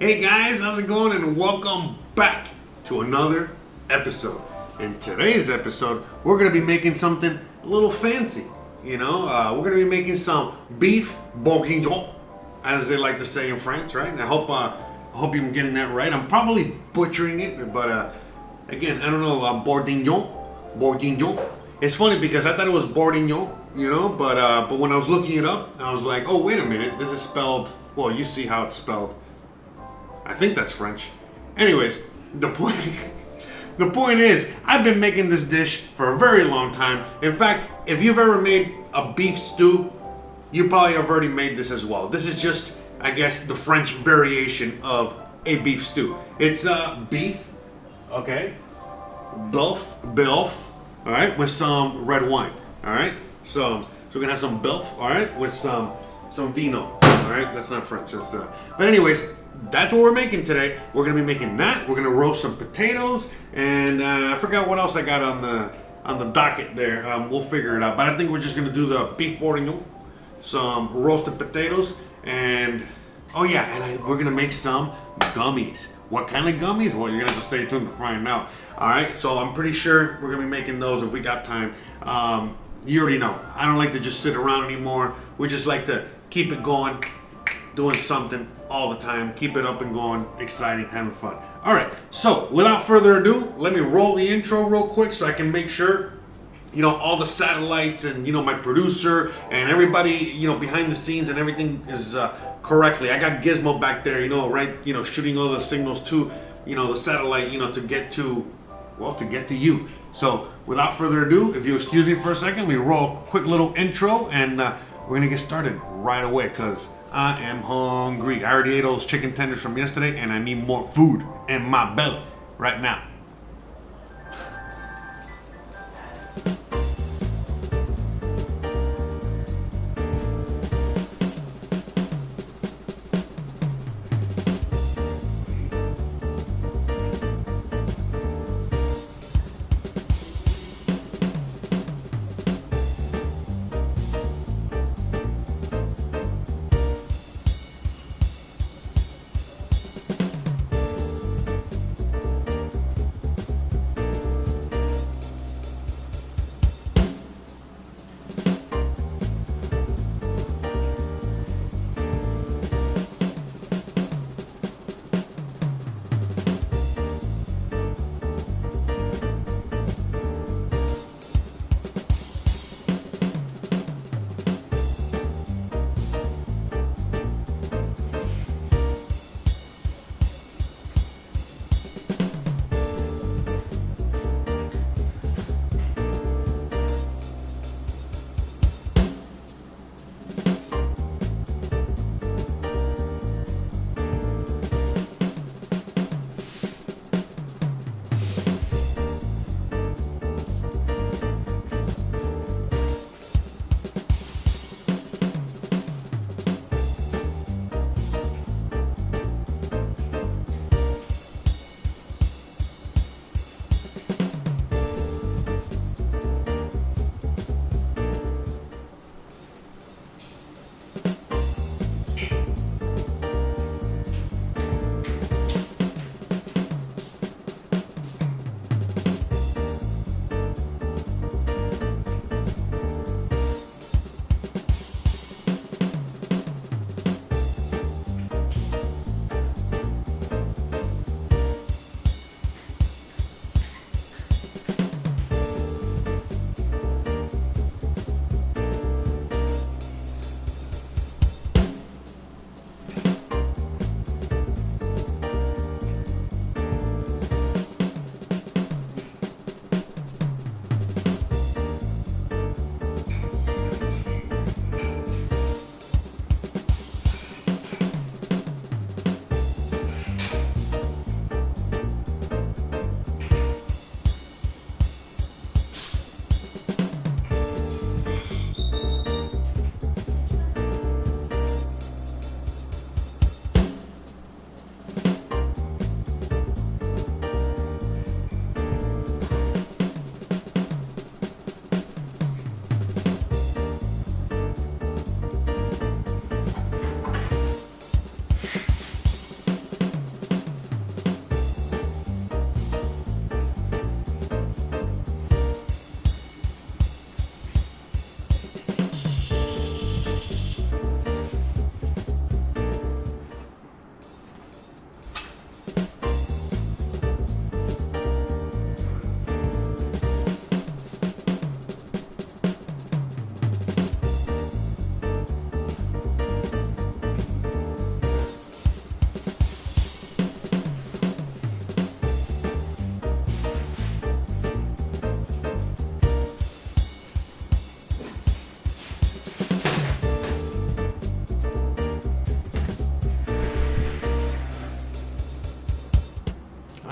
Hey guys, how's it going? And welcome back to another episode. In today's episode, we're going to be making something a little fancy. We're going to be making some beef bourguignon, as they like to say in France, right? And I hope I'm getting that right. I'm probably butchering it, but again, I don't know, bourguignon. It's funny because I thought it was bourguignon, but when I was looking it up, I was like, oh, wait a minute, this is spelled, well, you see how it's spelled. I think that's French. Anyways, the point is, I've been making this dish for a very long time. In fact, if you've ever made a beef stew, you probably have already made this as well. This is just, I guess, the French variation of a beef stew. It's beef, okay, bilf, all right, with some red wine, all right. So we're gonna have some bilf, all right, with some vino, all right. That's not French. That's But anyways, that's what we're making today. We're gonna be making that. We're gonna roast some potatoes, and I forgot what else I got on the docket there. We'll figure it out. But I think we're just gonna do the beef bourguignon, some roasted potatoes, and oh yeah, and we're gonna make some gummies. What kind of gummies? Well, you're gonna have to stay tuned to find out. All right. So I'm pretty sure we're gonna be making those if we got time. You already know. I don't like to just sit around anymore. We just like to keep it going, doing something all the time, keep it up and going, exciting, having fun. All right, so without further ado, let me roll the intro real quick so I can make sure, all the satellites and, my producer and everybody, behind the scenes and everything is correctly. I got Gizmo back there, shooting all the signals to, the satellite, to get to you. So without further ado, if you excuse me for a second, we roll a quick little intro and we're gonna get started right away because I am hungry. I already ate those chicken tenders from yesterday and I need more food in my belly right now.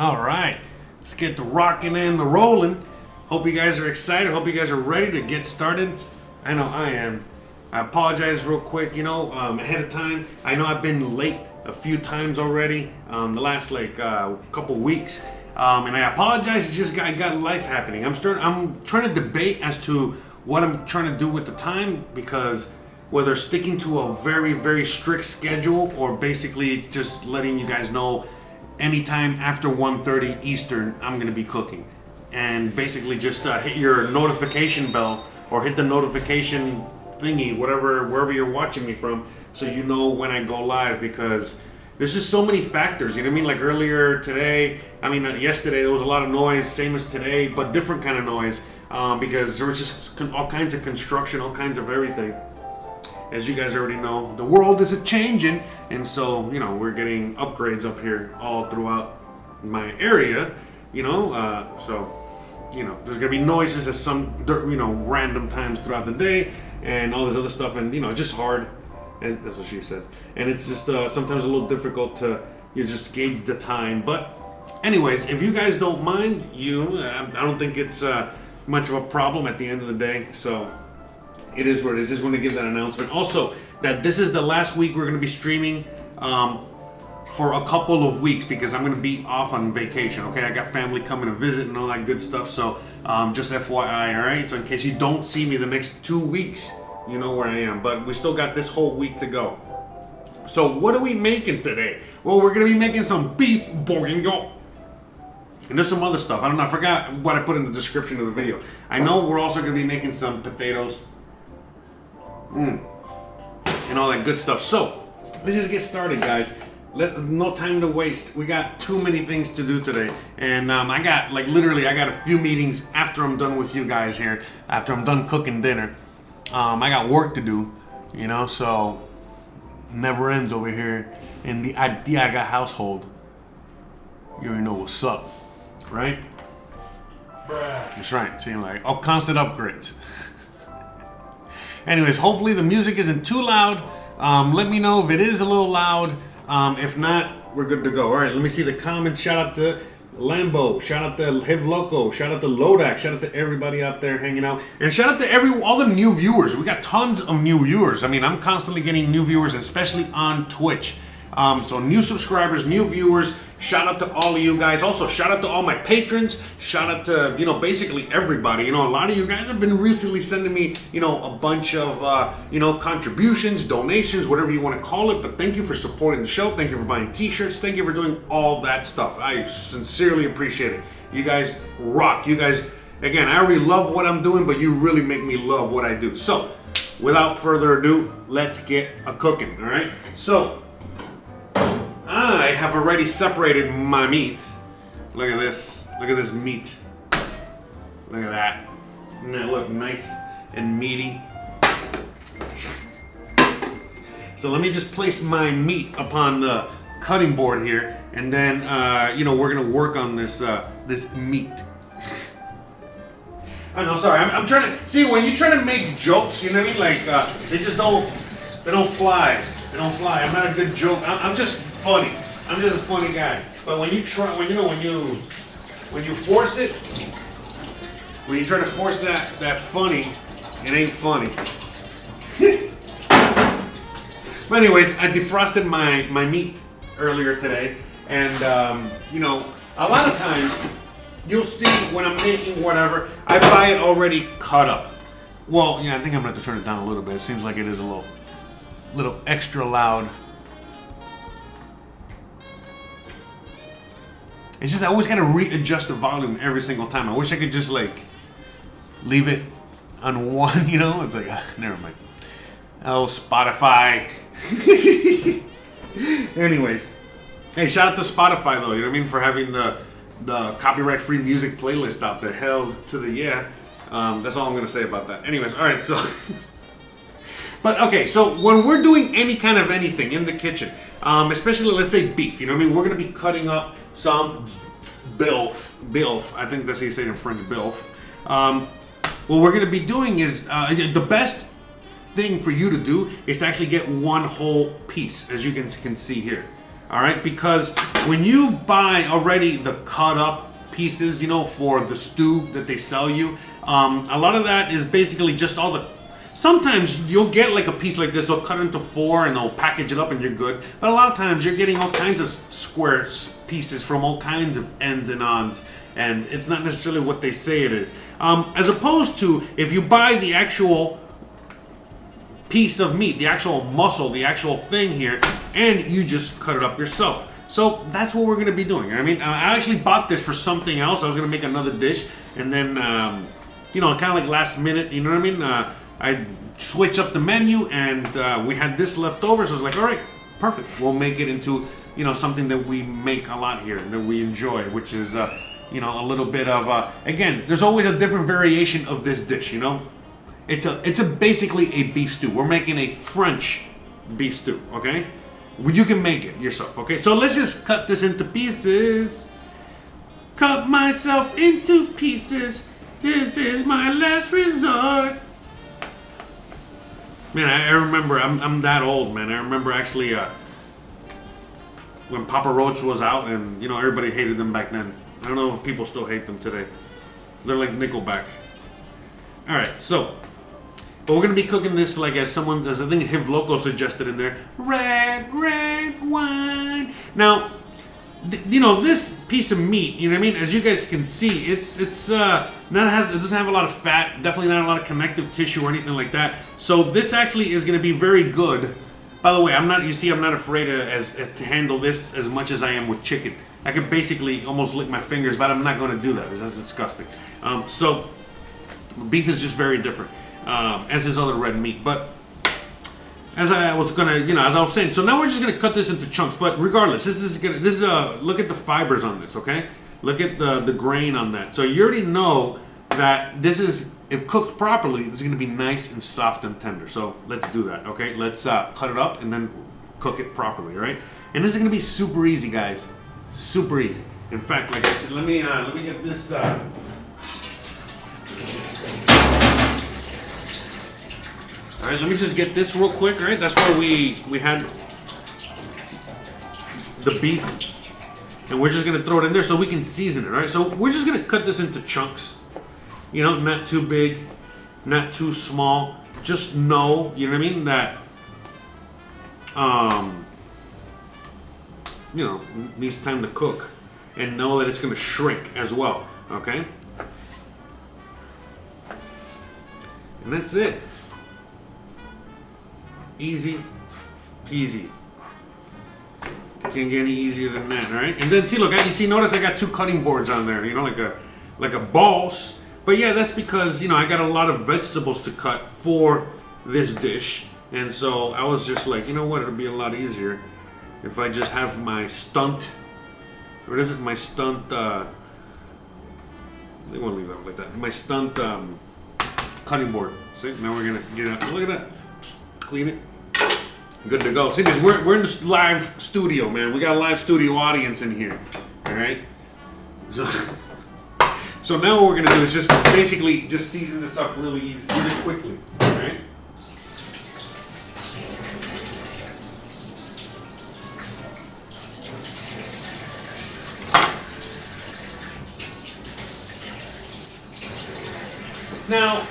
All right, let's get the rocking and the rolling. Hope you guys are excited. Hope you guys are ready to get started. I know I am. I apologize real quick, ahead of time. I know I've been late a few times already, the last couple weeks. And I apologize. It's just I got life happening. I'm trying to debate as to what I'm trying to do with the time, because whether sticking to a very, very strict schedule or basically just letting you guys know anytime after 1:30 Eastern, I'm going to be cooking. And basically just hit your notification bell or hit the notification thingy, wherever you're watching me from, so you know when I go live, because there's just so many factors, you know what I mean? Like earlier today, yesterday there was a lot of noise, same as today, but different kind of noise, because there was just all kinds of construction, all kinds of everything. As you guys already know, the world is a-changing, and so, we're getting upgrades up here all throughout my area, so, there's gonna be noises at some, random times throughout the day, and all this other stuff, and, it's just hard. That's what she said. And it's just sometimes a little difficult to just gauge the time. But anyways, if you guys don't mind, I don't think it's much of a problem at the end of the day. So it is what it is. Just want to give that announcement. Also, that this is the last week we're going to be streaming for a couple of weeks, because I'm going to be off on vacation. Okay, I got family coming to visit and all that good stuff. So just FYI, all right? So in case you don't see me the next 2 weeks, you know where I am, but we still got this whole week to go. So what are we making today? Well, we're gonna be making some beef bourguignon, and there's some other stuff. I forgot what I put in the description of the video. I know we're also gonna be making some potatoes, and all that good stuff. So let's just get started, guys. No time to waste. We got too many things to do today, and I got a few meetings after I'm done with you guys here, after I'm done cooking dinner. I got work to do, so never ends over here in the Adiaga household. You already know what's up, right? That's right. Seeing constant upgrades. Anyways, hopefully the music isn't too loud. Let me know if it is a little loud. If not, we're good to go. All right, let me see the comments. Shout out to Lambo, shout out to Hiv Loco, shout out to Lodak, shout out to everybody out there hanging out, and shout out to all the new viewers. We got tons of new viewers. I'm constantly getting new viewers, especially on Twitch. So new subscribers, new viewers. Shout out to all of you guys. Also, shout out to all my patrons. Shout out to basically everybody. A lot of you guys have been recently sending me a bunch of contributions, donations, whatever you want to call it. But thank you for supporting the show. Thank you for buying T-shirts. Thank you for doing all that stuff. I sincerely appreciate it. You guys rock. You guys, again, I already love what I'm doing, but you really make me love what I do. So, without further ado, let's get a cooking. All right. So I have already separated my meat. Look at this. Look at this meat. Look at that. Doesn't that look nice and meaty? So let me just place my meat upon the cutting board here, and then we're gonna work on this this meat. I know, sorry. I'm trying to see, when you try to make jokes, you know what I mean? They just don't fly. They don't fly. I'm not a good joke. I'm just funny. I'm just a funny guy. But when you try, when you force it, when you try to force that funny, it ain't funny. But anyways, I defrosted my meat earlier today, and a lot of times you'll see when I'm making whatever, I buy it already cut up. Well, yeah, I think I'm gonna have to turn it down a little bit. It seems like it is a little extra loud. It's just I always gotta readjust the volume every single time. I wish I could just leave it on one, It's like, never mind. Oh, Spotify. Anyways, hey, shout out to Spotify though. You know what I mean, for having the copyright-free music playlist out there. Hell to the yeah. That's all I'm gonna say about that. Anyways, all right. So, but okay. So when we're doing any kind of anything in the kitchen, especially let's say beef, what I mean, we're gonna be cutting up some bilf. I think that's how you say it in French, bilf. What we're gonna be doing is the best thing for you to do is to actually get one whole piece, as you can see here. All right, because when you buy already the cut up pieces, you know, for the stew that they sell you, a lot of that is basically just all the. Sometimes you'll get like a piece like this, they'll cut it into 4 and they'll package it up and you're good. But a lot of times you're getting all kinds of square pieces from all kinds of ends and ons, and it's not necessarily what they say it is. As opposed to if you buy the actual piece of meat, the actual muscle, the actual thing here, and you just cut it up yourself. So that's what we're going to be doing. I mean, I actually bought this for something else. I was going to make another dish, and then, you know, kind of like last minute, you know what I mean? I switched up the menu, and we had this left over, so I was like, all right, perfect. We'll make it into, you know, something that we make a lot here, that we enjoy, which is, you know, a little bit of, again, there's always a different variation of this dish, you know? It's basically a beef stew. We're making a French beef stew, okay? You can make it yourself, okay? So let's just cut this into pieces. Cut myself into pieces. This is my last resort. Man, I remember, I'm that old, man. I remember actually when Papa Roach was out, and, you know, everybody hated them back then. I don't know if people still hate them today. They're like Nickelback. All right, so... But we're going to be cooking this like as I think Hiv Loco suggested in there, red wine. Now, you know, this piece of meat, you know what I mean? As you guys can see, it doesn't have a lot of fat, definitely not a lot of connective tissue or anything like that. So this actually is going to be very good. By the way, I'm not afraid to handle this as much as I am with chicken. I could basically almost lick my fingers, but I'm not going to do that. That's disgusting. So beef is just very different. As is other red meat, but as I was saying, so now we're just gonna cut this into chunks. But regardless, look at the fibers on this, okay? Look at the grain on that. So you already know that this is, if cooked properly, this is gonna be nice and soft and tender. So let's do that, okay? Let's cut it up and then cook it properly, all right? And this is gonna be super easy, guys. Super easy. In fact, like I said, let me get this. All right, let me just get this real quick, right? That's where we had the beef, and we're just gonna throw it in there so we can season it, right? So we're just gonna cut this into chunks, you know, not too big, not too small. Just know, you know what I mean, that, you know, needs time to cook, and know that it's gonna shrink as well, okay? And that's it. Easy peasy. Can't get any easier than that, all right? And then see, look, notice I got 2 cutting boards on there, you know, like a boss. But yeah, that's because, you know, I got a lot of vegetables to cut for this dish. And so I was just like, you know what, it'll be a lot easier if I just have my stunt, or is it my stunt, they won't leave it like that. My stunt cutting board. See, now we're gonna get it up. Look at that. Clean it. Good to go. See, this we're in this live studio, man. We got a live studio audience in here. All right. So now what we're gonna do is just basically just season this up really easy, really quickly. All right. Now,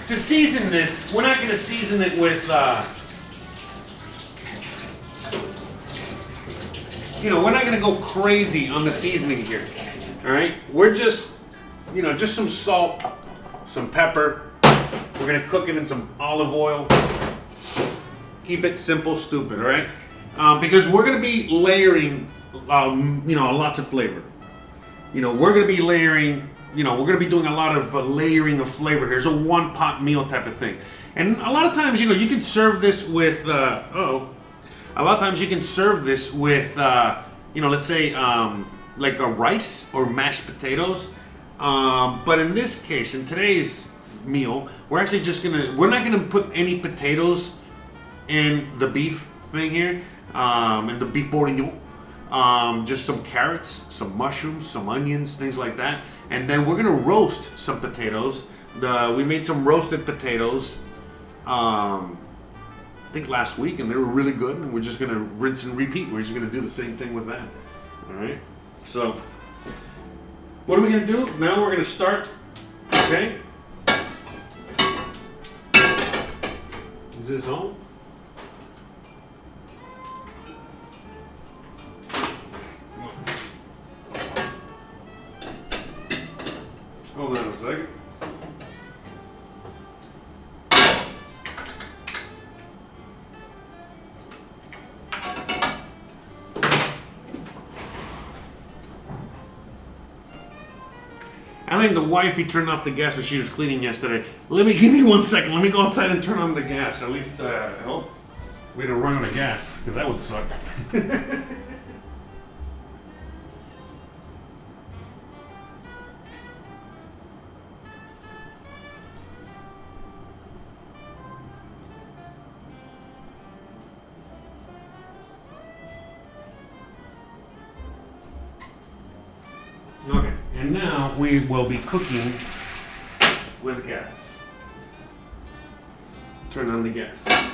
to season this, we're not gonna season it with. You know, we're not gonna go crazy on the seasoning here. All right, we're just, you know, just some salt, some pepper. We're gonna cook it in some olive oil. Keep it simple, stupid, all right? Because we're gonna be layering, you know, lots of flavor. You know, we're gonna be layering. You know, we're gonna be doing a lot of layering of flavor here. It's a one-pot meal type of thing. And a lot of times, you know, you can serve this with. A lot of times you can serve this with, you know, let's say like a rice or mashed potatoes. But in this case, in today's meal, we're actually just we're not gonna put any potatoes in the beef thing here, in the beef bourguignon. Just some carrots, some mushrooms, some onions, things like that. And then we're gonna roast some potatoes. We made some roasted potatoes. I think last week, and they were really good. And we're just gonna rinse and repeat. We're just gonna do the same thing with that. All right. So, what are we gonna do? Now we're gonna start. Okay. Is this on? Hold on a second. I think the wifey turned off the gas when she was cleaning yesterday. Give me 1 second. Let me go outside and turn on the gas. At least, I hope we don't run out of gas, because that would suck. Okay, and now we will be cooking with gas. Turn on the gas. There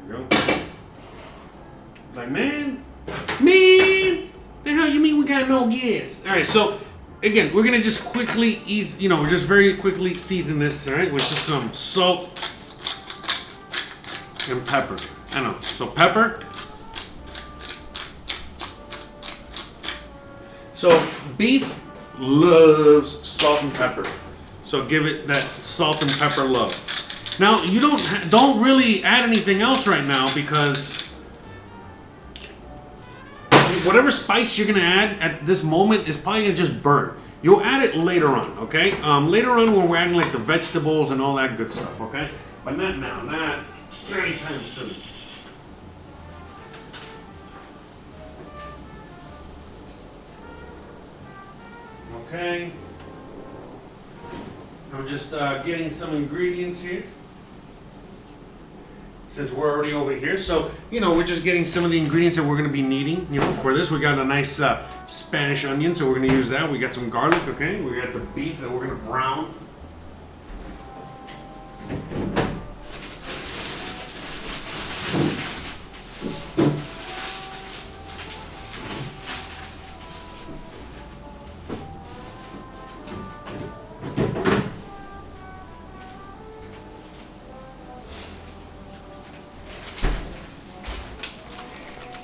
we go. Like, man, the hell you mean we got no gas? All right, so again, we're gonna just quickly just very quickly season this, all right, with just some salt and pepper. I know, so pepper. So beef loves salt and pepper. So give it that salt and pepper love. Now you don't really add anything else right now, because whatever spice you're gonna add at this moment is probably gonna just burn. You'll add it later on, okay? Later on when we're adding like the vegetables and all that good stuff, okay? But not now, not anytime soon. Okay, I'm just getting some ingredients here, since we're already over here. So, we're just getting some of the ingredients that we're going to be needing, for this. We got a nice Spanish onion, so we're going to use that. We got some garlic, okay? We got the beef that we're going to brown.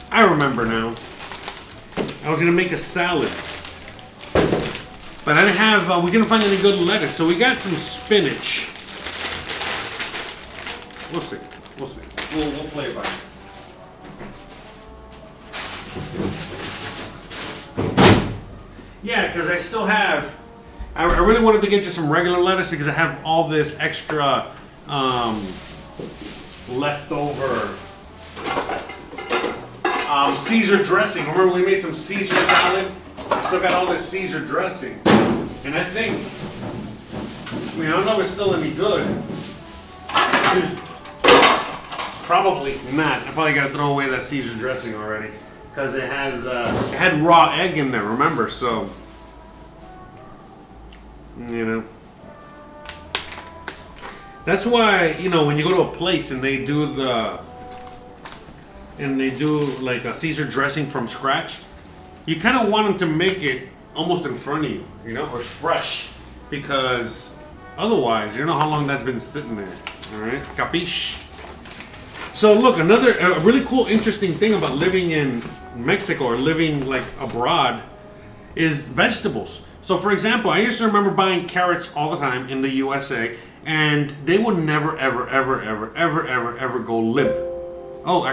I remember now. I was gonna make a salad, but I didn't have. We couldn't find any good lettuce, so we got some spinach. We'll see. We'll see. We'll play it by ear. Yeah, because I still have. I really wanted to get just some regular lettuce, because I have all this extra leftover. Caesar dressing. Remember we made some Caesar salad? I still got all this Caesar dressing. And I think, I don't know if it's still any good. Probably not. I probably got to throw away that Caesar dressing already. Because it had raw egg in there, remember? So, That's why, when you go to a place and they do like a Caesar dressing from scratch, you kind of want them to make it almost in front of you, or fresh, because otherwise, you don't know how long that's been sitting there. All right, capiche? So look, a really cool, interesting thing about living in Mexico or living like abroad is vegetables. So for example, I used to remember buying carrots all the time in the USA, and they would never, ever, ever, ever, ever, ever, ever go limp. Oh,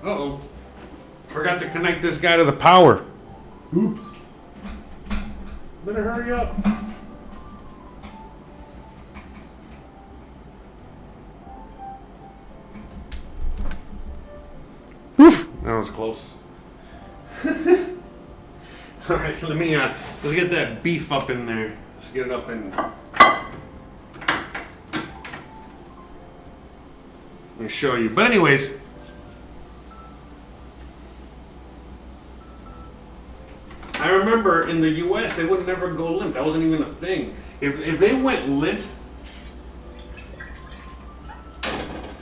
uh-oh. Forgot to connect this guy to the power. Oops. Better hurry up. Oof, that was close. All right, let's get that beef up in there. Let's get it up in. Let me show you. But anyways, I remember in the U.S. they would never go limp. That wasn't even a thing. If they went limp,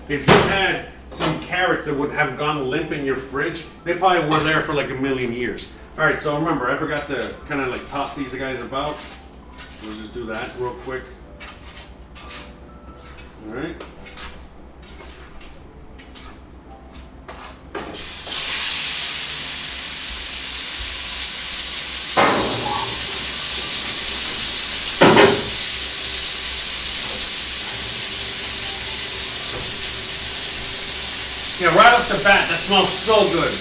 if you had some carrots that would have gone limp in your fridge, they probably were there for like a million years. All right, so remember, I forgot to kind of like toss these guys about. We'll just do that real quick. All right. Yeah, right off the bat, that smells so good.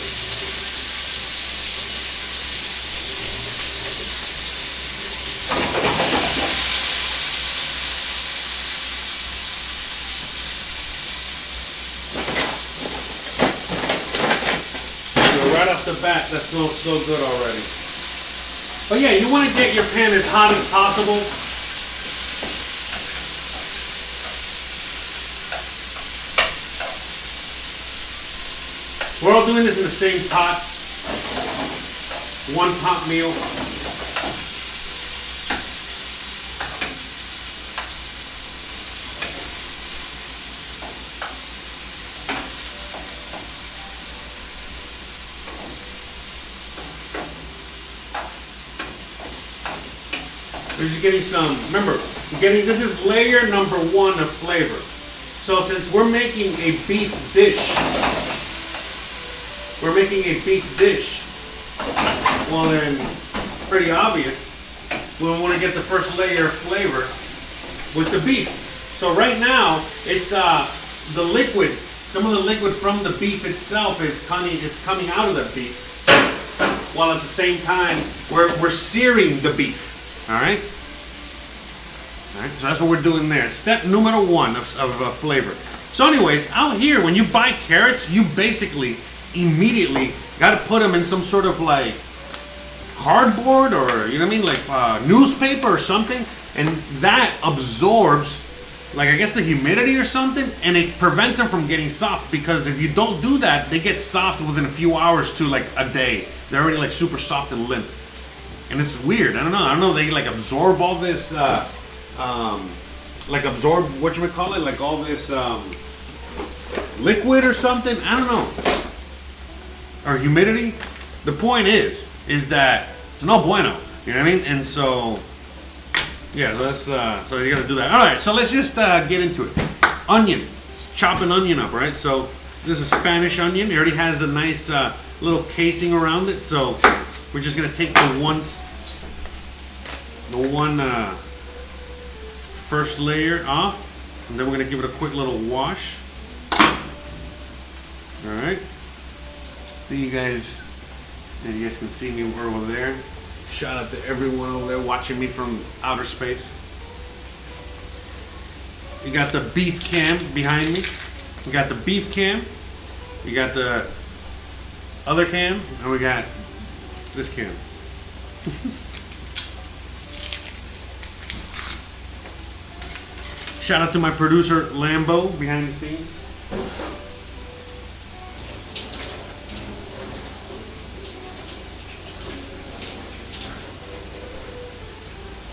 So right off the bat, that smells so good already. But yeah, you want to get your pan as hot as possible. We're all doing this in the same pot. One pot meal. We're just getting some, remember, this is layer number 1 of flavor. So since we're making a beef dish, well then, pretty obvious, we want to get the first layer of flavor with the beef. So right now, it's the liquid, some of the liquid from the beef itself is coming out of the beef, while at the same time, we're searing the beef, all right? All right, so that's what we're doing there. Step numero 1 of flavor. So anyways, out here, when you buy carrots, you basically immediately got to put them in some sort of like cardboard or, you know what I mean, like newspaper or something, and that absorbs, like I guess the humidity or something, and it prevents them from getting soft, because if you don't do that, they get soft within a few hours to like a day. They're already like super soft and limp, and it's weird. I don't know, they like absorb all this like absorb, what you would call it, like all this liquid or something, I don't know, or humidity. The point is that it's no bueno, you know what I mean? And so, yeah, so that's so you gotta do that. All right, so let's just get into it. Onion, chop an onion up, right? So this is a Spanish onion. It already has a nice little casing around it. So we're just gonna take the one first layer off, and then we're gonna give it a quick little wash. All right. You guys can see me over there. Shout out to everyone over there watching me from outer space. You got the beef cam behind me. We got the beef cam. We got the other cam, and we got this cam. Shout out to my producer Lambo behind the scenes.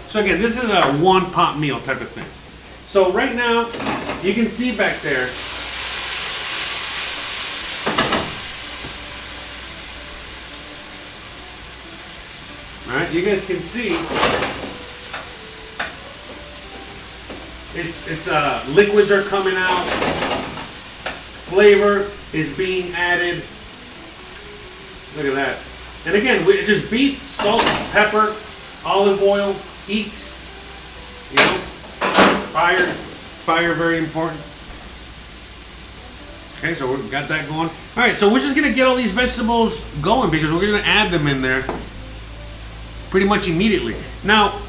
So again, this is a one pot meal type of thing. So right now, you can see back there, all right, you guys can see, it's liquids are coming out, flavor is being added. Look at that. And again, it's just beef, salt, pepper, olive oil, heat, you know, fire very important. Okay, so we've got that going. All right, so we're just gonna get all these vegetables going because we're gonna add them in there pretty much immediately. Now,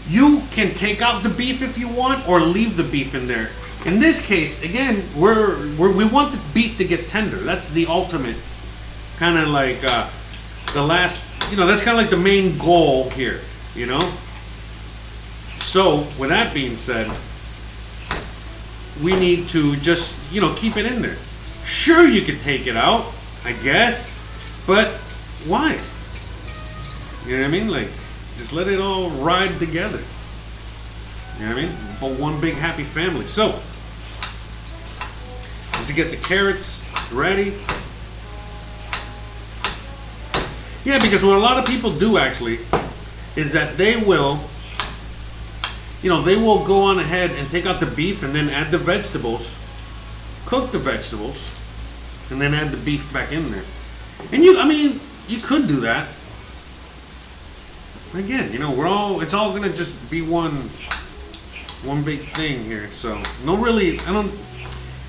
you can take out the beef if you want, or leave the beef in there. In this case, again, we want the beef to get tender. That's the ultimate kind of like the last, you know, that's kind of like the main goal here, you know. So, with that being said, we need to just, you know, keep it in there. Sure, you could take it out, I guess, but why? You know what I mean? Like, just let it all ride together. You know what I mean? But one big happy family. So, is to get the carrots ready. Yeah, because what a lot of people do actually is that they will, they will go on ahead and take out the beef and then add the vegetables, cook the vegetables, and then add the beef back in there. And you could do that. Again, it's all gonna just be one big thing here. So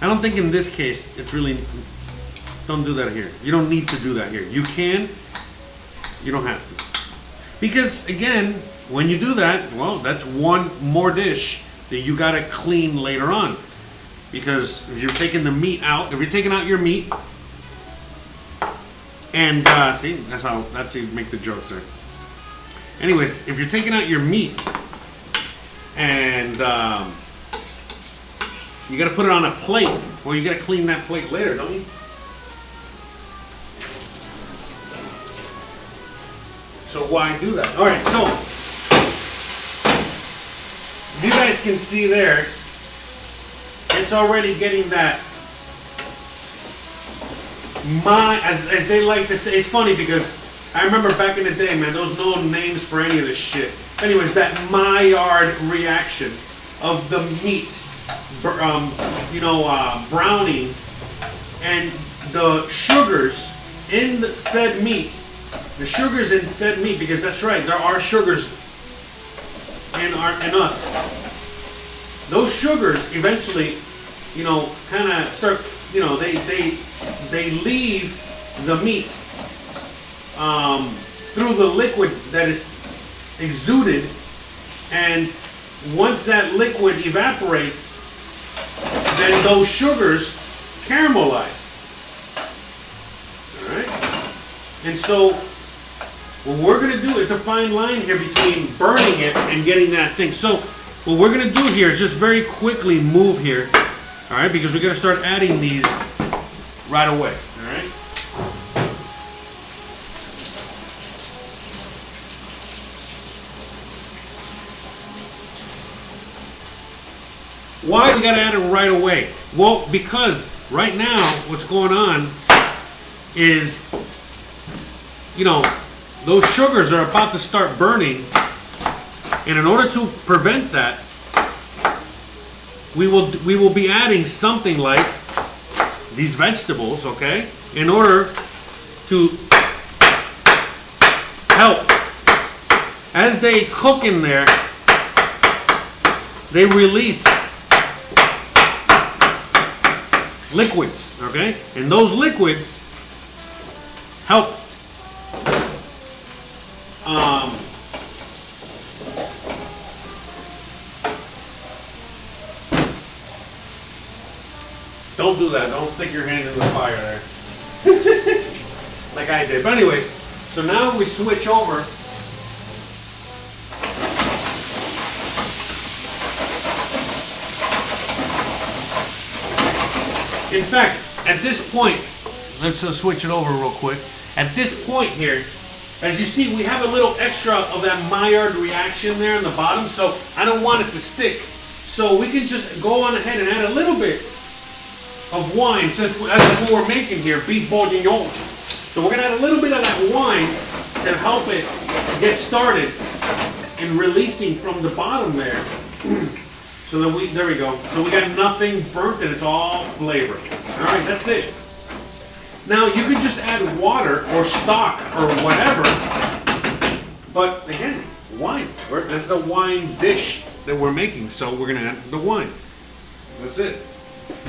I don't think in this case it's really, don't do that here. You don't need to do that here. You can, you don't have to. Because again, when you do that, well, that's one more dish that you gotta clean later on. Because if you're taking the meat out, if you're taking out your meat, and see, that's how you make the jokes there. Anyways, if you're taking out your meat and you got to put it on a plate, well, you got to clean that plate later, don't you? So why do that? All right, so you guys can see there, it's already getting that. As they like to say, it's funny because I remember back in the day, man, there was no names for any of this shit. Anyways, that Maillard reaction of the meat, browning, and the sugars in the said meat. The sugars in said meat, because that's right, there are sugars in us. Those sugars eventually, kind of start, they leave the meat through the liquid that is exuded, and once that liquid evaporates, then those sugars caramelize. All right, and so what we're going to do is a fine line here between burning it and getting that thing. So what we're going to do here is just very quickly move here, all right, because we're going to start adding these right away. All right. Why we gotta add it right away? Well, because right now what's going on is, those sugars are about to start burning, and in order to prevent that, we will be adding something like these vegetables, okay, in order to help. As they cook in there, they release liquids, okay? And those liquids help don't do that. Don't stick your hand in the fire there. Like I did. But anyways, so now we switch over. In fact, at this point, let's switch it over real quick. At this point here, as you see, we have a little extra of that Maillard reaction there on the bottom, so I don't want it to stick. So we can just go on ahead and add a little bit of wine, since that's what we're making here, beef bourguignon. So we're going to add a little bit of that wine to help it get started and releasing from the bottom there. So then there we go. So we got nothing burnt and it's all flavor. All right, that's it. Now you can just add water or stock or whatever, but again, wine. This is a wine dish that we're making, so we're gonna add the wine. That's it.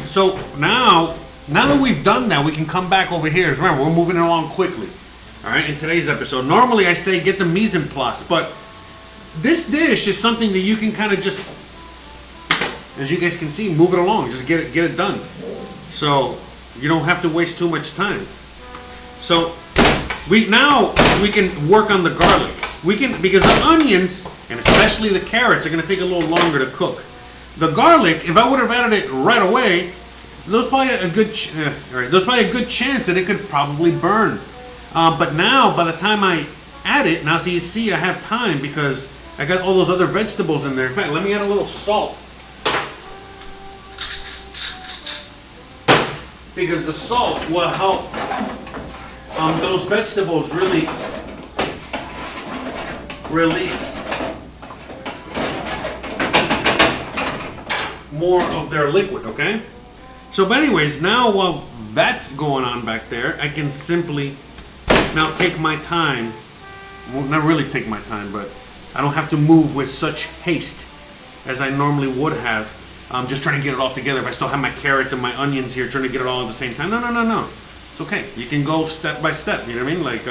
So now that we've done that, we can come back over here. Remember, we're moving along quickly. All right, in today's episode, normally I say get the mise en place, but this dish is something that you can kind of just, as you guys can see, move it along. Just get it done. So you don't have to waste too much time. So we can work on the garlic. Because the onions and especially the carrots are going to take a little longer to cook. The garlic, if I would have added it right away, there's probably a good chance that it could probably burn. But now, by the time I add it, now so you see I have time because I got all those other vegetables in there. In fact, let me add a little salt. because the salt will help those vegetables really release more of their liquid, okay? So, but anyways, now while that's going on back there, I can simply now take my time. Well, not really take my time, but I don't have to move with such haste as I normally would have. I'm just trying to get it all together. If I still have my carrots and my onions here, trying to get it all at the same time. No. It's okay. You can go step by step. You know what I mean? Like,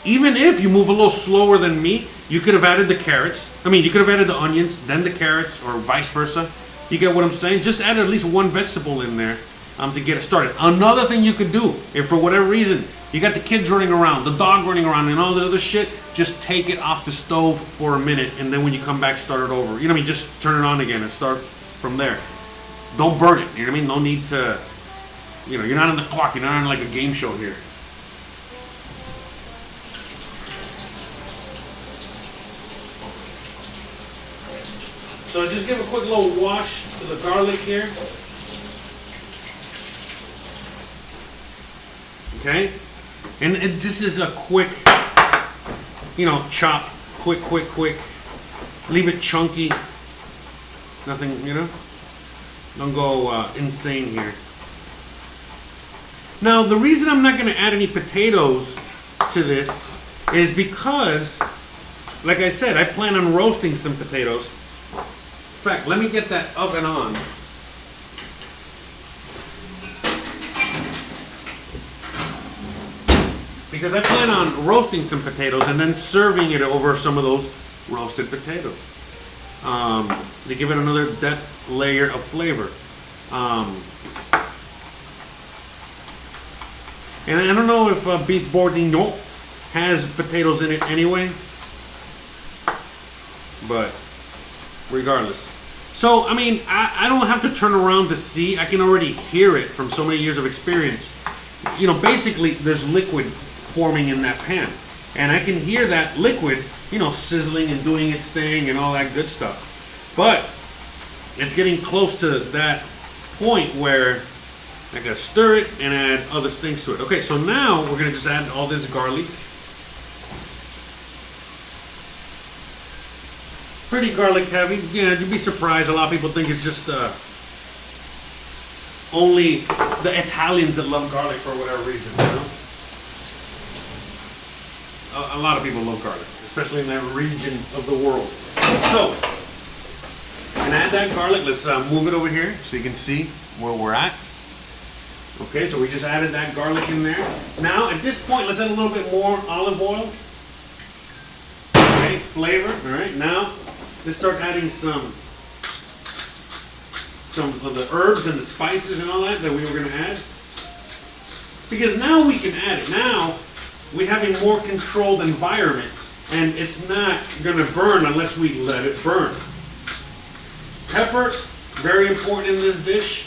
even if you move a little slower than me, you could have added the carrots. I mean, you could have added the onions, then the carrots, or vice versa. You get what I'm saying? Just add at least one vegetable in there to get it started. Another thing you could do, if for whatever reason you got the kids running around, the dog running around, and all this other shit, just take it off the stove for a minute, and then when you come back, start it over. You know what I mean? Just turn it on again and start from there. Don't burn it. You know what I mean? No need to, you know, you're not on the clock. You're not on like a game show here. So just give a quick little wash to the garlic here. Okay? And this is a quick, you know, chop. Quick. Leave it chunky. Nothing, you know? Don't go insane here. Now, the reason I'm not going to add any potatoes to this is because, like I said, I plan on roasting some potatoes. In fact, let me get that oven on. Because I plan on roasting some potatoes and then serving it over some of those roasted potatoes. To give it another depth layer of flavor. And I don't know if beef Bourguignon has potatoes in it anyway. But regardless. So, I mean, I don't have to turn around to see. I can already hear it from so many years of experience. You know, basically, there's liquid forming in that pan. And I can hear that liquid, you know, sizzling and doing its thing and all that good stuff. But it's getting close to that point where I gotta stir it and add other things to it. Okay, so now we're gonna just add all this garlic. Pretty garlic heavy. Yeah, you'd be surprised. A lot of people think it's just only the Italians that love garlic for whatever reason, you know? A lot of people love garlic, especially in that region of the world. So, and add that garlic. Let's move it over here so you can see where we're at. Okay, so we just added that garlic in there. Now, at this point, let's add a little bit more olive oil. Okay, flavor. All right, now let's start adding some of the herbs and the spices and all that we were going to add. Because now we can add it. Now we have a more controlled environment, and it's not going to burn unless we let it burn. Pepper, very important in this dish.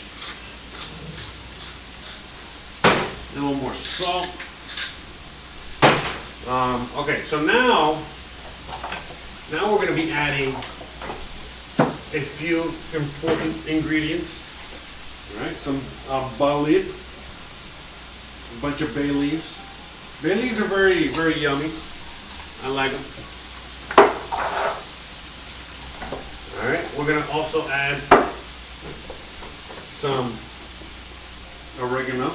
A little more salt. Okay, so now we're going to be adding a few important ingredients. All right, some bay leaf, a bunch of bay leaves. Bay leaves are very, very yummy. I like them. All right, we're going to also add some oregano.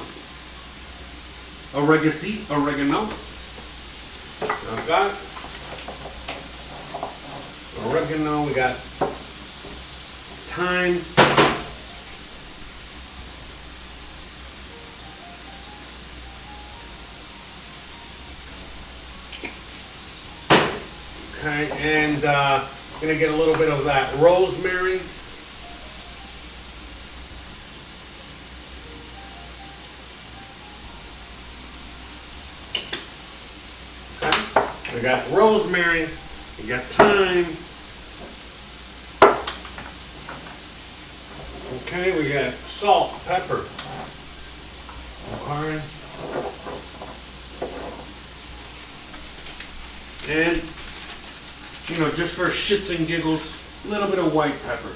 Oregano. I've got oregano, we got thyme. Okay, and gonna get a little bit of that rosemary. Okay, we got rosemary, we got thyme. Okay, we got salt, pepper. Okay. And, you know, just for shits and giggles, a little bit of white pepper.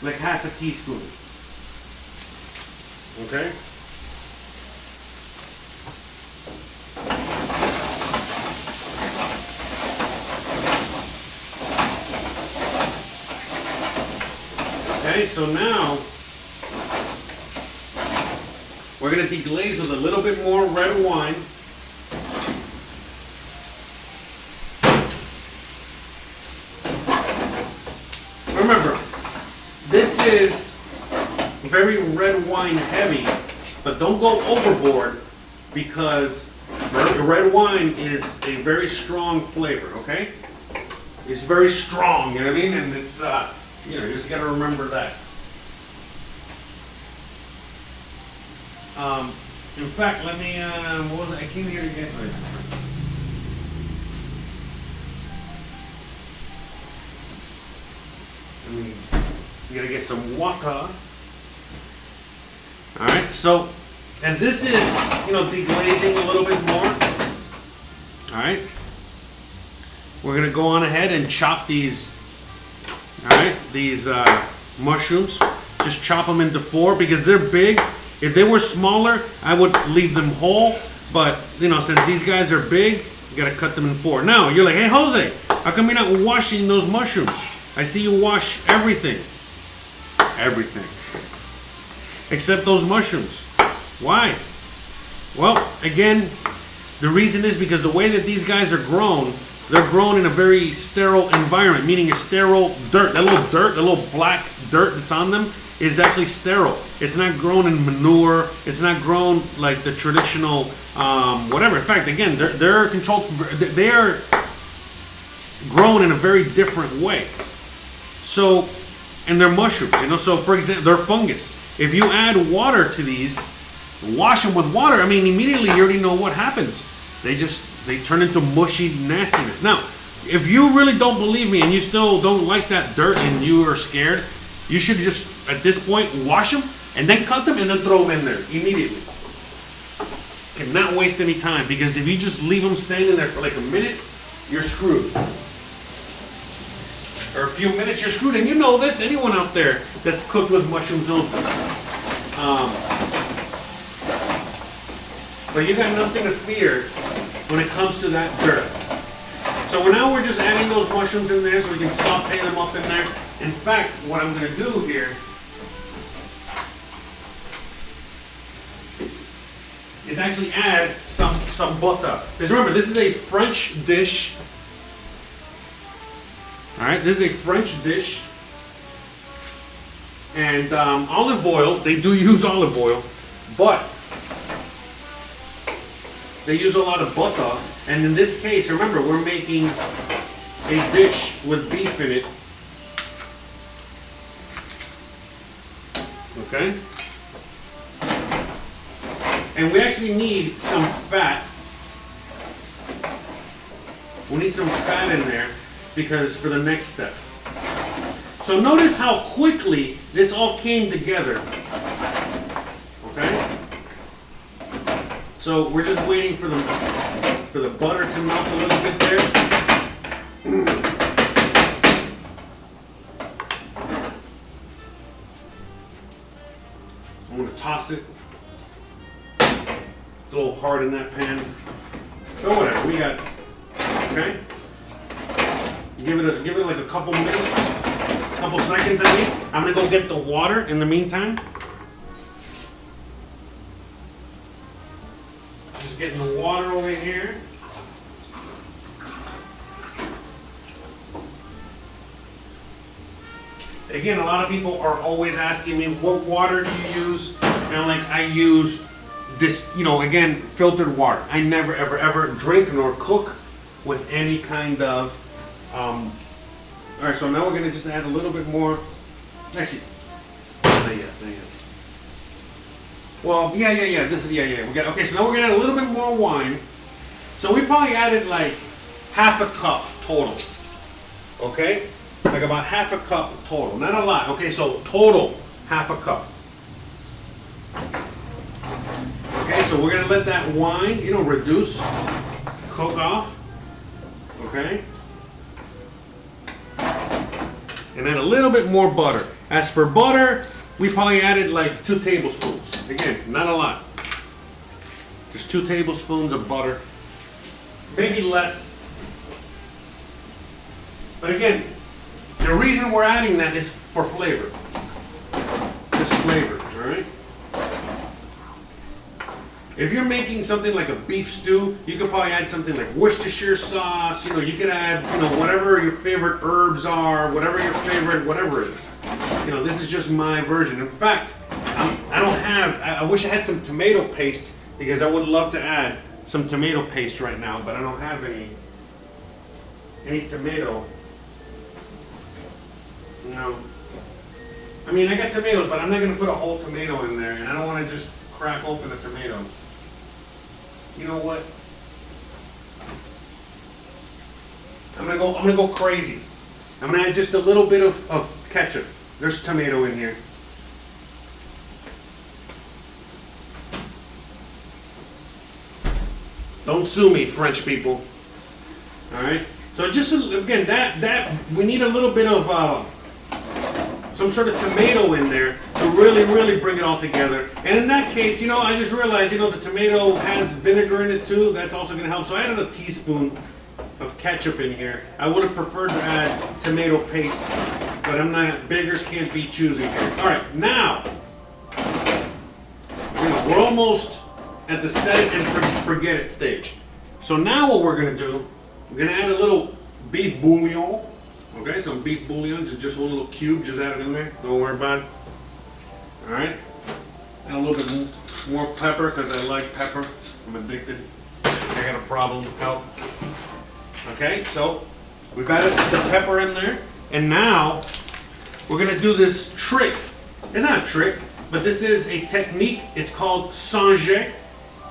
like half a teaspoon. Okay? Okay, so now we're going to deglaze with a little bit more red wine. Remember, this is very red wine heavy, but don't go overboard because red wine is a very strong flavor, okay? It's very strong, you know what I mean? And it's, you just gotta remember that. In fact, let me, what was it? I came here to get, you gotta get some water. Alright, so as this is, deglazing a little bit more, alright, we're gonna go on ahead and chop these, alright, these mushrooms. Just chop them into 4 because they're big. If they were smaller, I would leave them whole, but since these guys are big, you gotta cut them in 4. Now, you're like, hey Jose, how come you're not washing those mushrooms? I see you wash everything. Everything. Except those mushrooms. Why? Well, again, the reason is because the way that these guys are grown, they're grown in a very sterile environment, meaning a sterile dirt. That little black dirt that's on them is actually sterile. It's not grown in manure. It's not grown like the traditional whatever. In fact, again, they're controlled. They are grown in a very different way. So, and they're mushrooms, So, for example, they're fungus. If you add water to these, wash them with water, immediately you already know what happens. They turn into mushy nastiness. Now, if you really don't believe me and you still don't like that dirt and you are scared, you should just, at this point, wash them and then cut them and then throw them in there immediately. Cannot waste any time because if you just leave them standing there for like a minute, you're screwed. Or a few minutes, you're screwed. And you know this, anyone out there that's cooked with mushrooms knows this. But you got nothing to fear when it comes to that dirt. So now we're just adding those mushrooms in there so we can saute them up in there. In fact, what I'm going to do here is actually add some butter. Because remember, this is a French dish. Alright, this is a French dish. And olive oil, they do use olive oil, but they use a lot of butter. And in this case, remember, we're making a dish with beef in it. Okay? And we actually need some fat. We need some fat in there because for the next step. So notice how quickly this all came together. Okay? So we're just waiting for the butter to melt a little bit there. I'm going to toss it. It's a little hard in that pan. But whatever, we got, okay? Give it like a couple minutes, couple seconds I mean. I'm going to go get the water in the meantime. Just getting the water over here. Again, a lot of people are always asking me, what water do you use? And I'm like, I use this, again, filtered water. I never, ever, ever drink nor cook with any kind of, all right, so now we're going to just add a little bit more. Actually, not yet. Well, yeah. This is, yeah. Okay, so now we're going to add a little bit more wine. So we probably added like half a cup total. Okay? Like about half a cup total. Not a lot. Okay, so total half a cup. Okay, so we're going to let that wine, reduce, cook off. Okay? And then a little bit more butter. As for butter, we probably added like 2 tablespoons. Again, not a lot. Just 2 tablespoons of butter. Maybe less. But again, the reason we're adding that is for flavor. Just flavor, all right? If you're making something like a beef stew, you could probably add something like Worcestershire sauce. You know, you could add, you know, whatever your favorite herbs are, whatever your favorite whatever is. You know, this is just my version. In fact, I wish I had some tomato paste because I would love to add some tomato paste right now, but I don't have any tomato. No. I mean, I got tomatoes, but I'm not going to put a whole tomato in there, and I don't want to just crack open a tomato. You know what? I'm gonna go crazy. I'm gonna add just a little bit of ketchup. There's tomato in here. Don't sue me, French people. All right. So just again, that we need a little bit of some sort of tomato in there to really bring it all together. And in that case, you know, I just realized, you know, the tomato has vinegar in it too. That's also going to help. So I added a teaspoon of ketchup in here. I would have preferred to add tomato paste, but I'm not. Beggars can't be choosing here. All right, now we're almost at the set it and forget it stage. So now what we're going to do, we're going to add a little beef bouillon. Okay, some beef bouillon, just one little cube, just add it in there. Don't worry about it. All right, and a little bit more pepper because I like pepper. I'm addicted. I got a problem with health. Okay, so we've added the pepper in there, and now we're gonna do this trick. It's not a trick, but this is a technique. It's called Sanger.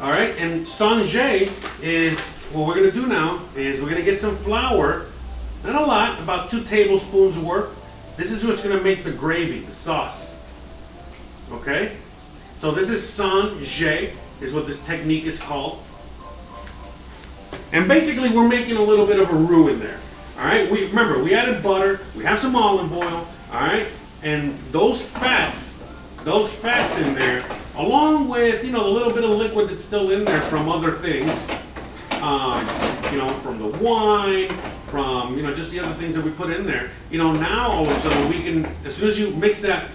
All right, and Sanger is what we're gonna do now. Is we're gonna get some flour. Not a lot, about 2 tablespoons worth. This is what's going to make the gravy, the sauce. Okay? So this is Sanger, is what this technique is called. And basically we're making a little bit of a roux in there. Alright? Remember, we added butter, we have some olive oil, alright? And those fats in there, along with, you know, the little bit of liquid that's still in there from other things, you know, from the wine, from, you know, just the other things that we put in there. You know, now all of a sudden we can, as soon as you mix that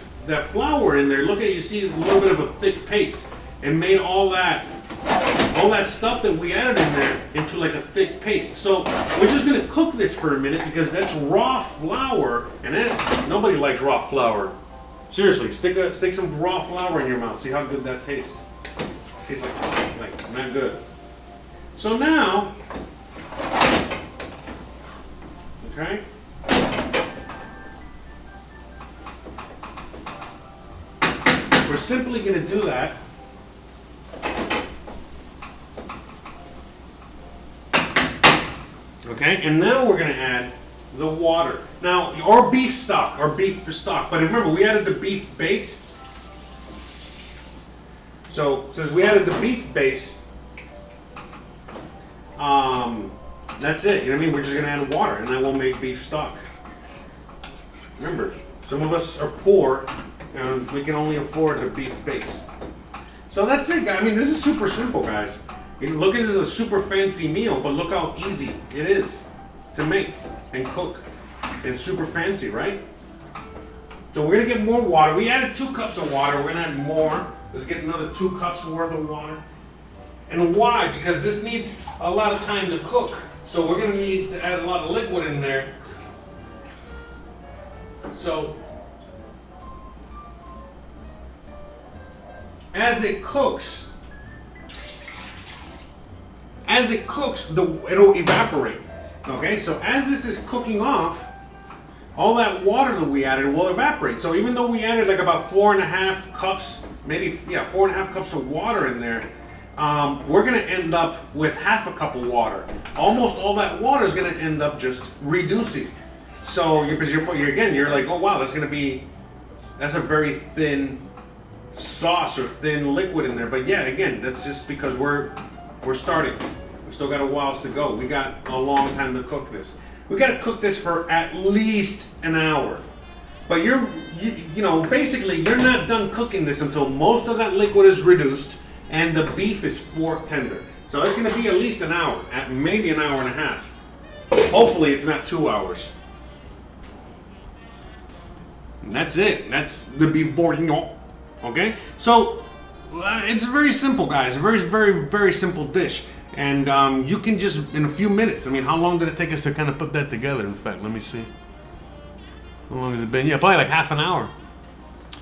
flour in there, look at it, you see a little bit of a thick paste, and made all that stuff that we added in there into like a thick paste. So we're just gonna cook this for a minute because that's raw flour, and then nobody likes raw flour. Seriously, stick some raw flour in your mouth. See how good that tastes. Tastes like not good. So now, okay, we're simply going to do that. Okay, and now we're going to add the water. Now, our beef stock, but remember we added the beef base. So since we added the beef base, that's it. You know what I mean? We're just going to add water, and that will make beef stock. Remember, some of us are poor, and we can only afford the beef base. So that's it, guys. I mean, this is super simple, guys. You can look at this as a super fancy meal, but look how easy it is to make and cook. It's super fancy, right? So we're going to get more water. We added 2 cups of water. We're going to add more. Let's get another 2 cups worth of water. And why? Because this needs a lot of time to cook. So we're going to need to add a lot of liquid in there. So as it cooks, it'll evaporate. Okay, so as this is cooking off, all that water that we added will evaporate. So even though we added like about 4.5 cups, maybe 4.5 cups of water in there, we're going to end up with half a cup of water. Almost all that water is going to end up just reducing. So you're like, oh wow, that's a very thin sauce or thin liquid in there. But yeah, again, that's just because we're starting. We still got a while to go. We got a long time to cook this. We got to cook this for at least an hour. But basically you're not done cooking this until most of that liquid is reduced and the beef is fork tender. So it's going to be at least an hour, maybe an hour and a half. Hopefully it's not 2 hours. And that's it. That's the beef bourguignon. Okay? So it's very simple, guys. A very, very, very simple dish. And you can just, in a few minutes, I mean, how long did it take us to kind of put that together? In fact, let me see. How long has it been? Yeah, probably like half an hour.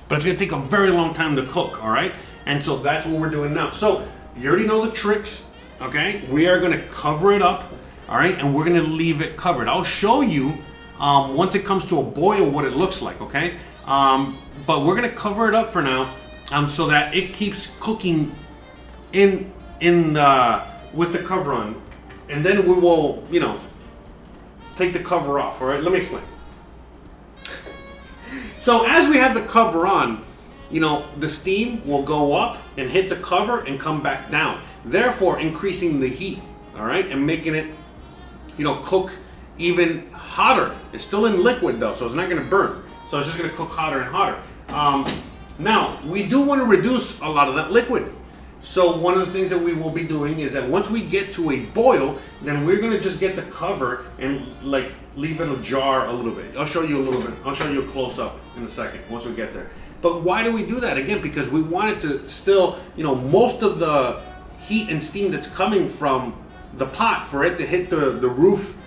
But it's going to take a very long time to cook, all right? And so that's what we're doing now. So you already know the tricks, okay? We are going to cover it up, all right? And we're going to leave it covered. I'll show you once it comes to a boil what it looks like, okay? But we're going to cover it up for now so that it keeps cooking with the cover on. And then we will, take the cover off, all right? Let me explain. So as we have the cover on, the steam will go up and hit the cover and come back down, therefore increasing the heat, all right, and making it, cook even hotter. It's still in liquid though, so it's not going to burn. So it's just going to cook hotter and hotter. Now, we do want to reduce a lot of that liquid. So one of the things that we will be doing is that once we get to a boil, then we're going to just get the cover and leave it ajar a little bit. I'll show you a little bit. I'll show you a close up in a second once we get there. But why do we do that? Again, because we want it to still, most of the heat and steam that's coming from the pot, for it to hit the roof,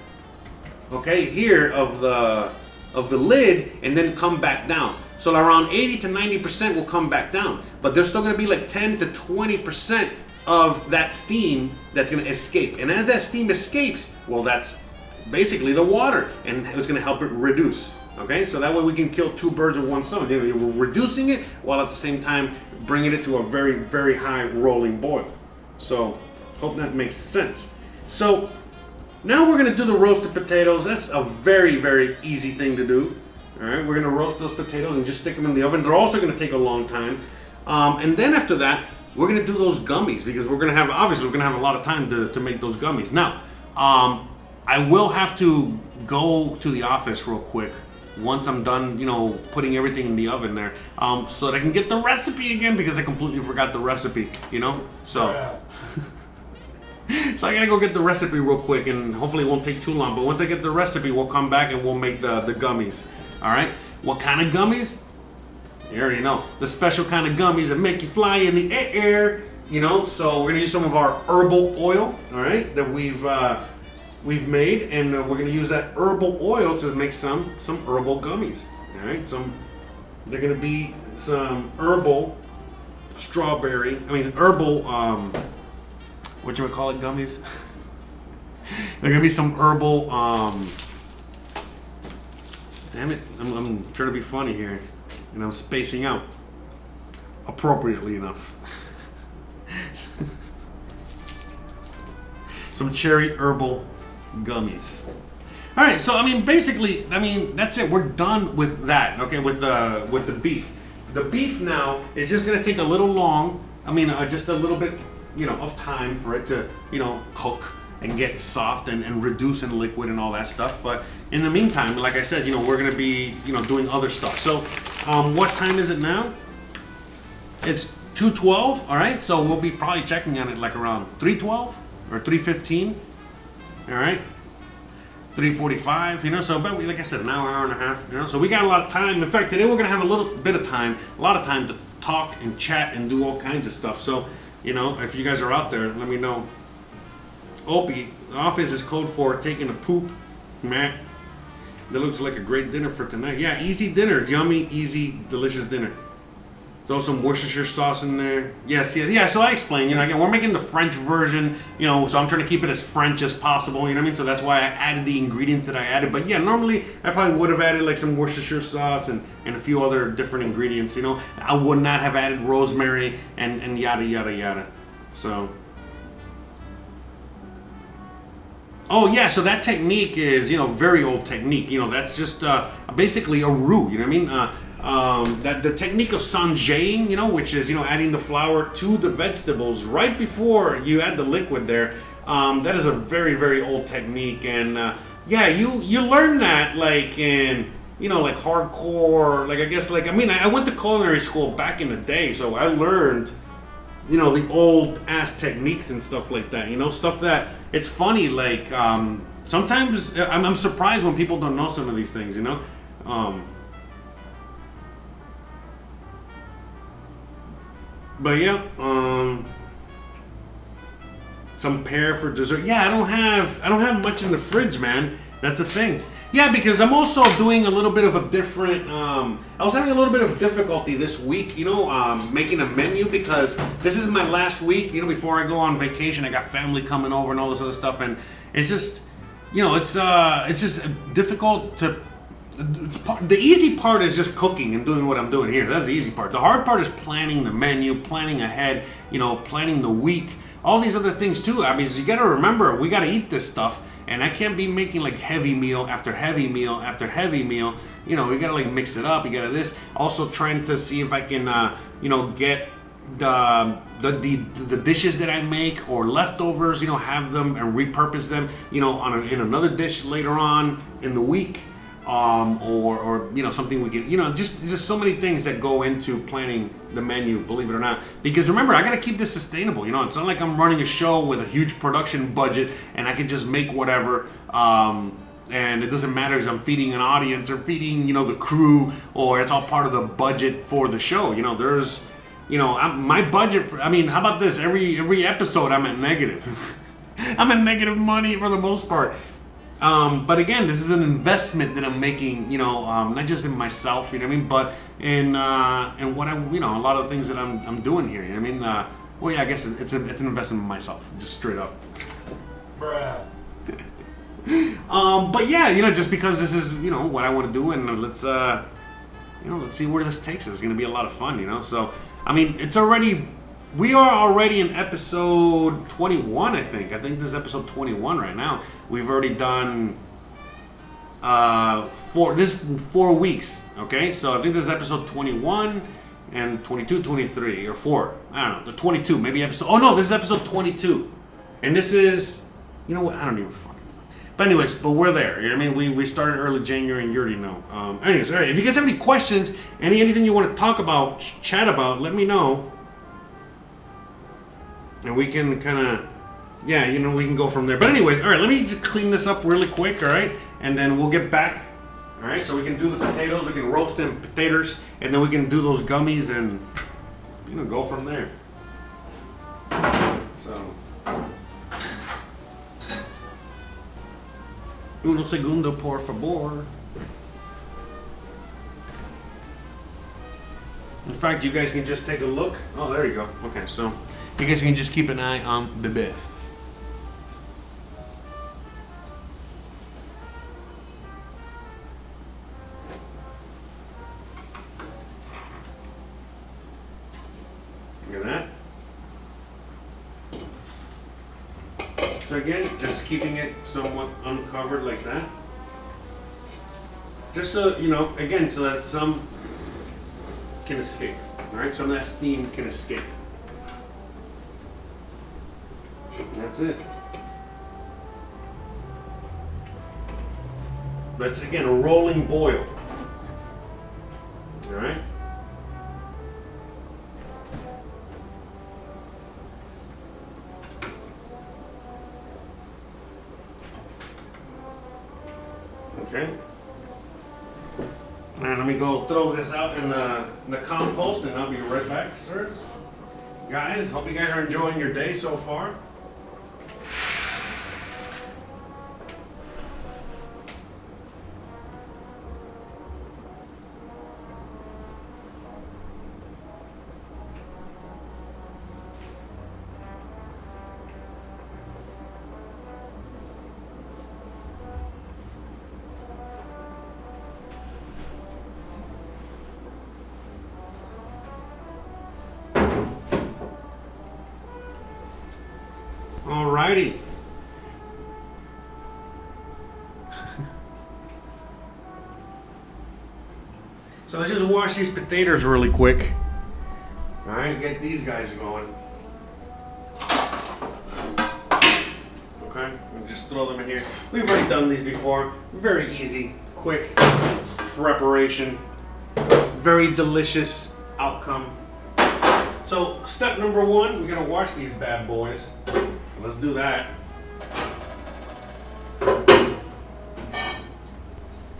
okay, here of the lid, and then come back down. So around 80 to 90% will come back down, but there's still going to be like 10 to 20% of that steam that's going to escape. And as that steam escapes, well, that's basically the water, and it's going to help it reduce. Okay, so that way we can kill two birds with one stone. We're reducing it while at the same time bringing it to a very, very high rolling boil. So hope that makes sense. So now we're going to do the roasted potatoes. That's a very, very easy thing to do. All right, we're going to roast those potatoes and just stick them in the oven. They're also going to take a long time. And then after that, we're going to do those gummies, because we're going to have, obviously, we're going to have a lot of time to make those gummies. Now, I will have to go to the office real quick once I'm done, putting everything in the oven there, so that I can get the recipe again, because I completely forgot the recipe, so. Yeah. So I gotta go get the recipe real quick, and hopefully it won't take too long. But once I get the recipe, we'll come back and we'll make the gummies. All right. What kind of gummies? You already know. The special kind of gummies that make you fly in the air. So we're gonna use some of our herbal oil. All right, that we've made, and we're gonna use that herbal oil to make some herbal gummies. All right. They're gonna be some herbal strawberry. Herbal. What you would call it, gummies? They're gonna be some herbal. Damn it! I'm trying to be funny here, and I'm spacing out appropriately enough. Some cherry herbal gummies. All right, so basically, that's it. We're done with that. Okay, with the beef. The beef now is just gonna take a little long. Just a little bit. Of time for it to, cook and get soft and reduce in liquid and all that stuff. But in the meantime, like I said, we're going to be, doing other stuff. So what time is it now? It's 2:12, all right? So we'll be probably checking on it like around 3:12 or 3:15, all right? 3:45, so about, like I said, an hour and a half, So we got a lot of time. In fact, today we're going to have a little bit of time, a lot of time to talk and chat and do all kinds of stuff. So, if you guys are out there, let me know. Opie, the office is code for taking a poop. Matt, that looks like a great dinner for tonight. Yeah, easy dinner. Yummy, easy, delicious dinner. Throw some Worcestershire sauce in there. Yes. Yeah, so I explained, again, we're making the French version, so I'm trying to keep it as French as possible, So that's why I added the ingredients that I added. But yeah, normally I probably would have added like some Worcestershire sauce and a few other different ingredients, I would not have added rosemary and yada, yada, yada. So. Oh yeah, so that technique is, very old technique. That's just basically a roux, that the technique of sanjaying, which is, adding the flour to the vegetables right before you add the liquid there. That is a very, very old technique, and you learn that like in like hardcore, like I guess, like, I mean, I went to culinary school back in the day, so I learned, the old ass techniques and stuff like that, stuff that, it's funny, like, sometimes I'm surprised when people don't know some of these things, but yeah, some pear for dessert. Yeah, I don't have much in the fridge, man. That's the thing. Yeah, because I'm also doing a little bit of a different. I was having a little bit of difficulty this week, making a menu because this is my last week. Before I go on vacation, I got family coming over and all this other stuff, and it's just, it's just difficult to. The easy part is just cooking and doing what I'm doing here. That's the easy part. The hard part is planning the menu, planning ahead, planning the week, all these other things too. I mean, you got to remember, we got to eat this stuff, and I can't be making like heavy meal after heavy meal after heavy meal. We got to like mix it up. You got to this. Also trying to see if I can, get the dishes that I make or leftovers, have them and repurpose them, in another dish later on in the week. Or something we can, just so many things that go into planning the menu, believe it or not. Because remember, I gotta keep this sustainable. It's not like I'm running a show with a huge production budget and I can just make whatever. And it doesn't matter if I'm feeding an audience or feeding, the crew, or it's all part of the budget for the show. There's, my budget. How about this? Every episode, I'm at negative. I'm at negative money for the most part. But again, this is an investment that I'm making, not just in myself, but in what I, a lot of the things that I'm doing here. Well, yeah, I guess it's an investment in myself, just straight up. Bruh. But yeah, just because this is, what I want to do, and let's see where this takes us. It's gonna be a lot of fun, So, we are already in episode 21, I think. I think this is episode 21 right now. We've already done 4 weeks, okay? So I think this is episode 21 and 22, 23, or 4. I don't know, the 22, maybe episode... Oh, no, this is episode 22. And this is... You know what? I don't even fucking know. But anyways, we're there. We started early January, and you already know. Anyways, all right. If you guys have any questions, anything you want to talk about, chat about, let me know. And we can kind of, we can go from there. But anyways, all right, let me just clean this up really quick, all right? And then we'll get back, all right? So we can do the potatoes, we can roast them potatoes, and then we can do those gummies and, go from there. So. Uno segundo, por favor. In fact, you guys can just take a look. Oh, there you go. Okay, so. You guys can just keep an eye on the beef. Look at that. So again, just keeping it somewhat uncovered like that. Just so, again, so that some can escape. Alright, some of that steam can escape. That's it. But it's again a rolling boil. Alright? Okay. And let me go throw this out in the compost, and I'll be right back, sirs. Guys, hope you guys are enjoying your day so far. Alrighty. So let's just wash these potatoes really quick. Alright, get these guys going. Okay, we'll just throw them in here. We've already done these before. Very easy, quick. preparation. Very delicious outcome. So step number one, we gotta wash these bad boys. Let's do that.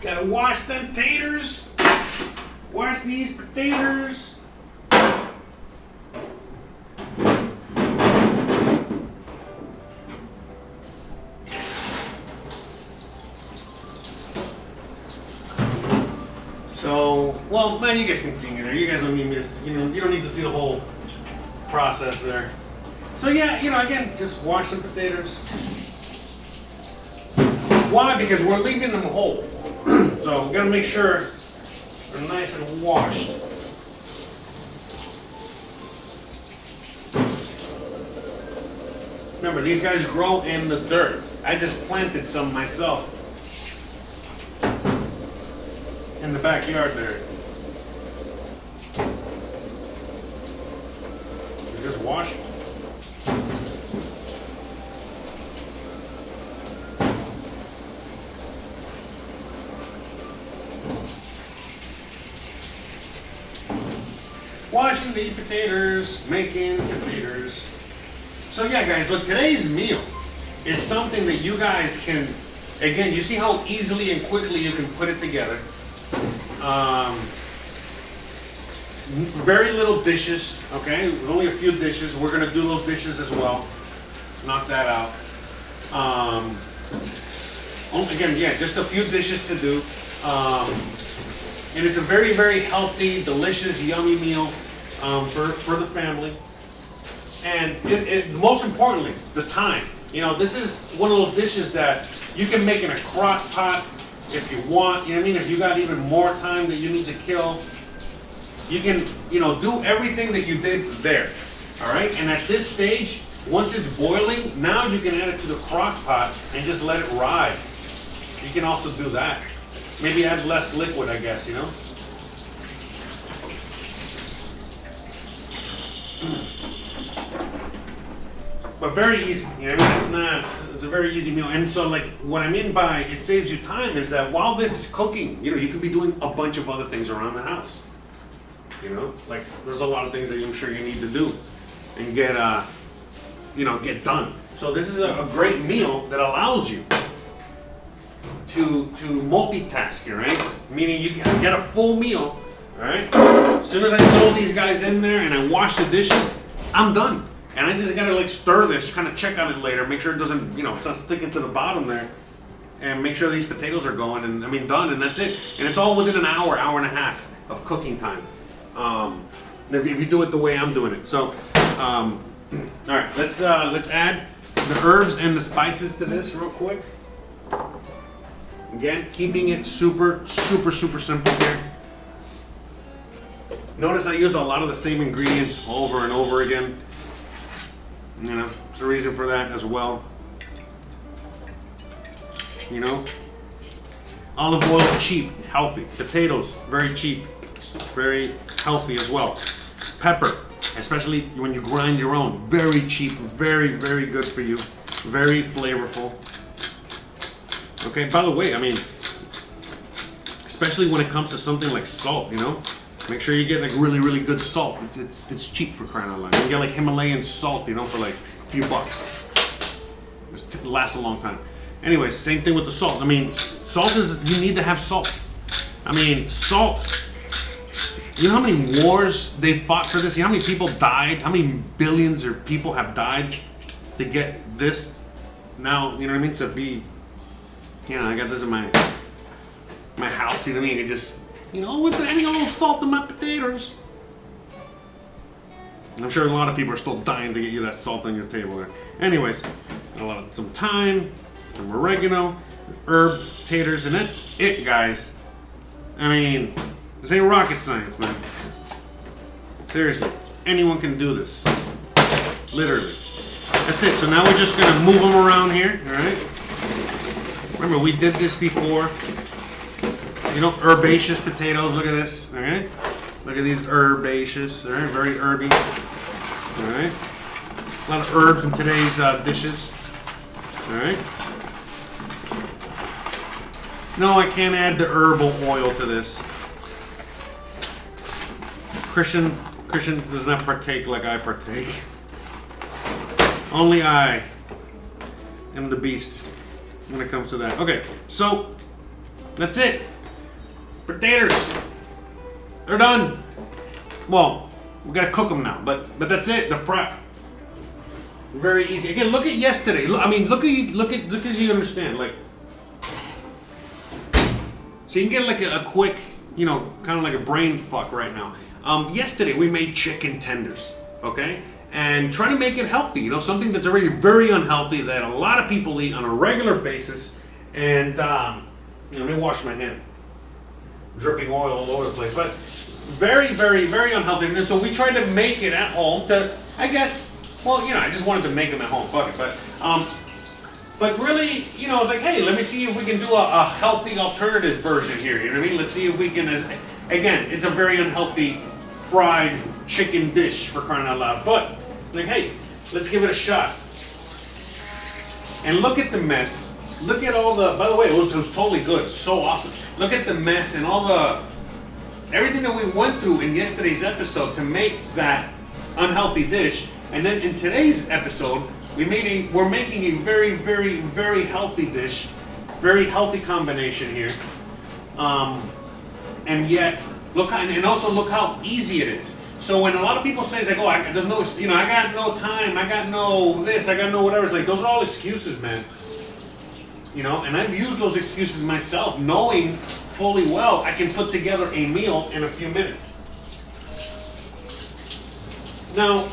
Gotta wash them taters. Wash these potatoes. So, well, man, you guys can see me there. You guys don't need me to, you don't need to see the whole process there. So yeah, again, just wash the potatoes. Why? Because we're leaving them whole. So we gotta make sure they're nice and washed. Remember, these guys grow in the dirt. I just planted some myself in the backyard there. We just wash them. Washing the potatoes, making potatoes. So yeah, guys, look, today's meal is something that you guys can, again, you see how easily and quickly you can put it together. Very little dishes, okay? Only a few dishes. We're gonna do those dishes as well. Knock that out. Again, yeah, just a few dishes to do. And it's a very, very healthy, delicious, yummy meal for the family. And most importantly, the time. This is one of those dishes that you can make in a crock pot if you want. You know what I mean? If you got even more time that you need to kill, you can, do everything that you did there. All right? And at this stage, once it's boiling, now you can add it to the crock pot and just let it ride. You can also do that. Maybe add less liquid, I guess, But very easy, it's a very easy meal. And so, like, what I mean by it saves you time is that while this is cooking, you could be doing a bunch of other things around the house. Like, there's a lot of things that I'm sure you need to do and get done. So this is a great meal that allows you to multitask, right? Meaning you can get a full meal, all right? As soon as I throw these guys in there and I wash the dishes, I'm done. And I just gotta stir this, kind of check on it later, make sure it doesn't, it's not sticking to the bottom there, and make sure these potatoes are going, and done, and that's it. And it's all within an hour, hour and a half of cooking time. If you do it the way I'm doing it. So, all right, let's add the herbs and the spices to this real quick. Again, keeping it super, super, super simple here. Notice I use a lot of the same ingredients over and over again. There's a reason for that as well. Olive oil, cheap, healthy. Potatoes, very cheap, very healthy as well. Pepper, especially when you grind your own, very cheap, very, very good for you. Very flavorful. Okay, by the way, especially when it comes to something like salt, make sure you get really, really good salt. It's cheap, for crying out loud. You can get Himalayan salt, for like a few bucks. It lasts a long time. Anyways, same thing with the salt. Salt you need to have salt. Salt. You know how many wars they fought for this? You know how many people died? How many billions of people have died to get this? Now, to be, I got this in my house, It just, with adding a little salt in my potatoes. I'm sure a lot of people are still dying to get you that salt on your table there. Anyways, some thyme, some oregano, herb, taters, and that's it, guys. This ain't rocket science, man. Seriously, anyone can do this. Literally. That's it. So now we're just gonna move them around here, all right? Remember, we did this before. Herbaceous potatoes. Look at this. All right. Look at these herbaceous. All right, very herby. All right. A lot of herbs in today's dishes. All right. No, I can't add the herbal oil to this. Christian does not partake like I partake. Only I am the beast when it comes to that. Okay, so that's it. Potatoes, they're done. Well, we gotta cook them now, but that's it. The prep, very easy. Again, look at yesterday. I mean, look as you understand. Like, so you can get like a quick, you know, kind of like a brain fuck right now. Yesterday we made chicken tenders, okay? And trying to make it healthy, you know, something that's already very unhealthy that a lot of people eat on a regular basis. And, you know, let me wash my hand. Dripping oil all over the place, but very, very, very unhealthy. And so we tried to make it at home to, I guess, well, you know, I just wanted to make them at home, fuck it. But really, you know, I was like, hey, let me see if we can do a healthy alternative version here, you know what I mean? Let's see if we can, again, it's a very unhealthy fried chicken dish for crying out loud, but like, hey, let's give it a shot. And look at the mess. Look at all the, by the way, it was totally good, so awesome. Look at the mess and all everything that we went through in yesterday's episode to make that unhealthy dish. And then in today's episode, we're making a very, very, very healthy dish, very healthy combination here. And yet, and also look how easy it is. So when a lot of people say, it's like, oh, there's no, you know, I got no time, I got no this, I got no whatever. It's like, those are all excuses, man. You know, and I've used those excuses myself, knowing fully well I can put together a meal in a few minutes. Now,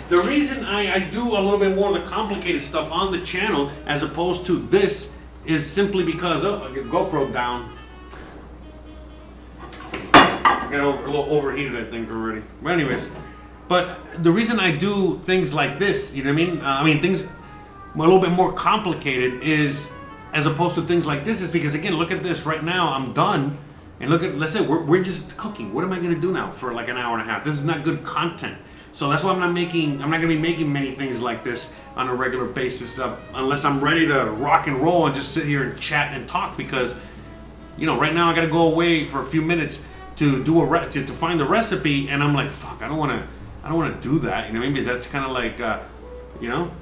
the reason I do a little bit more of the complicated stuff on the channel as opposed to this is simply because, oh, I get GoPro down. I got a little overheated, I think, already. But anyways, but the reason I do things like this, you know what I mean? Things a little bit more complicated is, as opposed to things like this, is because, again, look at this right now. I'm done, and look at, let's say we're just cooking. What am I going to do now for like an hour and a half? This is not good content. So that's why I'm not going to be making many things like this on a regular basis, unless I'm ready to rock and roll and just sit here and chat and talk. Because, you know, right now I got to go away for a few minutes to do to find the recipe, and I'm like, fuck, I don't want to do that. You know what I mean? Because that's kind of like, you know,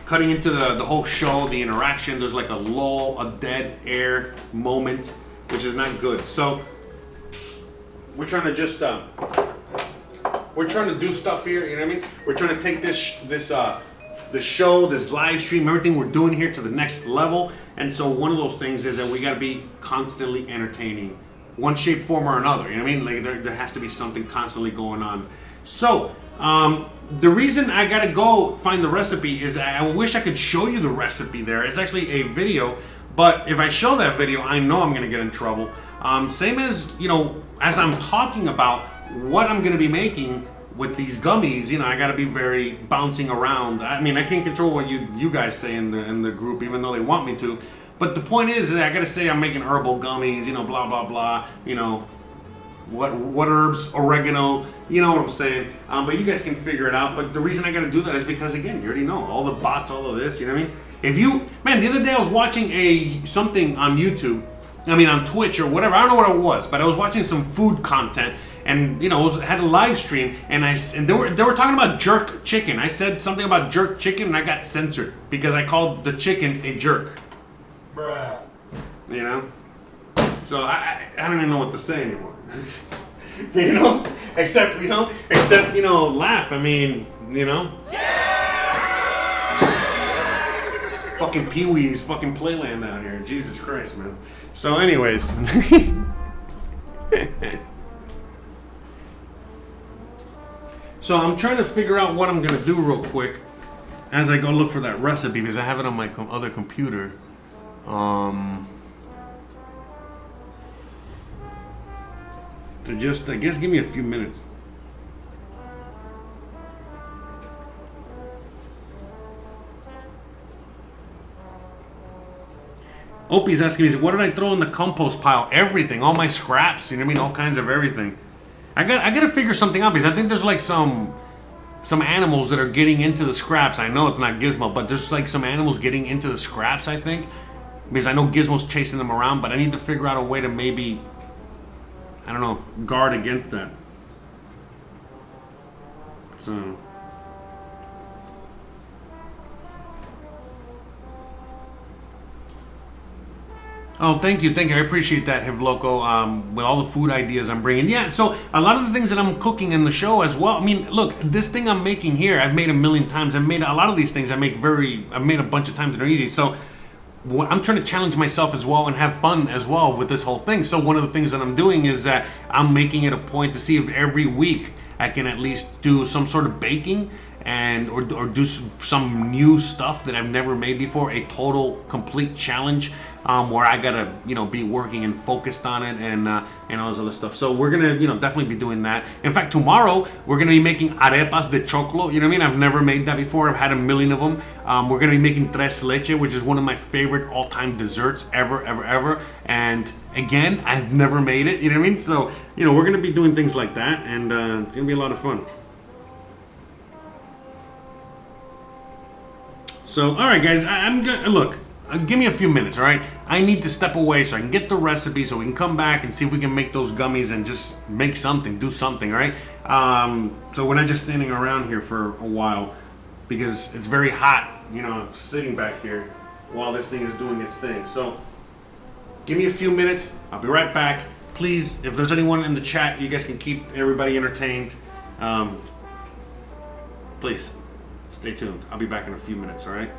cutting into the whole show, the interaction. There's like a lull, a dead air moment, which is not good. So we're trying to just we're trying to do stuff here. You know what I mean? We're trying to take the show, this live stream, everything we're doing here to the next level. And so one of those things is that we got to be constantly entertaining, one shape, form, or another. You know what I mean? Like there has to be something constantly going on. So the reason I gotta go find the recipe is I wish I could show you the recipe there. It's actually a video, but if I show that video, I know I'm gonna get in trouble. Same as, you know, as I'm talking about what I'm gonna be making with these gummies, you know, I gotta be very bouncing around. I mean, I can't control what you guys say in the group, even though they want me to. But the point is that I gotta say I'm making herbal gummies, you know, blah blah blah, you know, what herbs, oregano, you know what I'm saying. But you guys can figure it out. But the reason I gotta do that is because, again, you already know all the bots, all of this. You know what I mean? If you, man, the other day I was watching something on YouTube. I mean, on Twitch or whatever. I don't know what it was, but I was watching some food content, and you know, had a live stream, and they were talking about jerk chicken. I said something about jerk chicken, and I got censored because I called the chicken a jerk. Bruh. You know? So I don't even know what to say anymore. You know? Except, laugh. I mean, you know? Fucking Pee-wee's fucking playland out here. Jesus Christ, man. So anyways. So I'm trying to figure out what I'm going to do real quick as I go look for that recipe because I have it on my other computer. To just, I guess, give me a few minutes. Opie's asking me, what did I throw in the compost pile? Everything, all my scraps, you know what I mean? All kinds of everything. I got to figure something out because I think there's like some animals that are getting into the scraps. I know it's not Gizmo, but there's like some animals getting into the scraps, I think. because I know Gizmo's chasing them around, but I need to figure out a way to maybe, I don't know, guard against that. So. Oh, thank you. I appreciate that, Hivloco. With all the food ideas I'm bringing, yeah. So a lot of the things that I'm cooking in the show as well. I mean, look, this thing I'm making here, I've made a million times. I've made a lot of these things. I've made a bunch of times and they're easy. So I'm trying to challenge myself as well and have fun as well with this whole thing. So one of the things that I'm doing is that I'm making it a point to see if every week I can at least do some sort of baking and or do some new stuff that I've never made before, a total complete challenge, where I gotta be working and focused on it and all this other stuff. So we're gonna definitely be doing that. In fact, tomorrow we're gonna be making arepas de choclo. You know what I mean? I've never made that before. I've had a million of them. We're gonna be making tres leche, which is one of my favorite all-time desserts ever. And again, I've never made it. You know what I mean? So we're gonna be doing things like that, and it's gonna be a lot of fun. So, all right, guys, I'm gonna look. Give me a few minutes, all right? I need to step away so I can get the recipe, so we can come back and see if we can make those gummies and just make something, do something, all right? So we're not just standing around here for a while because it's very hot, sitting back here while this thing is doing its thing. So, give me a few minutes. I'll be right back. Please, if there's anyone in the chat, you guys can keep everybody entertained. Please. Stay tuned. I'll be back in a few minutes, all right?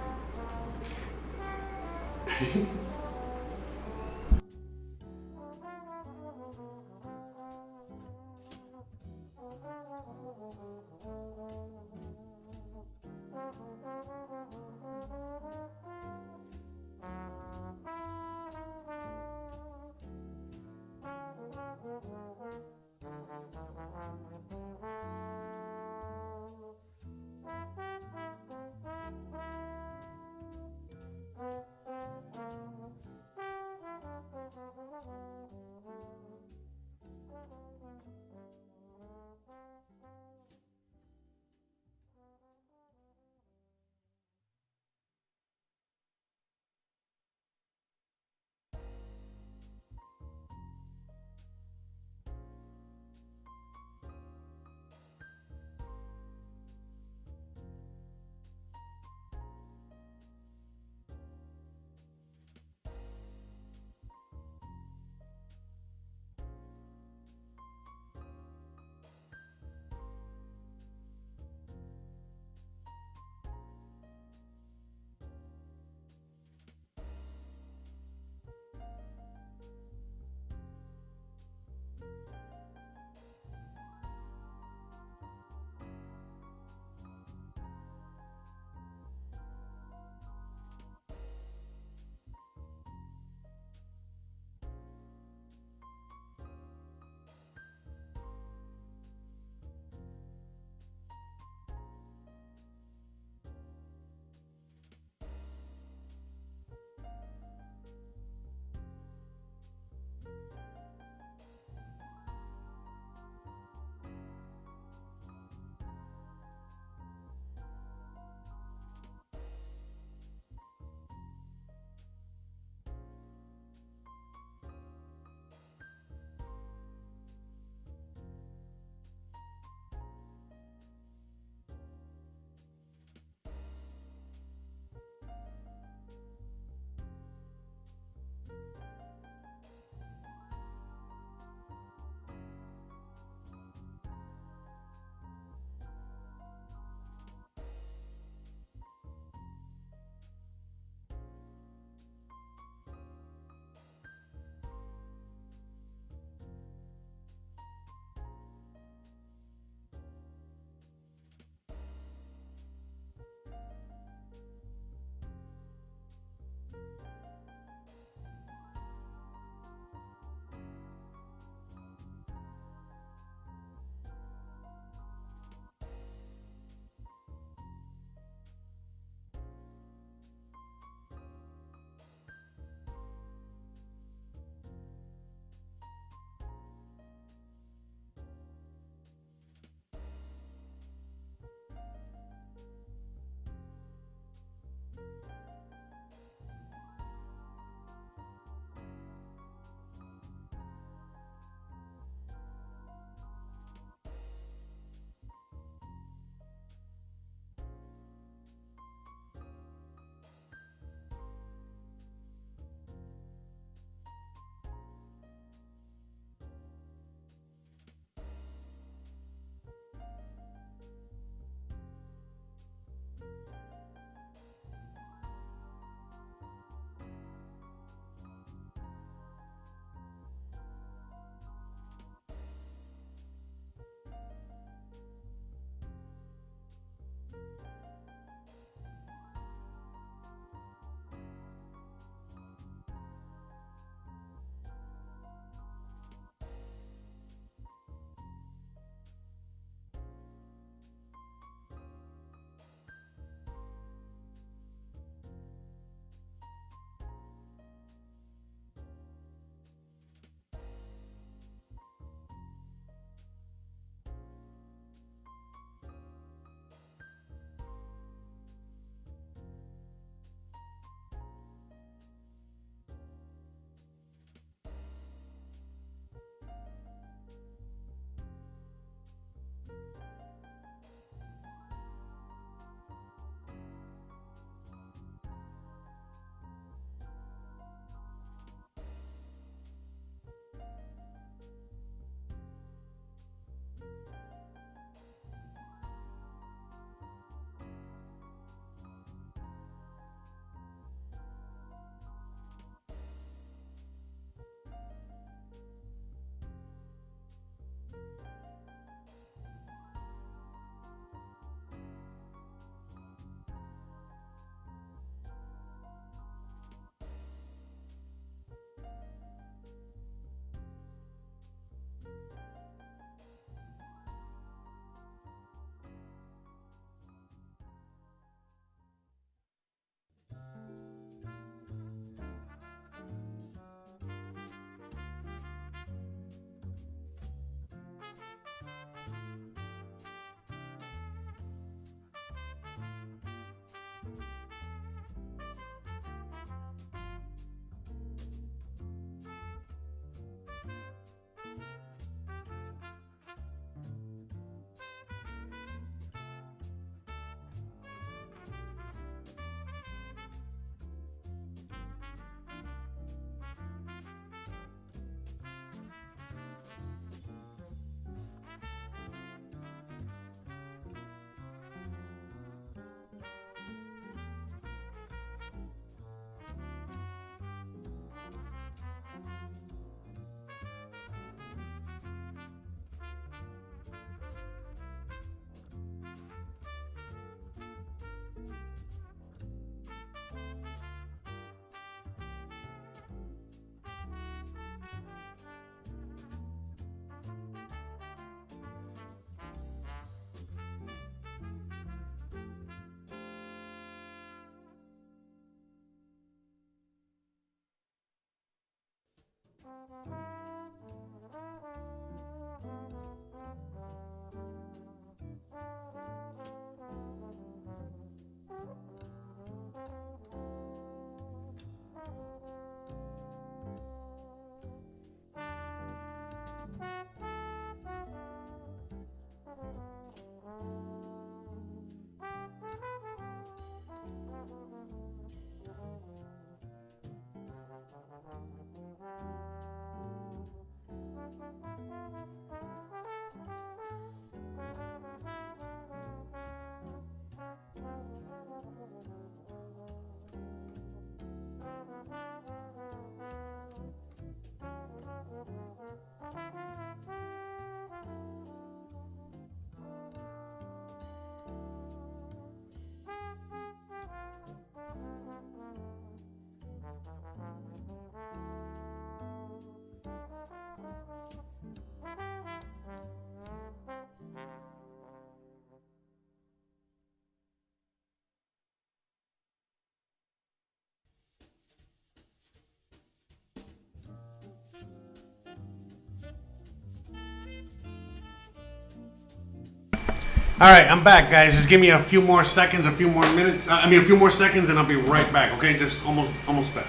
All right, I'm back, guys. Just give me a few more seconds, a few more minutes. A few more seconds, and I'll be right back. Okay, just almost back.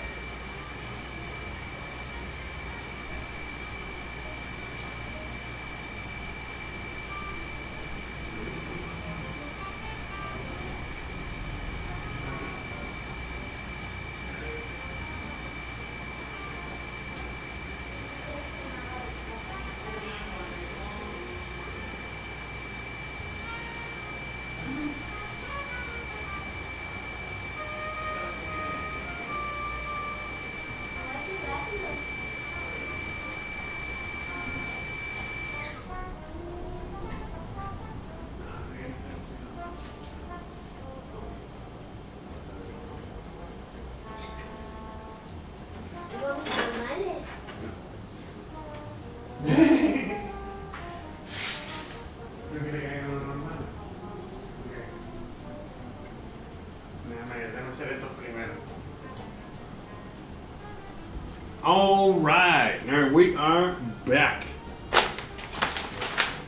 All right, we are back.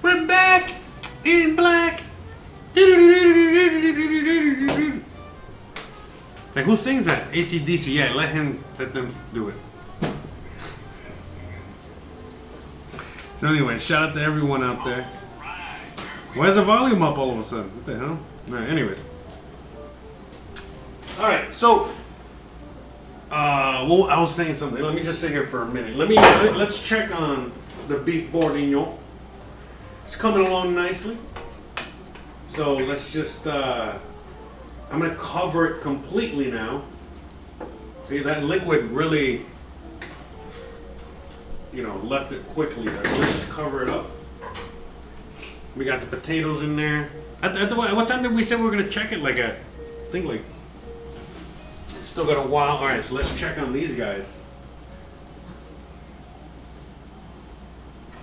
We're back in black. Like, who sings that? AC/DC. Yeah, let them do it. So anyway, shout out to everyone out there. Why is the volume up all of a sudden? What the hell? All right, anyways. All right, so well, I was saying something. Let me just sit here for a minute. Let's check on the beef bourguignon. It's coming along nicely. So let's just I'm gonna cover it completely now. See, that liquid really, left it quickly there. So let's just cover it up. We got the potatoes in there. What time did we say we were gonna check it? I think still got a while. All right, so let's check on these guys.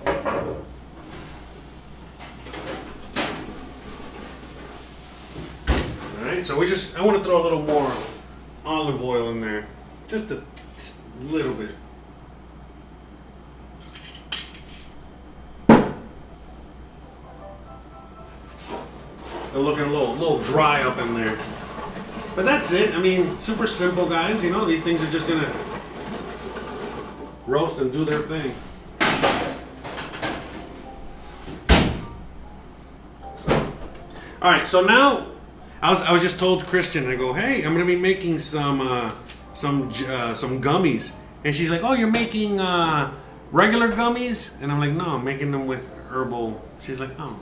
All right, so I want to throw a little more olive oil in there, just a little bit. They're looking a little dry up in there. But that's it. Super simple, guys. These things are just gonna roast and do their thing. All right. So now, I was just told Christian. I go, hey, I'm gonna be making some gummies, and she's like, oh, you're making regular gummies, and I'm like, no, I'm making them with herbal. She's like, oh.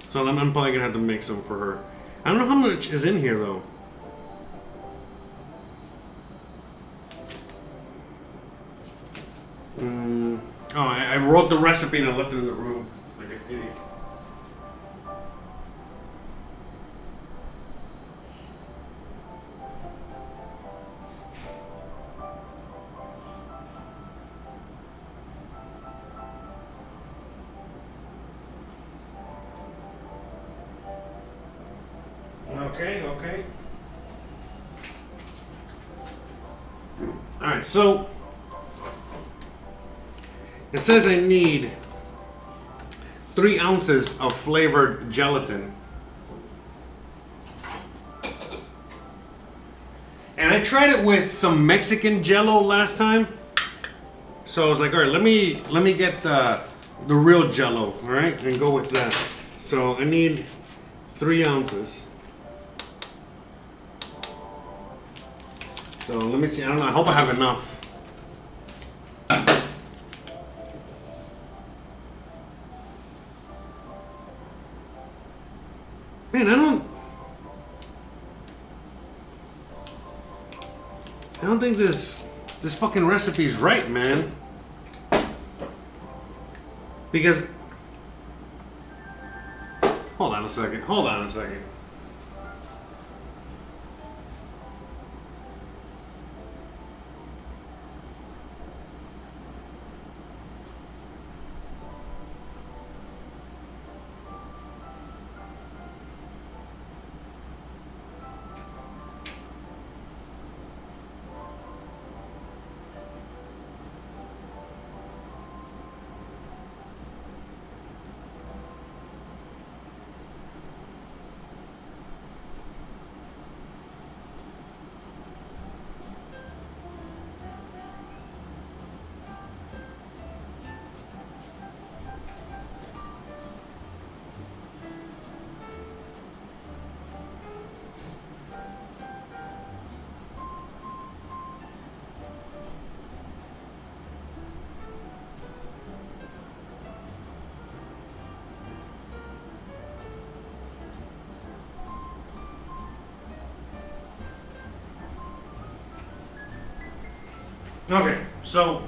So I'm probably gonna have to make some for her. I don't know how much is in here though. I wrote the recipe and I left it in the room like an idiot. Okay. All right, so It says I need 3 ounces of flavored gelatin. And I tried it with some Mexican Jello last time. So I was like, all right, let me get the real Jello, all right, and go with that. So I need 3 ounces. So let me see. I don't know. I hope I have enough. Man, I don't think this fucking recipe is right, man. Because hold on a second. Okay, so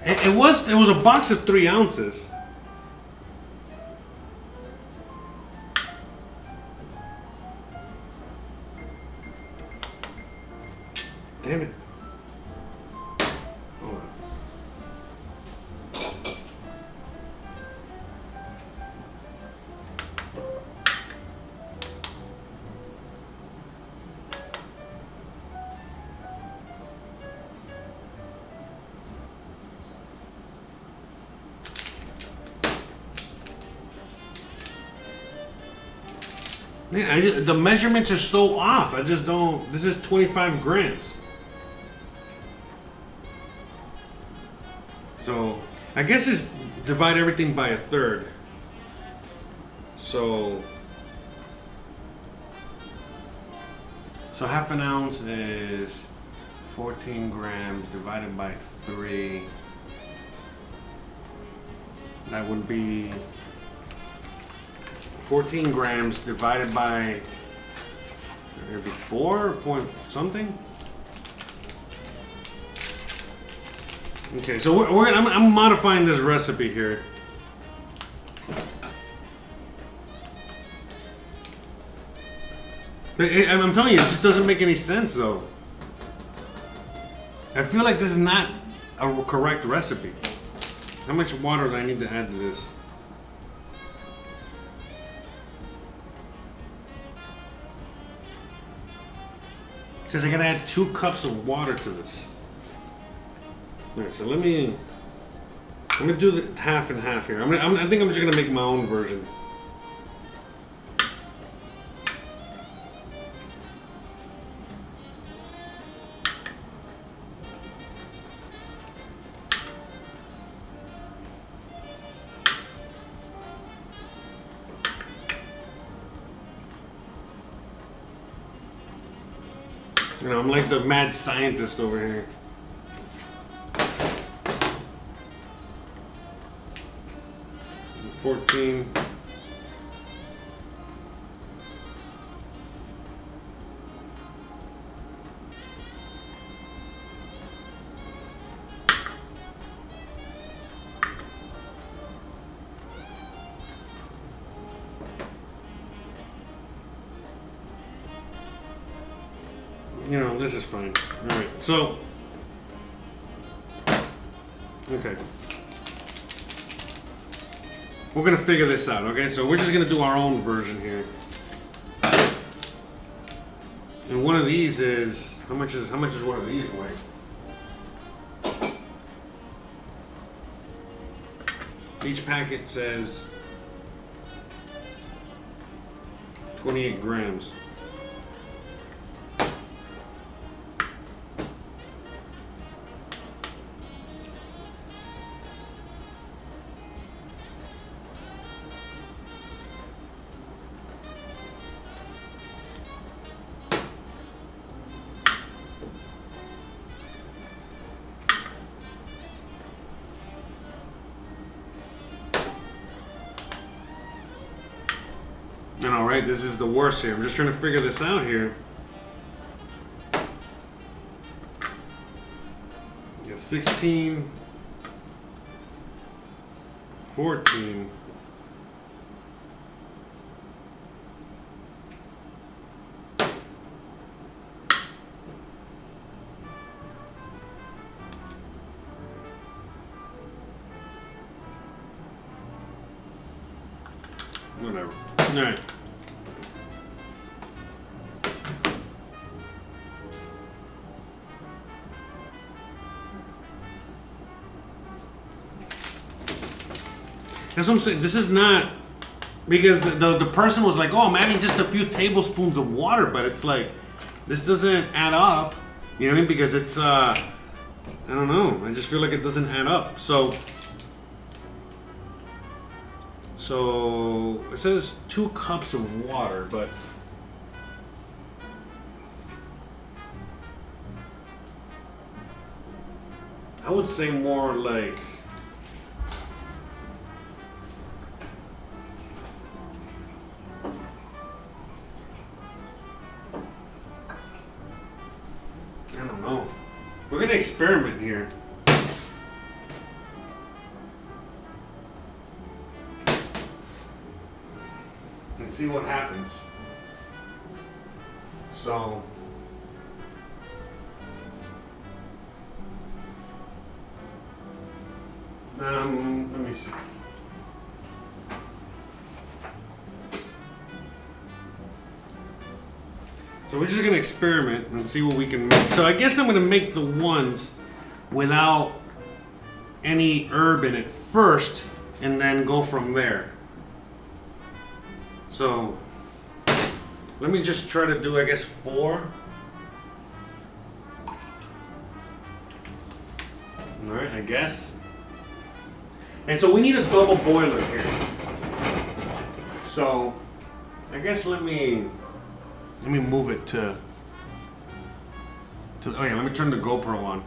it was a box of 3 ounces. Damn it. Hold on. Man, the measurements are so off. I just don't. This is 25 grams. So I guess it's divide everything by a third. So half an ounce is 14 grams divided by 3. That would be 14 grams divided by, so it'd be 4 point something. Okay, so I'm modifying this recipe here. I'm telling you, it just doesn't make any sense though. I feel like this is not a correct recipe. How much water do I need to add to this? It says I gotta add 2 cups of water to this. Alright, so let me do the half and half here. I think I'm just gonna make my own version. You know, I'm like the mad scientist over here. $14. You know, this is fine. All right, so, okay. We're gonna figure this out, okay? So we're just gonna do our own version here. And one of these is, how much is one of these weigh? Each packet says 28 grams. I know, right? This is the worst here. I'm just trying to figure this out here. You got 16, 14. Whatever. All right. That's what I'm saying. This is not because the person was like, "Oh, I'm adding just a few tablespoons of water," but it's like this doesn't add up. You know what I mean? Because it's I don't know. I just feel like it doesn't add up. So it says 2 cups of water, but I would say more like I don't know. We're gonna experiment here. And see what happens. So let me see. So we're just gonna experiment and see what we can make. So I guess I'm gonna make the ones without any herb in it first and then go from there. So let me just try to do, I guess, 4. All right, I guess. And so we need a double boiler here. So I guess let me move it to oh yeah, let me turn the GoPro on.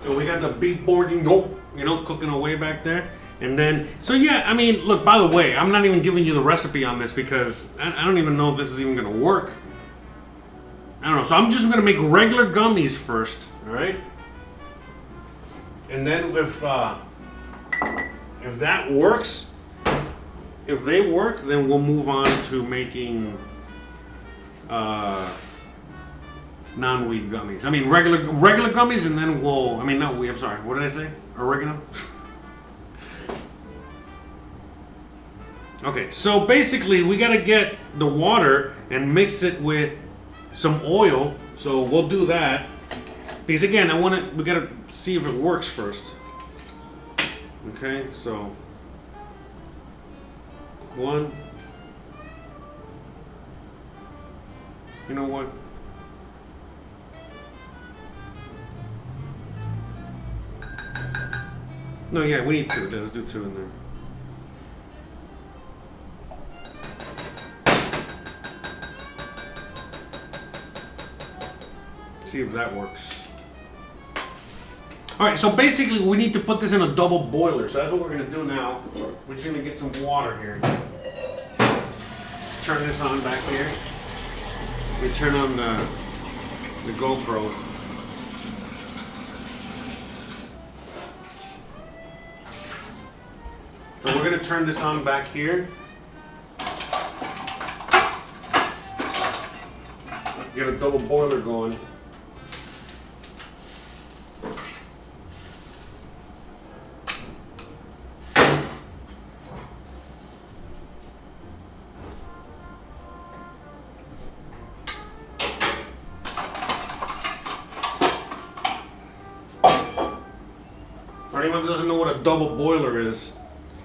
So we got the beef Bourguignon, you know, cooking away back there. And then, so yeah, I mean, look, by the way, I'm not even giving you the recipe on this because I don't even know if this is even going to work. I don't know. So I'm just going to make regular gummies first, all right? And then if that works, if they work, then we'll move on to making non-weed gummies. I mean, regular gummies, and then we'll, I mean, not weed, I'm sorry. What did I say? Oregano? Okay, so basically we gotta get the water and mix it with some oil. So we'll do that because again, we gotta see if it works first. Okay, so 1. You know what? No, yeah, we need 2. Let's do 2 in there. See if that works. All right, so basically we need to put this in a double boiler. So that's what we're gonna do now. We're just gonna get some water here. Turn this on back here. We turn on the GoPro. So we're gonna turn this on back here. Get a double boiler going. For anyone who doesn't know what a double boiler is,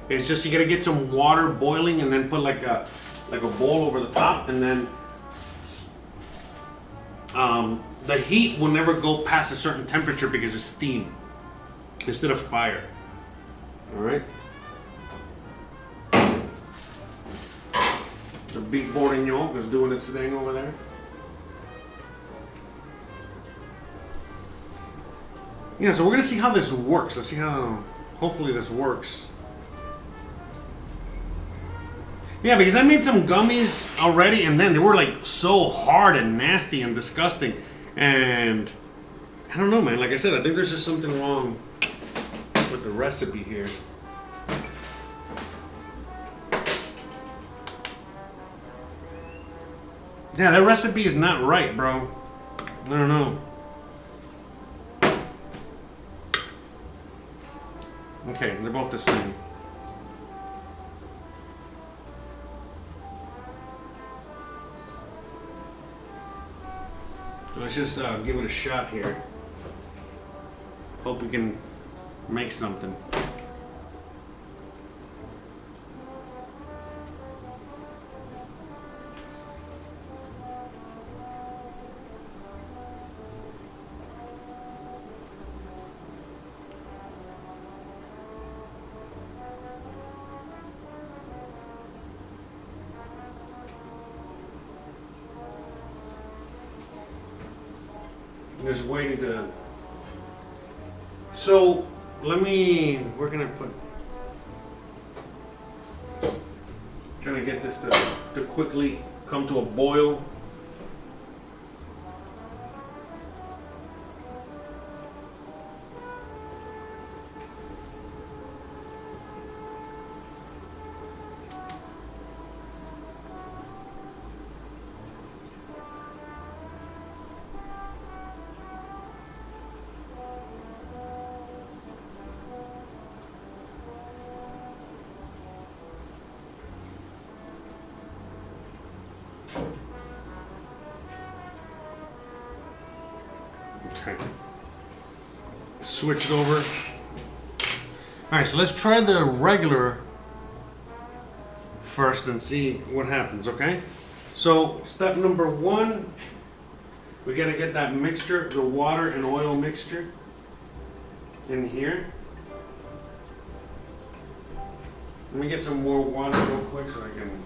it's just you gotta get some water boiling and then put like a bowl over the top, and then the heat will never go past a certain temperature because it's steam instead of fire. All right. The beef Bourguignon is doing its thing over there. Yeah, so we're gonna see how this works. Let's see how, hopefully this works. Yeah, because I made some gummies already, and then they were like so hard and nasty and disgusting. And I don't know, man. Like I said, I think there's just something wrong with the recipe here. Yeah, that recipe is not right, bro. I don't know. Okay, they're both the same. Let's just give it a shot here. Hope we can make something. Just waiting to. So let me. Where can I put? Trying to get this to quickly come to a boil. Okay. Switch it over. Alright, so let's try the regular first and see what happens, okay? So, step number one, we gotta get that mixture, the water and oil mixture in here. Let me get some more water real quick so I can.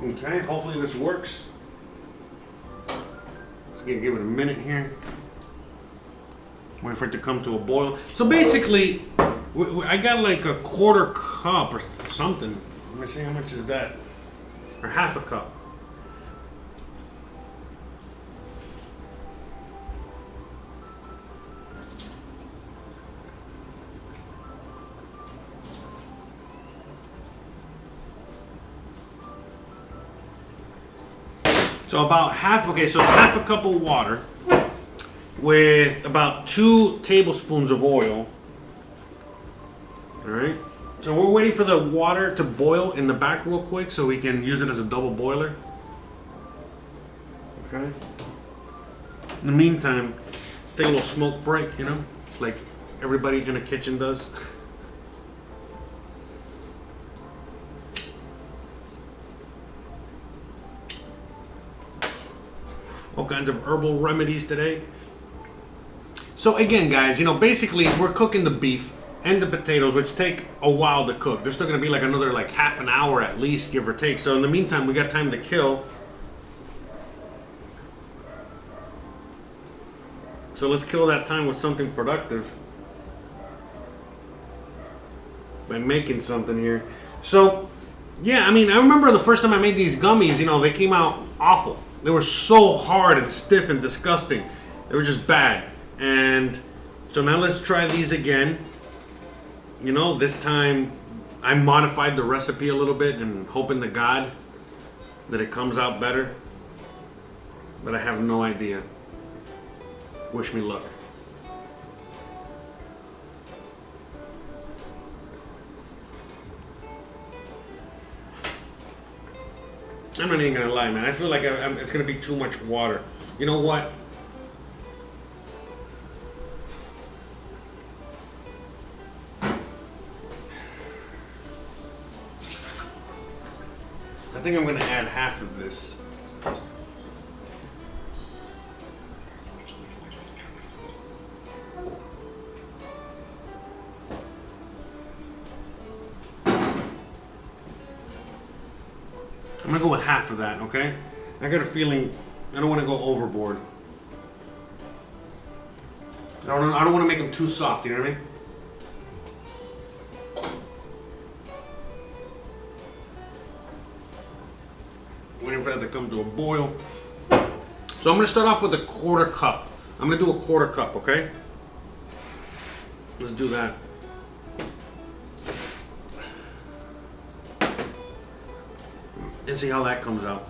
Okay, hopefully this works. Just gonna give it a minute here. Wait for it to come to a boil. So basically, I got like a quarter cup or something. Let me see how much is that. Or half a cup. So about half, okay, so it's half a cup of water with about 2 tablespoons of oil. All right. So we're waiting for the water to boil in the back real quick so we can use it as a double boiler. Okay. In the meantime, take a little smoke break, you know, like everybody in a kitchen does. All kinds of herbal remedies today. So again, guys, you know, basically we're cooking the beef and the potatoes, which take a while to cook. They're still gonna be like another like half an hour at least, give or take. So in the meantime, we got time to kill. So let's kill that time with something productive by making something here. So yeah, I mean, I remember the first time I made these gummies, you know, they came out awful. They were so hard and stiff and disgusting. They were just bad. And so now let's try these again. You know, this time I modified the recipe a little bit and hoping to God that it comes out better. But I have no idea. Wish me luck. I'm not even gonna lie, man. I feel like it's gonna be too much water. You know what? I think I'm gonna add half of this. I'm gonna go with half of that, okay? I got a feeling I don't want to go overboard. I don't want to make them too soft. You know what I mean? Waiting for that to come to a boil. So I'm gonna start off with a quarter cup. I'm gonna do a quarter cup, okay? Let's do that. And see how that comes out.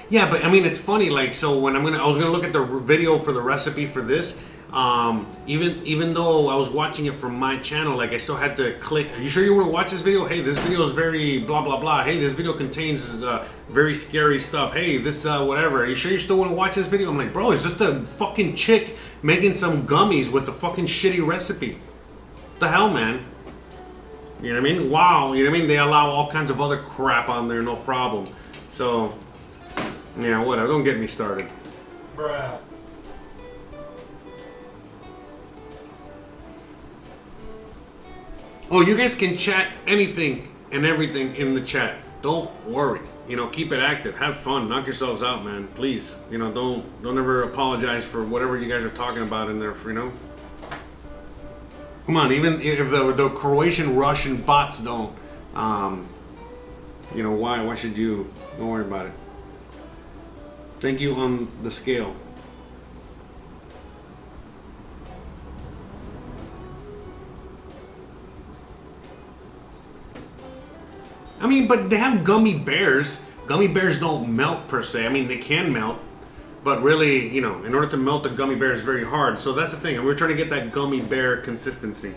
Yeah, but I mean, it's funny. Like, so when I was gonna look at the video for the recipe for this, even though I was watching it from my channel, like I still had to click. Are you sure you want to watch this video? Hey, this video is very blah blah blah. Hey, this video contains very scary stuff. Hey, this whatever. Are you sure you still want to watch this video? I'm like, bro, it's just a fucking chick making some gummies with a fucking shitty recipe. What the hell, man? You know what I mean? Wow. You know what I mean? They allow all kinds of other crap on there, no problem. So. Yeah, whatever. Don't get me started. Bruh. Oh, you guys can chat anything and everything in the chat. Don't worry. You know, keep it active. Have fun. Knock yourselves out, man. Please. You know, don't ever apologize for whatever you guys are talking about in there, you know? Come on, even if the Croatian Russian bots don't, you know, why should you? Don't worry about it. Thank you on the scale. I mean, but they have gummy bears. Gummy bears don't melt per se. I mean, they can melt, but really, you know, in order to melt a gummy bear is very hard. So that's the thing. And we're trying to get that gummy bear consistency.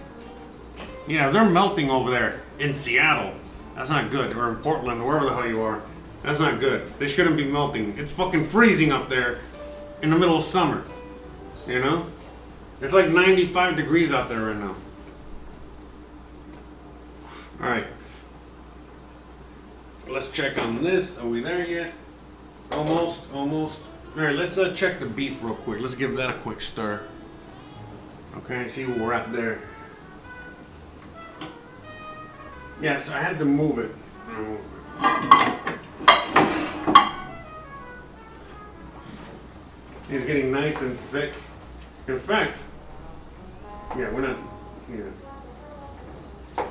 Yeah, they're melting over there in Seattle. That's not good. Or in Portland, or wherever the hell you are. That's not good. They shouldn't be melting. It's fucking freezing up there in the middle of summer. You know? It's like 95 degrees out there right now. Alright. Let's check on this. Are we there yet? Almost. Alright, let's check the beef real quick. Let's give that a quick stir. Okay, see where we're at there. Yes, I had to move it. It's getting nice and thick. In fact, yeah, we're not, yeah.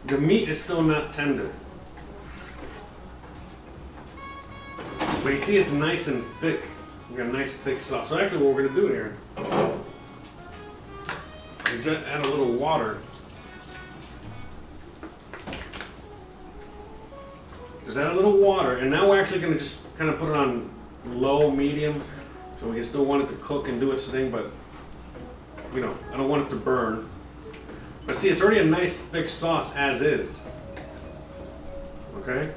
The meat is still not tender. But you see it's nice and thick. We got a nice thick sauce. So actually what we're gonna do here is just add a little water. Just add a little water, and now we're actually gonna just kind of put it on low, medium. So we still want it to cook and do its thing, but you know, I don't want it to burn. But see, it's already a nice thick sauce as is. Okay?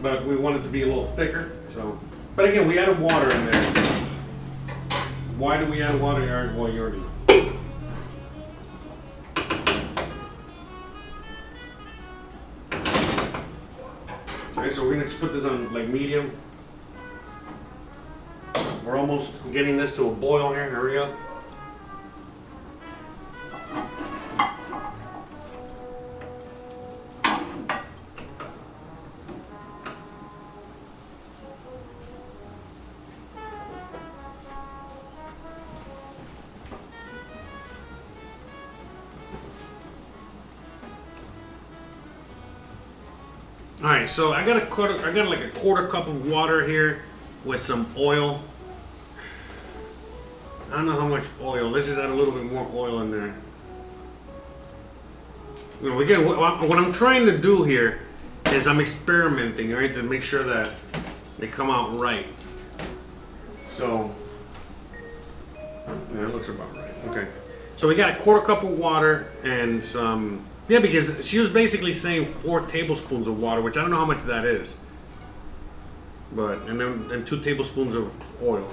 But we want it to be a little thicker. So, but again, we added water in there. Why do we add water? Well, you already know. Okay, so we're gonna just put this on like medium. We're almost getting this to a boil here. Hurry up. All right, so I got like a quarter cup of water here with some oil. I don't know how much oil. Let's just add a little bit more oil in there. You know, again, what I'm trying to do here is I'm experimenting, right, to make sure that they come out right. So, yeah, it looks about right. Okay. So we got a quarter cup of water and some, yeah, because she was basically saying 4 tablespoons of water, which I don't know how much that is. But, and then 2 tablespoons of oil.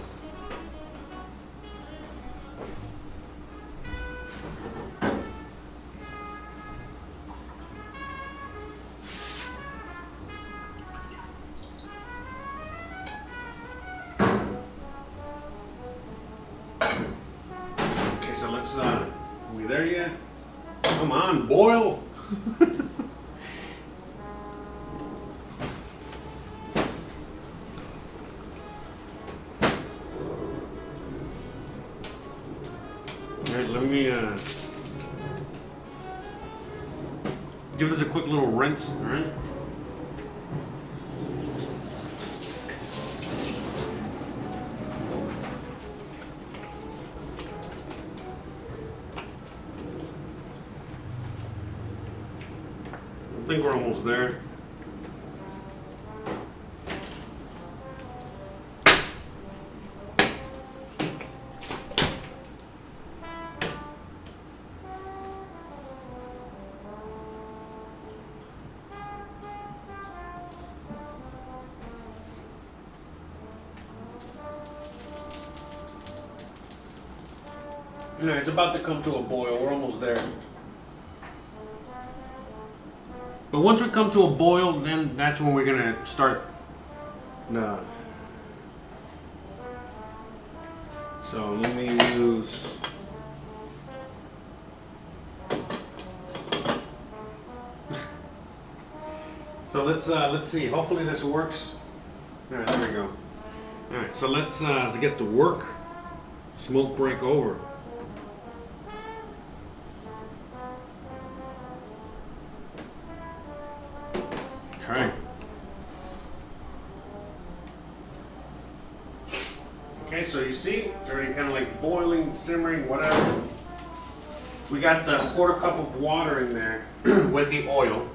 Are we there yet? Come on, boil! Alright, let me give this a quick little rinse, alright? I think we're almost there. Yeah, it's about to come to a boil. We're almost there. But once we come to a boil, then that's when we're gonna start. So let me use. So let's see. Hopefully this works. All right, there we go. All right, so let's get to work. Smoke break over. Alright. Okay, so you see, it's already kind of like boiling, simmering, whatever. We got the quarter cup of water in there with the oil.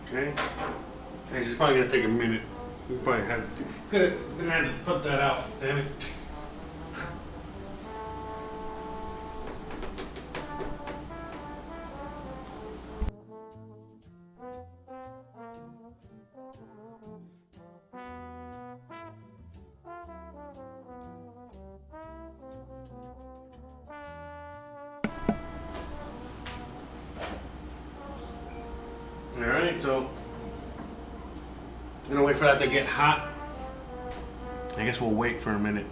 Okay. This is probably gonna take a minute. We probably gonna have to put that out, damn it. Alright, so I'm gonna wait for that to get hot. I guess we'll wait for a minute.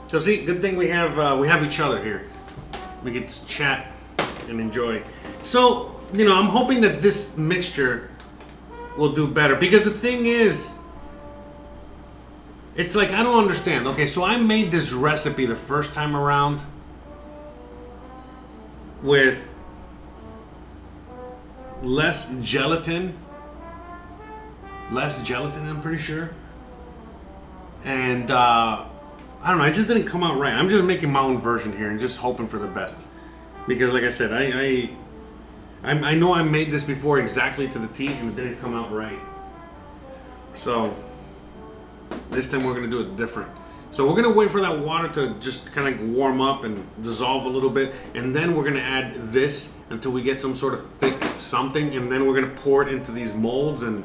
So see, good thing we have each other here. We get to chat and enjoy. So, you know, I'm hoping that this mixture will do better, because the thing is, it's like I don't understand. Okay, so I made this recipe the first time around with less gelatin, I'm pretty sure, and I don't know, it just didn't come out right. I'm just making my own version here and just hoping for the best, because like I said, I know I made this before exactly to the T and it didn't come out right. So this time we're gonna do it different. So we're gonna wait for that water to just kind of warm up and dissolve a little bit, and then we're gonna add this until we get some sort of thick something, and then we're gonna pour it into these molds and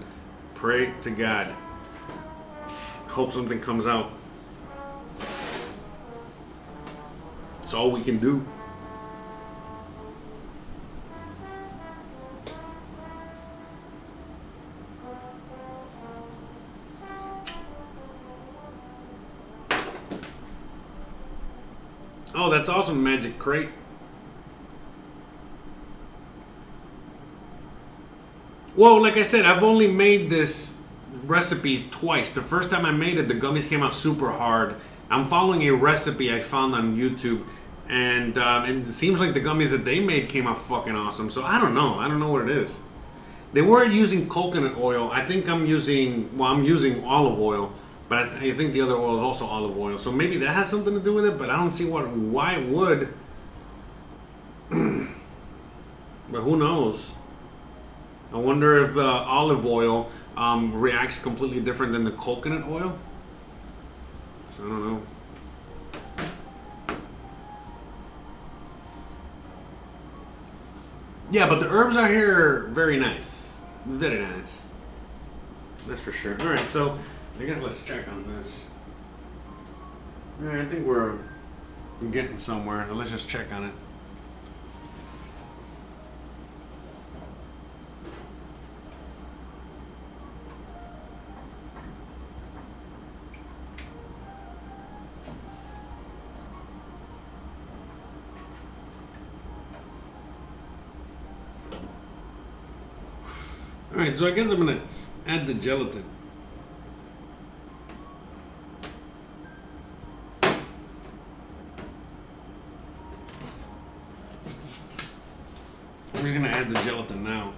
pray to God. Hope something comes out. That's all we can do. Oh, that's awesome, Magic Crate. Well, like I said, I've only made this recipe twice. The first time I made it, the gummies came out super hard. I'm following a recipe I found on YouTube And it seems like the gummies that they made came out fucking awesome. So I don't know. I don't know what it is. They were using coconut oil. I think I'm using olive oil, but I think the other oil is also olive oil. So maybe that has something to do with it, but I don't see why it would. But who knows? I wonder if the olive oil reacts completely different than the coconut oil. So I don't know. Yeah, but the herbs out here are very nice. Very nice. That's for sure. Alright, so I guess let's check on this. Yeah, I think we're getting somewhere. Let's just check on it. Alright, so I guess I'm going to add the gelatin. I'm just going to add the gelatin now.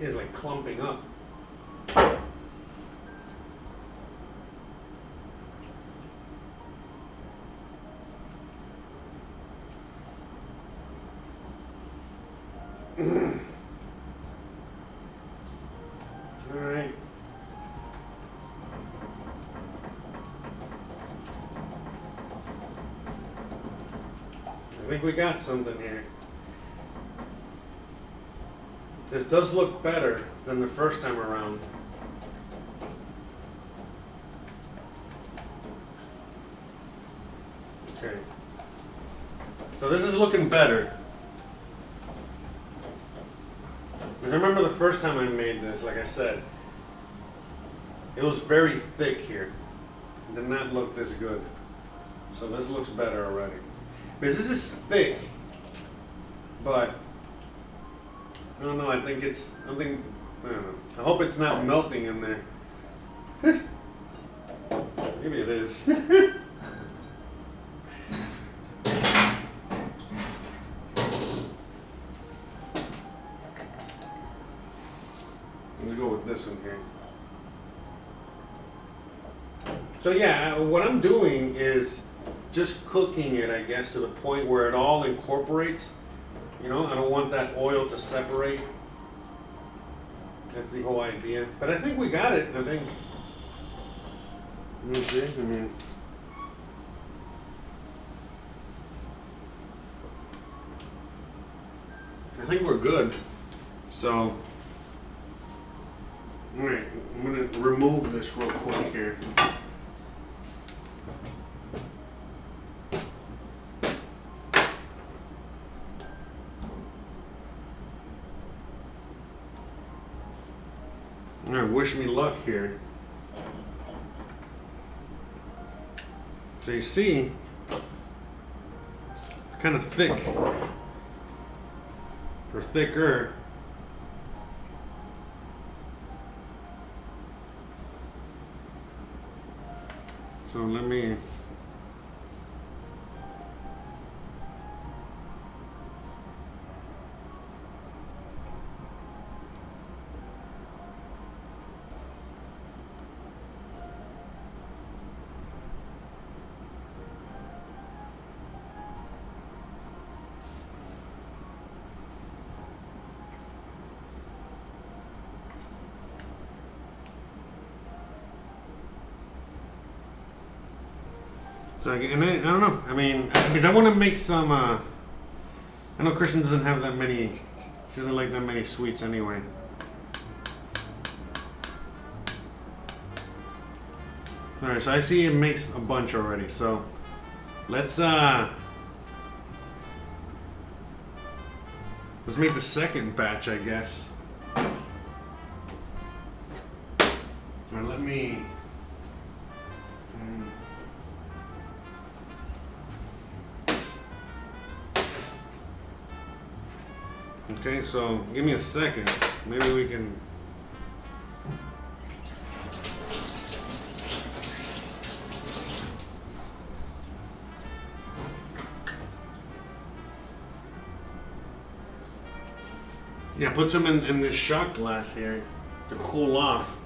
It's like clumping up. Alright. I think we got something here. This does look better than the first time around. Okay. So this is looking better. Because I remember the first time I made this, like I said, it was very thick here. It did not look this good. So this looks better already. Because this is thick, but I don't know, I don't know. I hope it's not melting in there. Maybe it is. Let's go with this one here. So yeah, what I'm doing is just cooking it, I guess, to the point where it all incorporates. You know, I don't want that oil to separate. That's the whole idea. But I think we got it. I think. Let me see. I think we're good. So, all right, I'm gonna remove this real quick here. All right, wish me luck here. So you see, it's kind of thick, or thicker. So let me. So I don't know. I mean, because I want to make some. I know Kristen doesn't have that many. She doesn't like that many sweets anyway. All right, so I see it makes a bunch already. So let's make the second batch, I guess. All right, let me. Okay, so give me a second. Maybe we can. Yeah, put some in this shot glass here to cool off.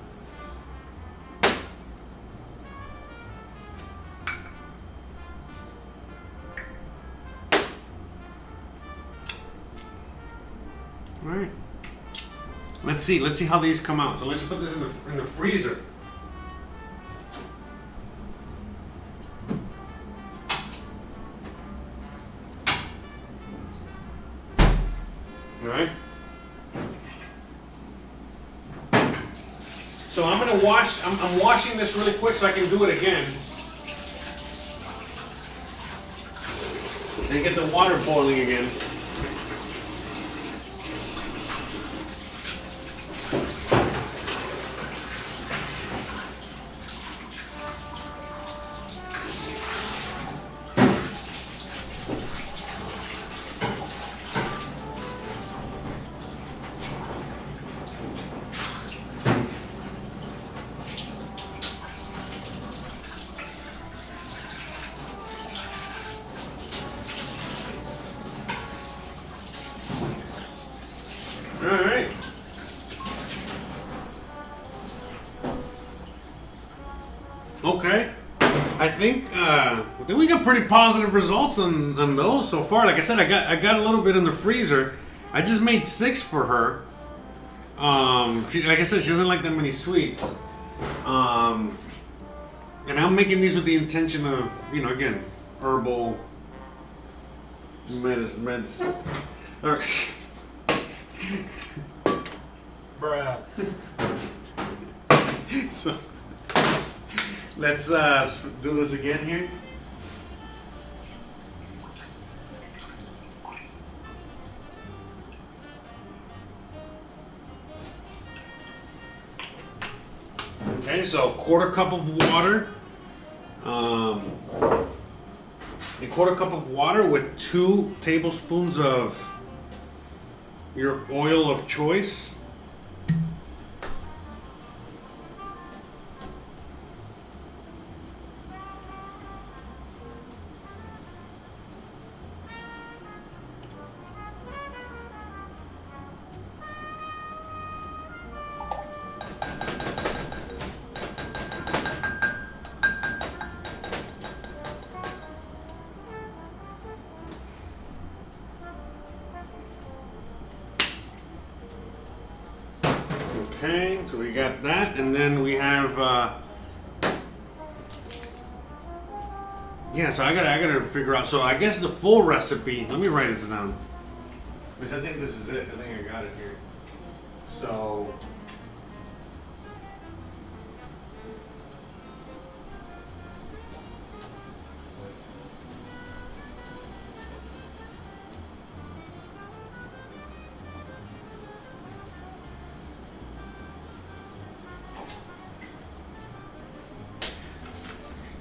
All right. Let's see how these come out. So let's put this in the freezer. All right. So I'm gonna wash. I'm washing this really quick so I can do it again. And get the water boiling again. Alright. Okay. I think we got pretty positive results on those so far. Like I said, I got a little bit in the freezer. I just made 6 for her. Like I said, she doesn't like that many sweets. And I'm making these with the intention of, again, herbal meds. Alright. Bruh. So let's do this again here. Okay, so 1/4 cup of water. A 1/4 cup of water with 2 tablespoons of your oil of choice. Okay, so we got that, and then we have yeah. So I gotta figure out. So I guess the full recipe. Let me write this down, because I think this is it. I think I got it here. So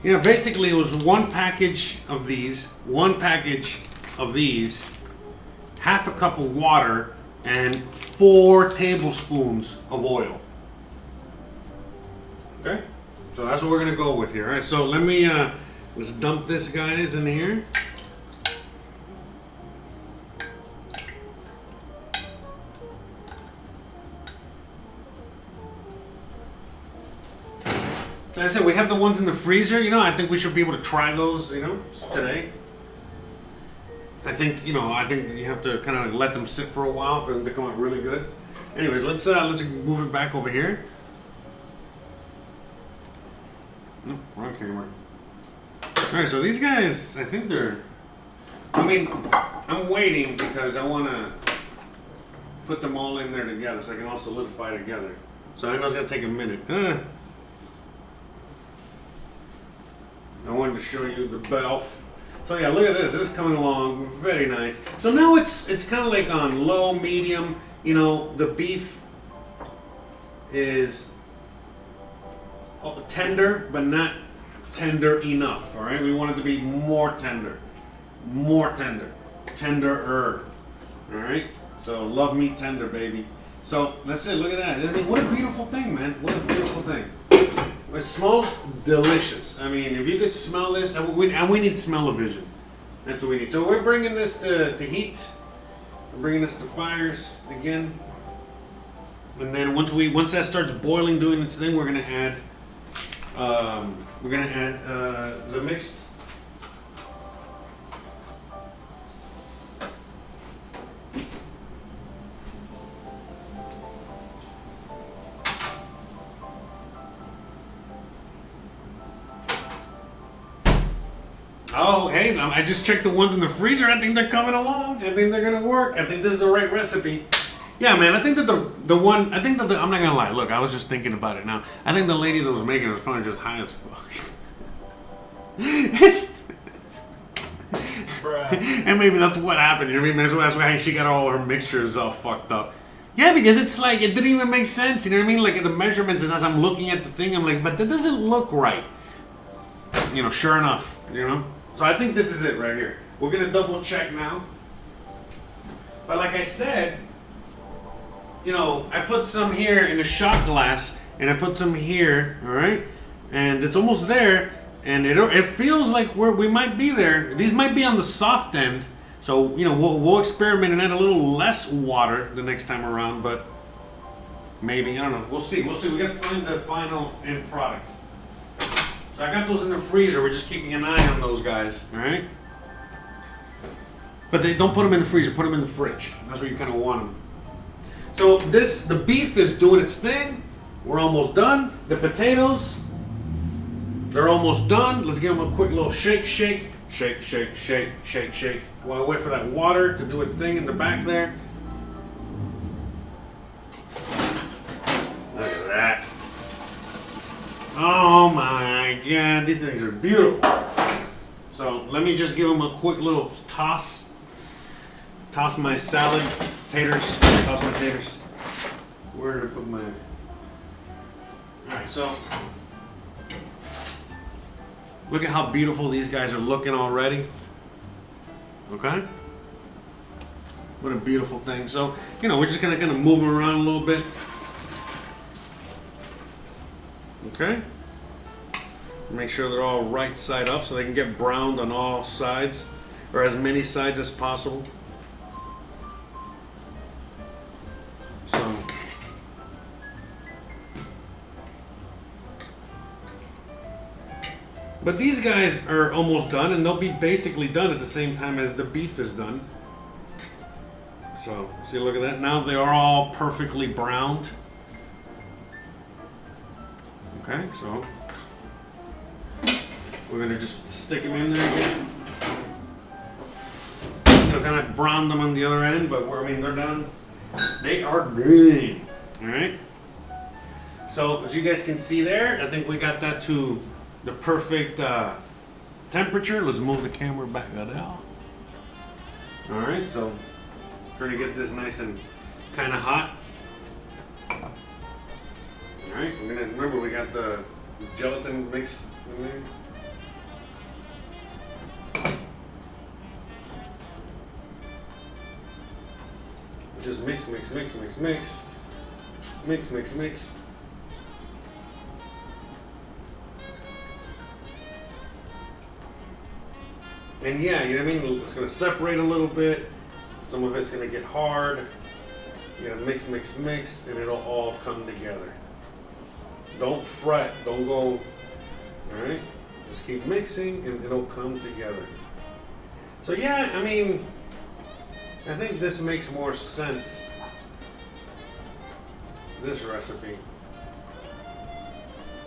yeah, basically it was 1 package of these, 1 package of these, 1/2 cup of water, and 4 tablespoons of oil. Okay, so that's what we're gonna go with here. All right, so let me let's dump this guys in here. Like I said, we have the ones in the freezer. I think we should be able to try those. Today. I think you have to kind of let them sit for a while for them to come out really good. Anyways, let's move it back over here. No, wrong camera. All right, so these guys, I think they're. I'm waiting because I want to put them all in there together so I can all solidify together. So I know it's gonna take a minute. I wanted to show you the belf. So yeah, look at this. This is coming along very nice. So now it's kind of like on low, medium. The beef is tender, but not tender enough. All right, we want it to be more tender, tenderer. All right. So love meat tender, baby. So that's it. Look at that. I mean, what a beautiful thing, man. What a beautiful thing. It smells delicious. I mean, if you could smell this, and we need smell-o-vision. That's what we need. So we're bringing this to heat. We're bringing this to fires again. And then once that starts boiling, doing its thing, we're gonna add the mixed. Oh, hey, I just checked the ones in the freezer. I think they're coming along. I think they're gonna work. I think this is the right recipe. Yeah, man, I think that I'm not gonna lie. Look, I was just thinking about it now. I think the lady that was making it was probably just high as fuck. And maybe that's what happened. You know what I mean? That's why she got all her mixtures all fucked up. Yeah, because it's like, it didn't even make sense. You know what I mean? Like the measurements, and as I'm looking at the thing, I'm like, but that doesn't look right. You know, sure enough, you know? So I think this is it right here. We're gonna double check now. But like I said, you know, I put some here in a shot glass, and I put some here, all right? And it's almost there, and it feels like we might be there. These might be on the soft end, so, you know, we'll experiment and add a little less water the next time around, but maybe, I don't know. We'll see. We gotta find the final end product. So I got those in the freezer. We're just keeping an eye on those guys, all right? But don't put them in the freezer. Put them in the fridge. That's where you kind of want them. So the beef is doing its thing. We're almost done. The potatoes, they're almost done. Let's give them a quick little shake. While I wait for that water to do its thing in the back there. Look at that. Oh my God, these things are beautiful. So let me just give them a quick little toss. Toss my salad, taters, toss my taters. Where did I put my... Alright, so look at how beautiful these guys are looking already. Okay? What a beautiful thing. So, you know, we're just gonna kind of move them around a little bit. Okay? Make sure they're all right side up so they can get browned on all sides, or as many sides as possible. So, but these guys are almost done, and they'll be basically done at the same time as the beef is done. So, see, look at that. Now they are all perfectly browned. Okay, so we're gonna just stick them in there again. You know, kind of brown them on the other end, but they're done. They are green. All right. So as you guys can see there, I think we got that to the perfect temperature. Let's move the camera back out. All right, so trying to get this nice and kind of hot. All right, we're gonna remember we got the gelatin mix in there. Just mix. And yeah, you know what I mean? It's gonna separate a little bit. Some of it's gonna get hard. You gotta mix, and it'll all come together. Don't fret, don't go, alright? Just keep mixing and it'll come together. So yeah, I mean, I think this makes more sense, this recipe.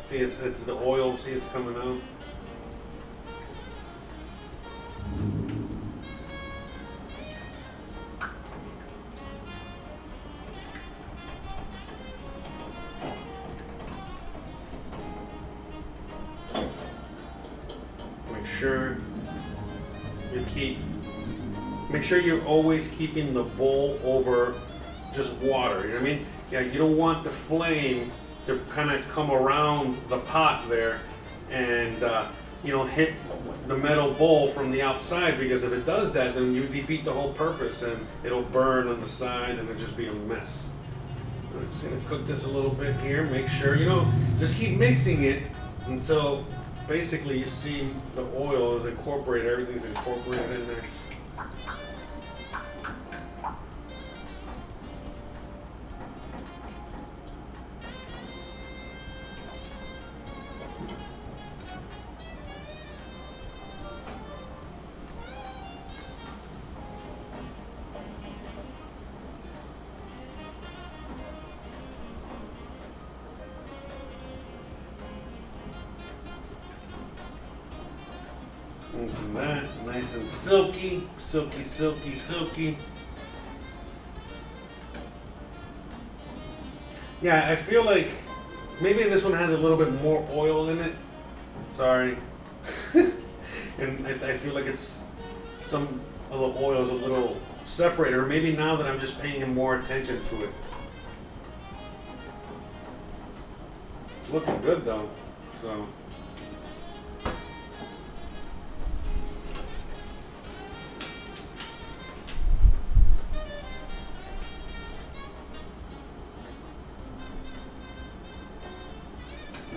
See, it's the oil, see it's coming out. Make sure you're always keeping the bowl over just water, you know what I mean? Yeah, you don't want the flame to kind of come around the pot there and hit the metal bowl from the outside, because if it does that, then you defeat the whole purpose and it'll burn on the sides and it'll just be a mess. I'm just gonna cook this a little bit here. Make sure, just keep mixing it until basically you see the oil is incorporated, everything's incorporated in there. Open that, nice and silky, silky, silky, silky. Yeah, I feel like maybe this one has a little bit more oil in it. Sorry. And I feel like it's some of the oil is a little separated, or maybe now that I'm just paying more attention to it. It's looking good though, so.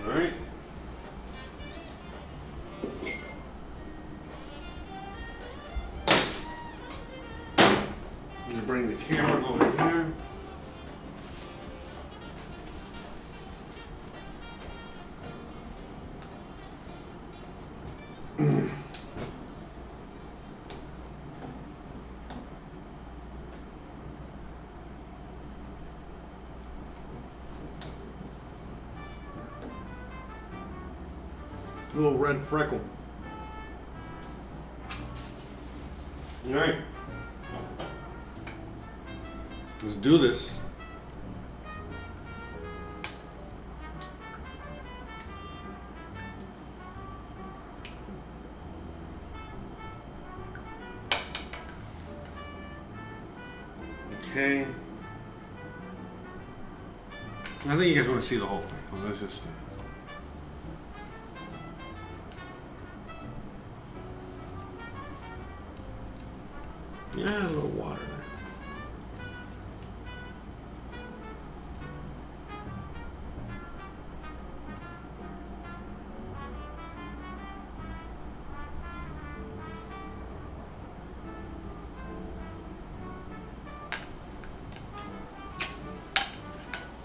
All right. I'm gonna bring the camera over here. A little red freckle. All right. Let's do this. Okay. I think you guys want to see the whole thing. Let's just. Yeah, a little water there.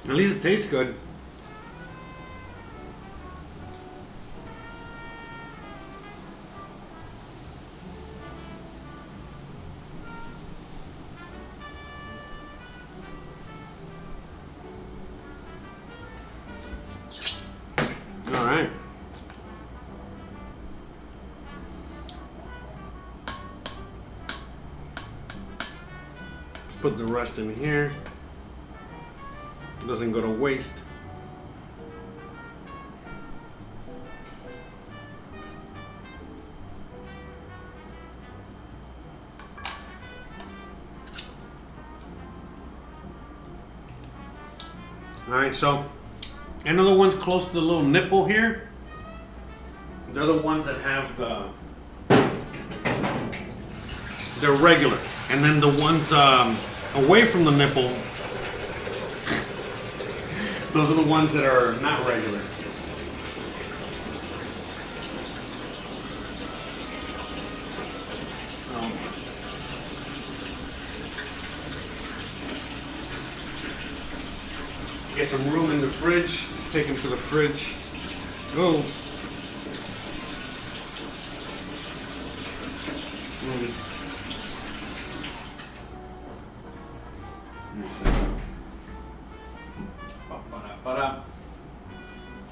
At least it tastes good. All right. Let's put the rest in here. It doesn't go to waste. All right, so and the ones close to the little nipple here, they're the ones that have they're regular, and then the ones away from the nipple, those are the ones that are not regular. Get some room in the fridge. Let's take them to the fridge. Go.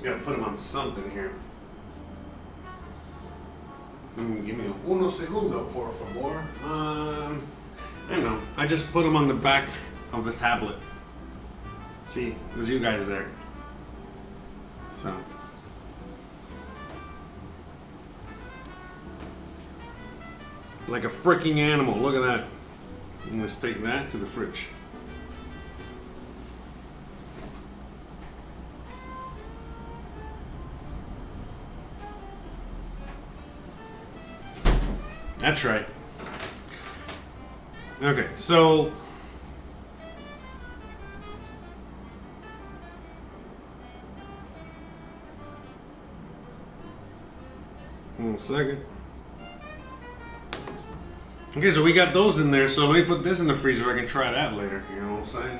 Gotta put them on something here. Give me uno segundo, por favor. I don't know. I just put them on the back of the tablet. See, there's you guys there. So. Like a freaking animal. Look at that. I'm gonna take that to the fridge. That's right. Okay, so... One second. Okay, so we got those in there, so let me put this in the freezer. I can try that later. You know what I'm saying?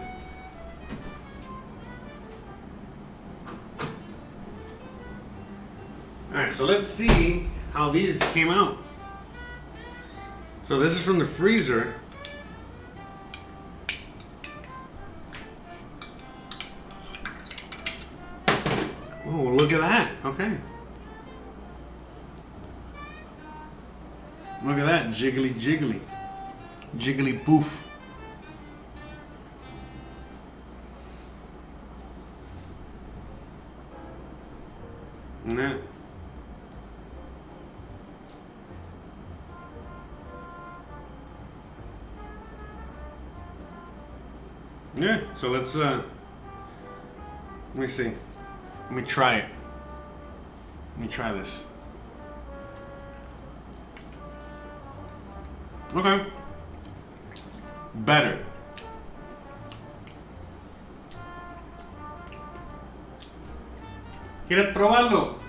Alright, so let's see how these came out. So this is from the freezer. Oh, look at that. Okay. Look at that. Jiggly jiggly. Jiggly poof. And that. Yeah, so let's let me see. Let me try it. Let me try this. Okay. Better. ¿Quieres probarlo?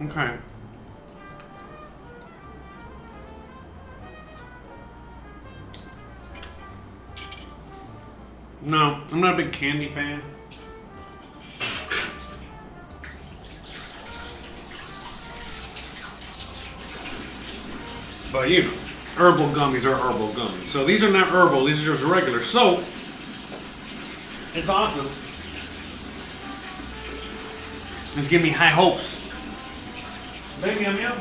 Okay. No, I'm not a big candy fan. But you know, herbal gummies are herbal gummies. So these are not herbal, these are just regular. So, it's awesome. It's giving me high hopes. Baby, I'm here.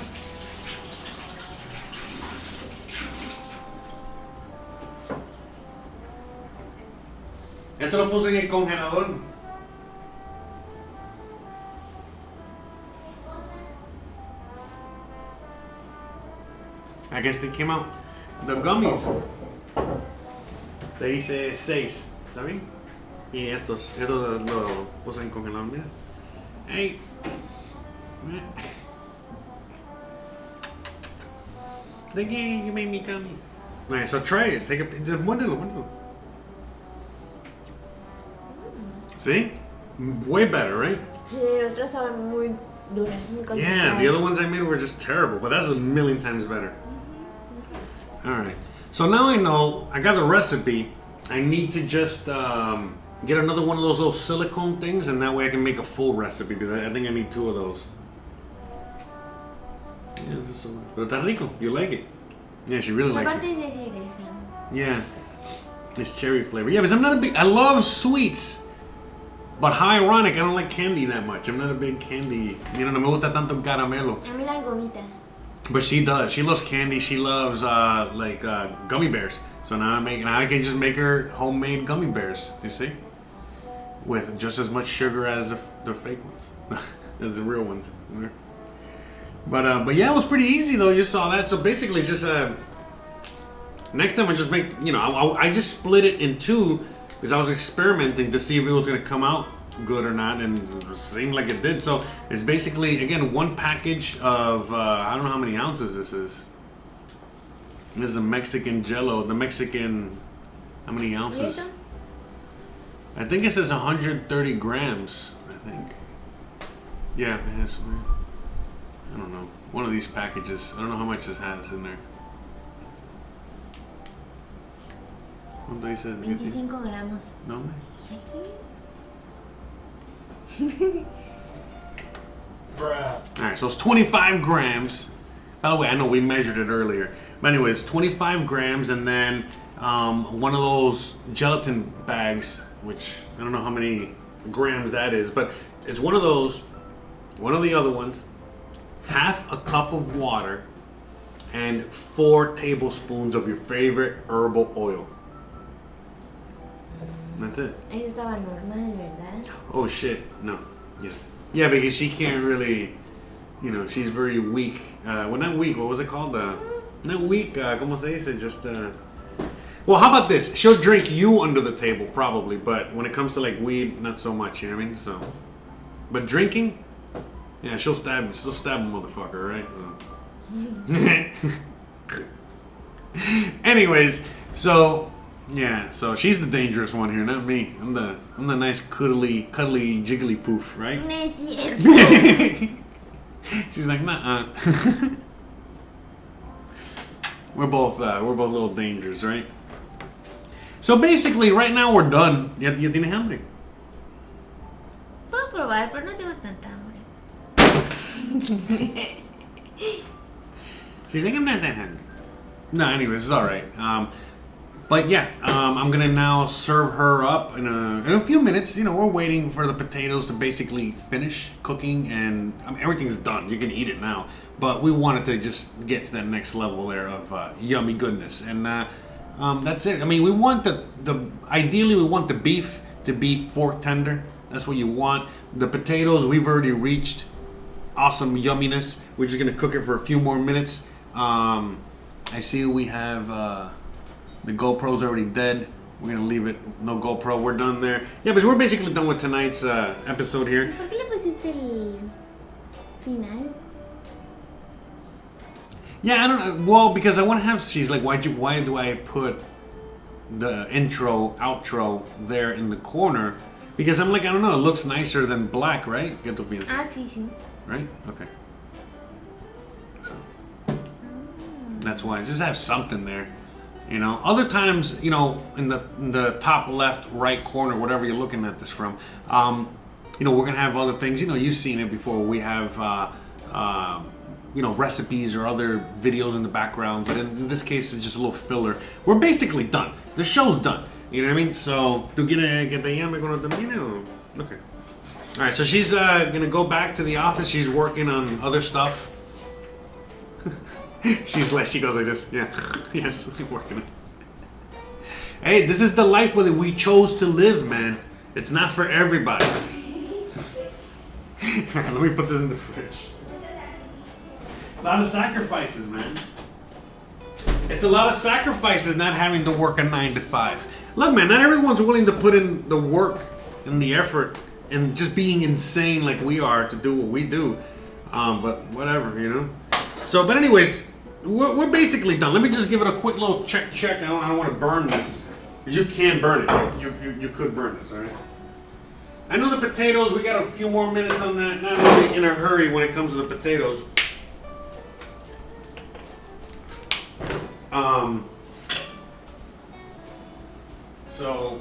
Esto lo puse en el congelador. I guess they came out. The gummies. Te dice 6, ¿está bien? Y estos lo puse en el congelador, mira. Hey. Thank you, you made me gummies. Alright, so try it. Take a just one little. See? Way better, right? Yeah, the other ones I made were just terrible, but that's a million times better. Alright. So now I know, I got the recipe. I need to just get another one of those little silicone things, and that way I can make a full recipe, because I think I need 2 of those. Yeah, this is so... Pero está rico. You like it? Yeah, she really likes it. Yeah. It's cherry flavor. Yeah, because I'm not a big... I love sweets. But how ironic, I don't like candy that much. I'm not a big candy... no me gusta tanto caramelo. A mí las gomitas. But she does. She loves candy. She loves gummy bears. So now I can just make her homemade gummy bears. You see, with just as much sugar as the fake ones, as the real ones. But yeah, it was pretty easy though. You saw that. So basically, it's just next time I just make. I just split it in 2 because I was experimenting to see if it was gonna come out good or not, and it seemed like it did. So it's basically, again, 1 package of I don't know how many ounces this is. This is the Mexican Jello. The Mexican, how many ounces? I think it says 130 grams. I think. Yeah, it has. I don't know. One of these packages. I don't know how much this has in there. ¿Cuánto dice? 25 gramos. No, man. Alright, so it's 25 grams. By the way, I know we measured it earlier. But anyways, 25 grams, and then one of those gelatin bags, which I don't know how many grams that is, but it's one of those, one of the other ones, half a cup of water, and 4 tablespoons of your favorite herbal oil. That's it. Eso estaba normal, ¿verdad? Oh shit, no. Yes. Yeah, because she can't really, she's very weak. Well, not weak, what was it called? Not weak, ¿cómo se dice? Just, well, how about this? She'll drink you under the table, probably, but when it comes to like weed, not so much, you know what I mean? So, but drinking, Yeah, she'll stab a motherfucker, right? Anyways, so yeah, so she's the dangerous one here, not me. I'm the nice cuddly jiggly poof, right? No es cierto. She's like, nah. We're both little dangers, right? So basically, right now we're done. Ya tienes hambre? Puedo probar, pero no tengo tanta hambre. She's like, I'm not that hungry. No, anyways, it's all right. But yeah, I'm gonna now serve her up in a few minutes. You know, we're waiting for the potatoes to basically finish cooking, and I mean, everything's done. You can eat it now, but we wanted to just get to that next level there of yummy goodness, and that's it. I mean, we want ideally we want the beef to be fork tender. That's what you want. The potatoes we've already reached awesome yumminess. We're just gonna cook it for a few more minutes. I see we have the GoPro's already dead. We're gonna leave it no GoPro. We're done there. Yeah, but we're basically done with tonight's episode here. ¿Por qué le pusiste el final? Yeah, I don't know. Well, because I want to have. She's like, why do I put the intro, outro there in the corner? Because I'm like, I don't know. It looks nicer than black, right? ¿Qué tú piensas? Ah, sí, sí. Right? Okay. So that's why. Just have something there. You know, other times, you know, in the top left, right corner, whatever you're looking at this from, you know, we're gonna have other things. You know, you've seen it before. We have, you know, recipes or other videos in the background. But in this case, it's just a little filler. We're basically done. The show's done. You know what I mean? So, ¿tú quieres que te llame cuando termine o? Okay. All right. So she's gonna go back to the office. She's working on other stuff. She goes like this. Yeah. Yes, working. Hey, this is the life that we chose to live, man. It's not for everybody. Let me put this in the fridge. A lot of sacrifices, man. It's a lot of sacrifices not having to work a 9 to 5. Look, man, not everyone's willing to put in the work and the effort and just being insane like we are to do what we do. But whatever, you know. So, but anyways, we're basically done. Let me just give it a quick little check. I don't want to burn this. You can burn it. You could burn this, all right? I know the potatoes. We got a few more minutes on that. Not really in a hurry when it comes to the potatoes. So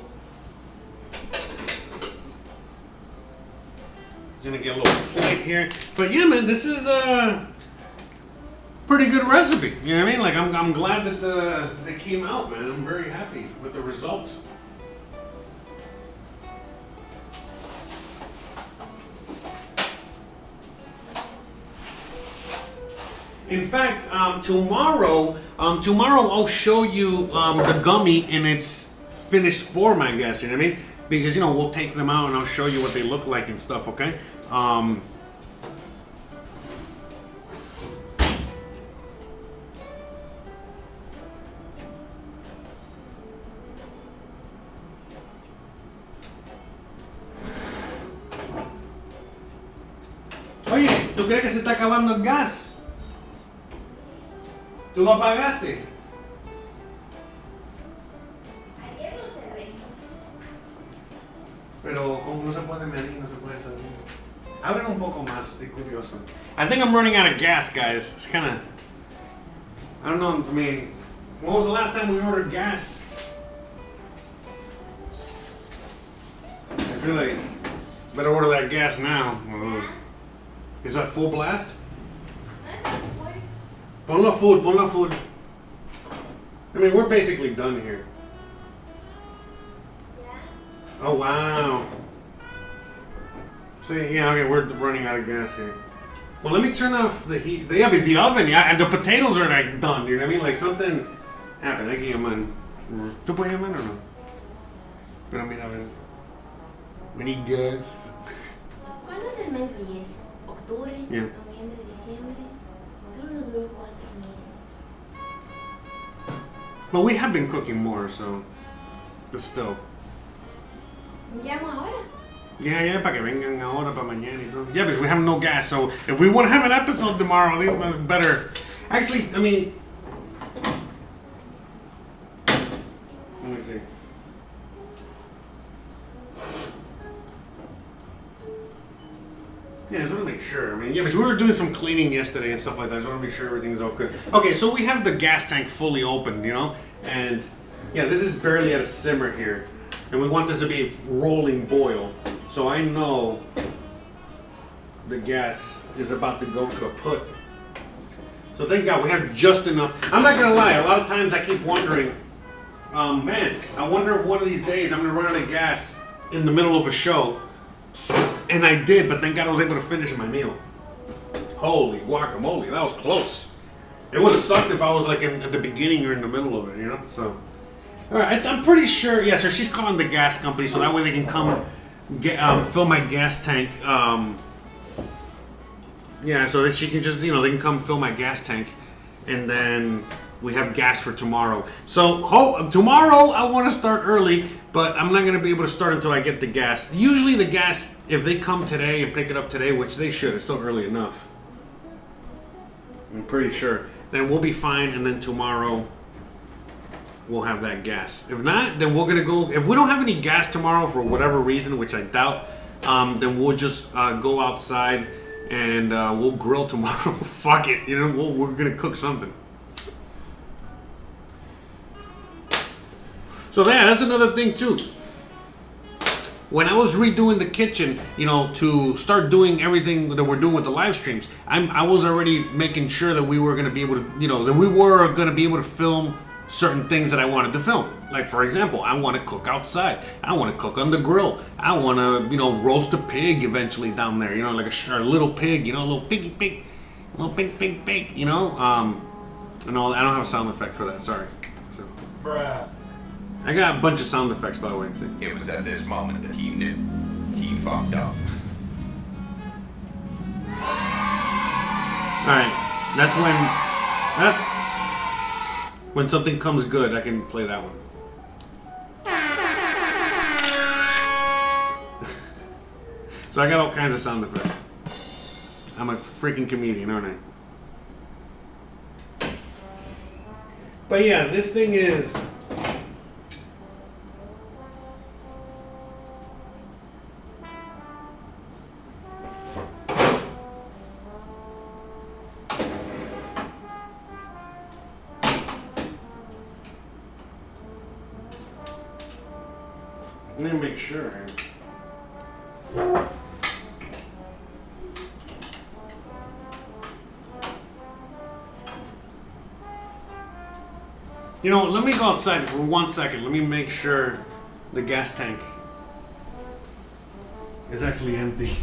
it's gonna get a little plate here, but yeah, man, this is a pretty good recipe. You know what I mean? Like I'm glad that they came out, man. I'm very happy with the results. In fact, tomorrow I'll show you the gummy in its finished form, I guess. You know what I mean? Because, you know, we'll take them out and I'll show you what they look like and stuff. Okay. Oye, ¿tú crees que se está acabando el gas? ¿Tú lo apagaste? Ayer lo cerré. Pero como no se puede medir, no se puede saber. Abren un poco más, estoy curioso. I think I'm running out of gas, guys. It's kind of, I don't know, I mean, when was the last time we ordered gas? I feel like better order that gas now. Is that full blast? Ponlo full. I mean, we're basically done here. Oh, wow. See, yeah, okay, we're running out of gas here. Well, let me turn off the heat. Yeah, because the oven, yeah, and the potatoes are like done, you know what I mean? Like something happened. I can llaman. ¿Tú puedes llamar o no? Pero mira, a ver. We need gas. ¿Cuándo es el mes 10? ¿Octubre? Yeah. ¿Noviembre? ¿Diciembre? Solo nos duró 4 meses. Well, we have been cooking more, so. But still. ¿Llamo ahora? Yeah, para que vengan ahora, para mañana y todo. Yeah, because we have no gas, so if we want to have an episode tomorrow, I think we better... Actually, I mean... Let me see. Yeah, I just want to make sure. I mean, yeah, because we were doing some cleaning yesterday and stuff like that. I just want to make sure everything's okay. Okay, so we have the gas tank fully open, you know? And, yeah, this is barely at a simmer here. And we want this to be a rolling boil. So I know the gas is about to go kaput. So thank God we have just enough. I'm not going to lie. A lot of times I keep wondering, man, I wonder if one of these days I'm going to run out of gas in the middle of a show. And I did, but thank God I was able to finish my meal. Holy guacamole, that was close. It would have sucked if I was like at the beginning or in the middle of it, you know? So, all right, I'm pretty sure. Yeah, so she's calling the gas company so that way they can come get fill my gas tank. Yeah, so that she can just, you know, they can come fill my gas tank, and then we have gas for tomorrow. So tomorrow I want to start early, but I'm not going to be able to start until I get the gas. Usually the gas, if they come today and pick it up today, which they should, it's still early enough. I'm pretty sure. Then we'll be fine, and then tomorrow we'll have that gas. If not, then we're going to go, if we don't have any gas tomorrow for whatever reason, which I doubt, then we'll just go outside and we'll grill tomorrow. Fuck it, you know, we're going to cook something. So yeah, that's another thing too. When I was redoing the kitchen, you know, to start doing everything that we're doing with the live streams, I was already making sure that we were going to be able to, you know, that we were going to be able to film certain things that I wanted to film. Like, for example, I want to cook outside. I want to cook on the grill. I want to, you know, roast a pig eventually down there, you know, like a little pig, you know, a little piggy pig, a little pig, you know. And all, I don't have a sound effect for that, sorry. So. Bruh. I got a bunch of sound effects, by the way. See? It was at this moment that he knew he fucked up. Alright, that's when something comes good, I can play that one. So I got all kinds of sound effects. I'm a freaking comedian, aren't I? But yeah, this thing is... Let me make sure. You know, let me go outside for 1 second. Let me make sure the gas tank is actually empty.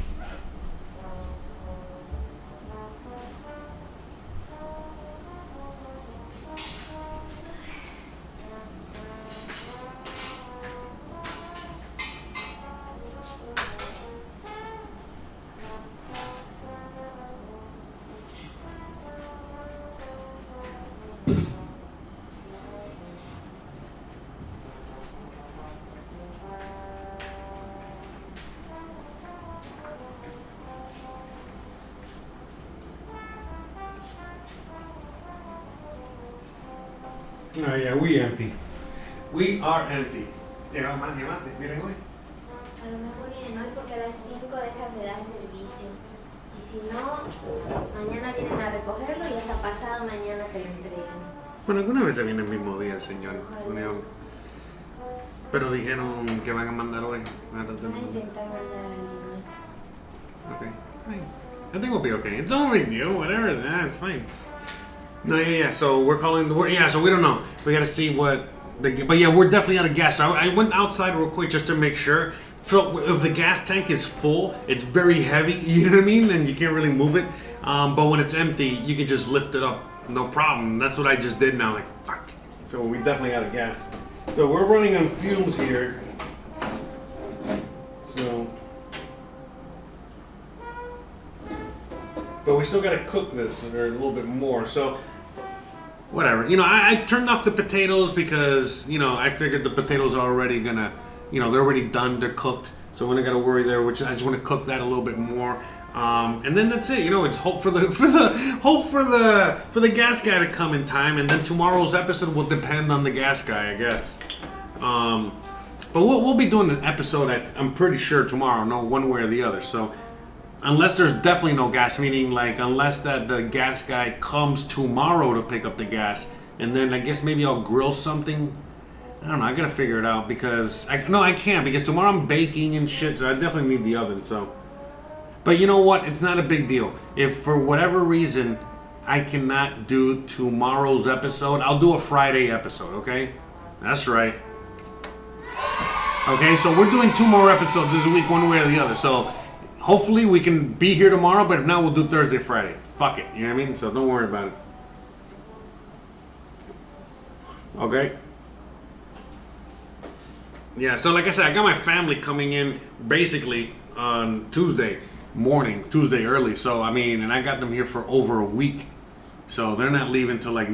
Oh yeah, we empty. We are empty. Llévate, miren hoy. A lo mejor vienen hoy porque a las 5 dejan de dar servicio. Y si no, mañana vienen a recogerlo y hasta pasado mañana te lo entregan. Bueno, alguna vez se viene el mismo día, señor. Ojalá. Pero dijeron que van a mandar hoy. Van a intentar mandar a alguien hoy. Okay. Fine. I think we'll be okay. It's no big deal. Whatever. It's fine. No, yeah. So we're calling. So we don't know. We got to see what. But yeah, we're definitely out of gas. So I went outside real quick just to make sure. So if the gas tank is full, it's very heavy. You know what I mean? And you can't really move it. But when it's empty, you can just lift it up, no problem. That's what I just did now. Like fuck. So we definitely out of gas. So we're running on fumes here. So. But we still gotta cook this or a little bit more. So. Whatever. You know, I turned off the potatoes because, you know, I figured the potatoes are already gonna, you know, they're already done, they're cooked. So when I got to worry there, which I just want to cook that a little bit more. And then that's it. You know, it's hope for the gas guy to come in time, and then tomorrow's episode will depend on the gas guy, I guess. But we'll be doing an episode, I'm pretty sure, tomorrow, no, one way or the other. So unless there's definitely no gas, meaning like unless that the gas guy comes tomorrow to pick up the gas, and then I guess maybe I'll grill something. I don't know, I gotta figure it out because I can't, because tomorrow I'm baking and shit, so I definitely need the oven. So, but you know what? It's not a big deal. If for whatever reason I cannot do tomorrow's episode, I'll do a Friday episode. Okay, that's right. Okay, so we're doing 2 more episodes this week, one way or the other. So hopefully we can be here tomorrow, but if not, we'll do Thursday, Friday. Fuck it, you know what I mean? So don't worry about it. Okay? Yeah, so like I said, I got my family coming in basically on Tuesday morning, Tuesday early. So, I mean, and I got them here for over a week. So they're not leaving till like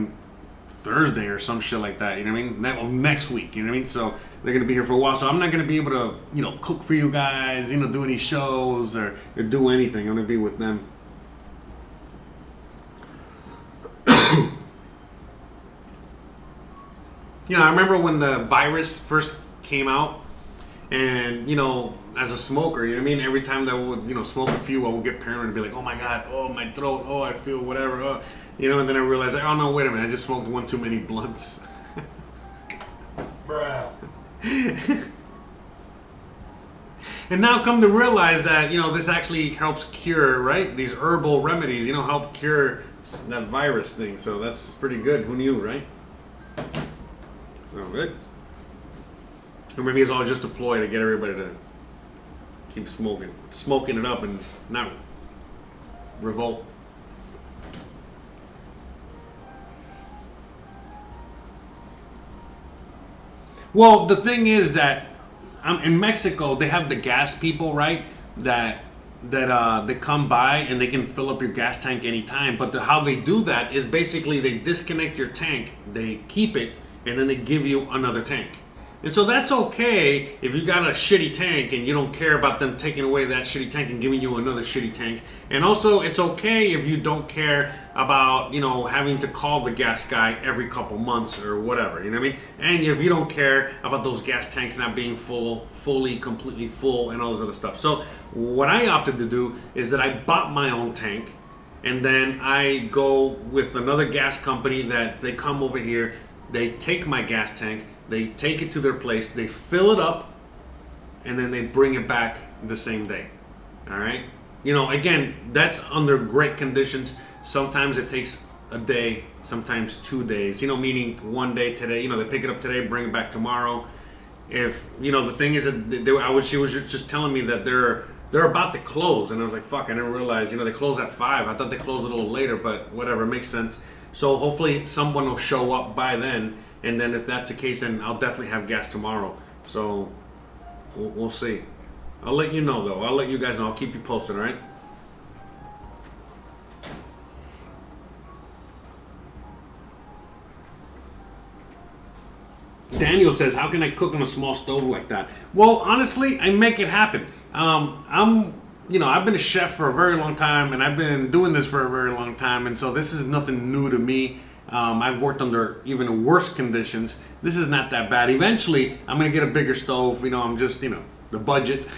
Thursday or some shit like that, you know what I mean? Next week, you know what I mean? So they're going to be here for a while. So I'm not going to be able to, you know, cook for you guys, you know, do any shows or do anything. I'm going to be with them. You know, I remember when the virus first came out, and, you know, as a smoker, you know what I mean? Every time that I would, you know, smoke a few, I would get paranoid and be like, oh my God, oh my throat, oh I feel whatever, oh. You know, and then I realized, like, oh no, wait a minute, I just smoked one too many blunts. Bruh. And now come to realize that, you know, this actually helps cure, right? These herbal remedies, you know, help cure that virus thing. So that's pretty good. Who knew, right? So good. Or maybe it's all just a ploy to get everybody to keep smoking it up and not revolt. Well, the thing is that in Mexico, they have the gas people, right? That they come by and they can fill up your gas tank anytime. But how they do that is basically they disconnect your tank, they keep it, and then they give you another tank. And so that's okay if you got a shitty tank and you don't care about them taking away that shitty tank and giving you another shitty tank. And also it's okay if you don't care about, you know, having to call the gas guy every couple months or whatever, you know what I mean? And if you don't care about those gas tanks not being fully, completely full and all this other stuff. So what I opted to do is that I bought my own tank, and then I go with another gas company that they come over here, they take my gas tank, they take it to their place, they fill it up, and then they bring it back the same day. All right? You know, again, that's under great conditions. Sometimes it takes a day, sometimes 2 days. You know, meaning one day today, you know, they pick it up today, bring it back tomorrow. If, you know, the thing is that she was just telling me that they're about to close, and I was like, fuck, I didn't realize, you know, they close at 5. I thought they closed a little later, but whatever, it makes sense. So hopefully someone will show up by then. And then if that's the case, then I'll definitely have gas tomorrow. So we'll see. I'll let you know, though. I'll let you guys know. I'll keep you posted, all right? Daniel says, how can I cook on a small stove like that? Well, honestly, I make it happen. I've been a chef for a very long time, and I've been doing this for a very long time. And so this is nothing new to me. I've worked under even worse conditions. This is not that bad. Eventually, I'm going to get a bigger stove. You know, I'm just, you know, the budget.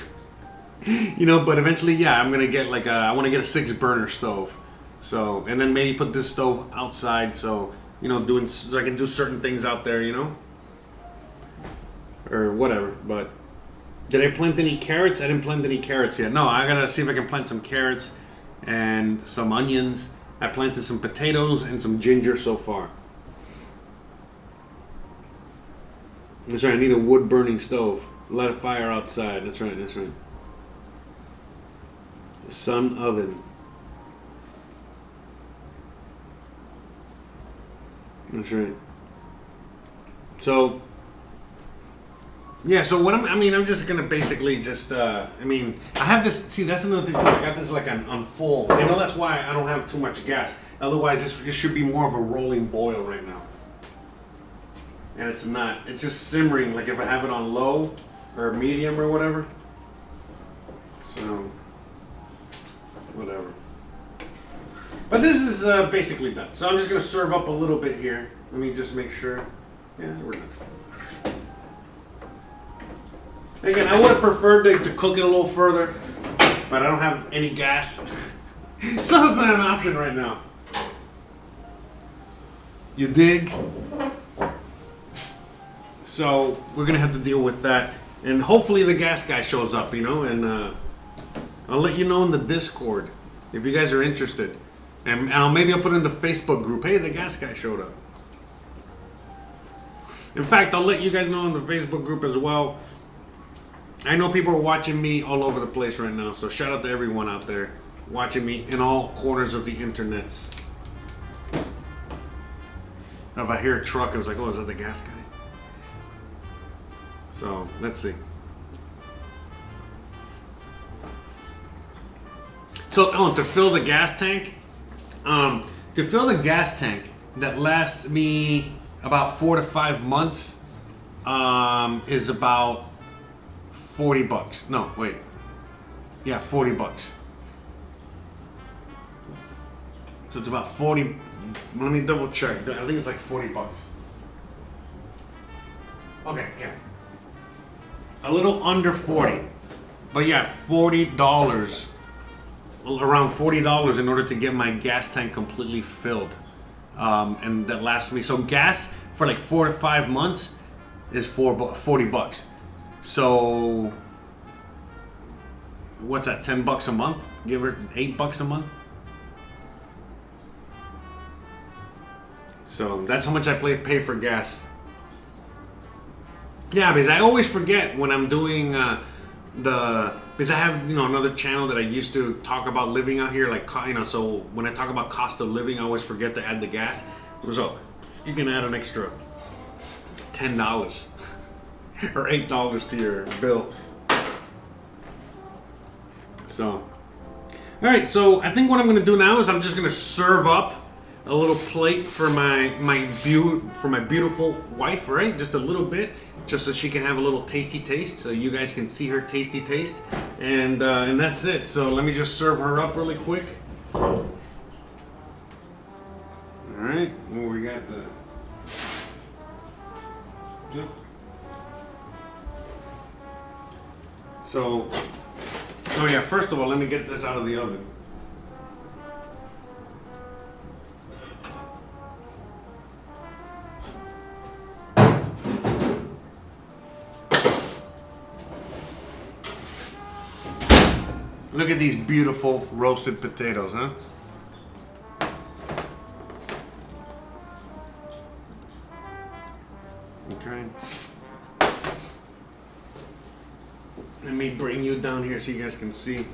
You know, but eventually, yeah, I'm going to get I want to get a 6-burner stove. So, and then maybe put this stove outside. So, you know, so I can do certain things out there, you know. Or whatever. But did I plant any carrots? I didn't plant any carrots yet. No, I got to see if I can plant some carrots and some onions. I planted some potatoes and some ginger so far. That's right, I need a wood burning stove. Light a fire outside. That's right, that's right. The sun oven. That's right. So, yeah, so what I'm just gonna basically just, I have this, see, that's another thing, I got this like on full, you know, that's why I don't have too much gas. Otherwise, this should be more of a rolling boil right now. And it's not, it's just simmering, like if I have it on low or medium or whatever, So, whatever. But this is basically done. So I'm just going to serve up a little bit here. Let me just make sure. Yeah, we're done. Again, I would have preferred to cook it a little further, but I don't have any gas. So it's not an option right now. You dig? So we're going to have to deal with that. And hopefully the gas guy shows up, you know, and I'll let you know in the Discord if you guys are interested. And maybe I'll put in the Facebook group, hey, the gas guy showed up. In fact, I'll let you guys know in the Facebook group as well. I know people are watching me all over the place right now, so shout out to everyone out there watching me in all corners of the internets. If I hear a truck, I was like, oh, is that the gas guy? So, let's see. So, to fill the gas tank, that lasts me about 4 to 5 months, is about $40. No, wait. Yeah, $40. So it's about 40. Let me double check. I think it's like $40. Okay, yeah. A little under 40. But yeah, $40. Around $40 in order to get my gas tank completely filled. And that lasts me. So gas for like 4 to 5 months is $40. So what's that? $10 a month? Give her $8 a month. So that's how much I pay for gas. Yeah, because I always forget when I'm doing because I have another channel that I used to talk about living out here, like so when I talk about cost of living, I always forget to add the gas. So you can add an extra $10 or $8 to your bill. So, all right. So I think what I'm going to do now is I'm just going to serve up a little plate for my beautiful wife, right? Just a little bit, just so she can have a little tasty taste, so you guys can see her tasty taste, and that's it. So let me just serve her up really quick. All right, well, we got the. Yep. So, oh yeah, first of all, let me get this out of the oven. Look at these beautiful roasted potatoes, huh? Okay. Let me bring you down here so you guys can see.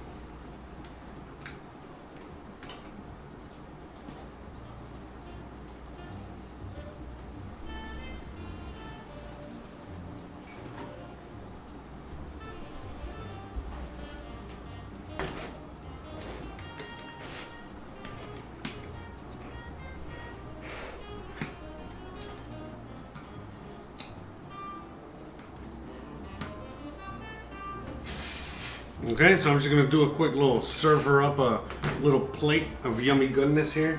Okay, so I'm just gonna do a quick little serve her up a little plate of yummy goodness here.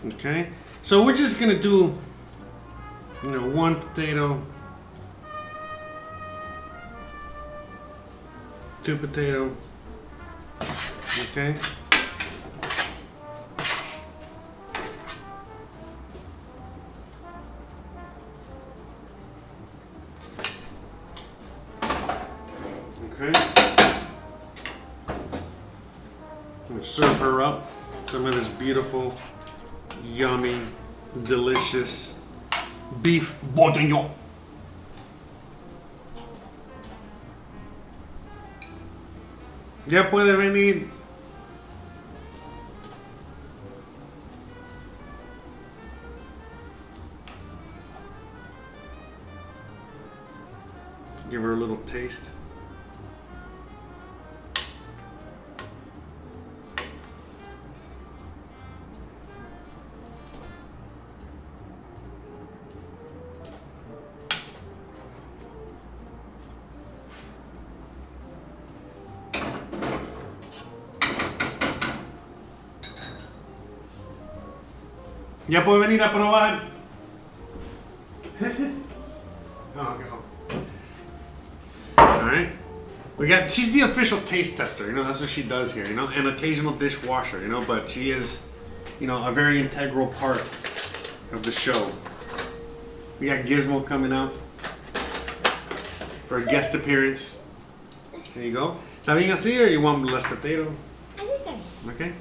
Okay, so we're just gonna do, one potato, 2 potato. Okay. Okay. I'm going to serve her up some of this beautiful, yummy, delicious beef Bourguignon. Ya puede venir. Give her a little taste. Ya puede venir a probar. Oh, okay. Alright. She's the official taste tester, that's what she does here, an occasional dishwasher, but she is, a very integral part of the show. We got Gizmo coming out for a guest appearance. There you go. ¿Está bien así or you want less potato? Así está bien. Okay.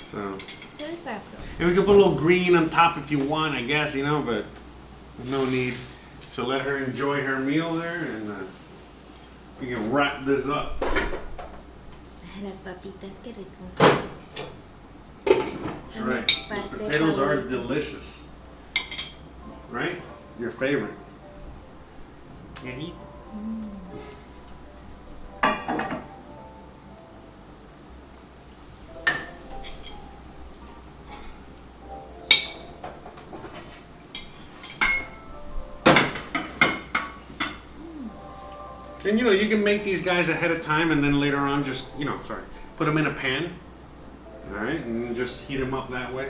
So. Solo es para probar. And we can put a little green on top if you want, I guess, but no need. So let her enjoy her meal there, and we can wrap this up. Las papitas, qué rico. That's right. Those potatoes are delicious. Right? Your favorite. And you can make these guys ahead of time and then later on just, put them in a pan. Alright, and just heat them up that way.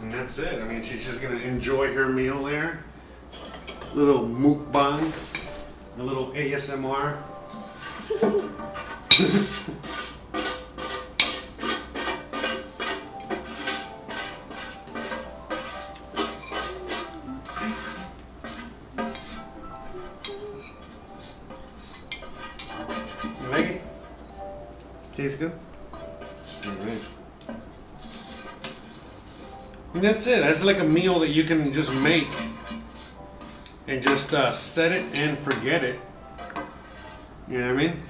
And that's it. I mean, she's just going to enjoy her meal there. Little mukbang, a little ASMR. Tastes good? Alright. And that's it. That's like a meal that you can just make and just set it and forget it. You know what I mean?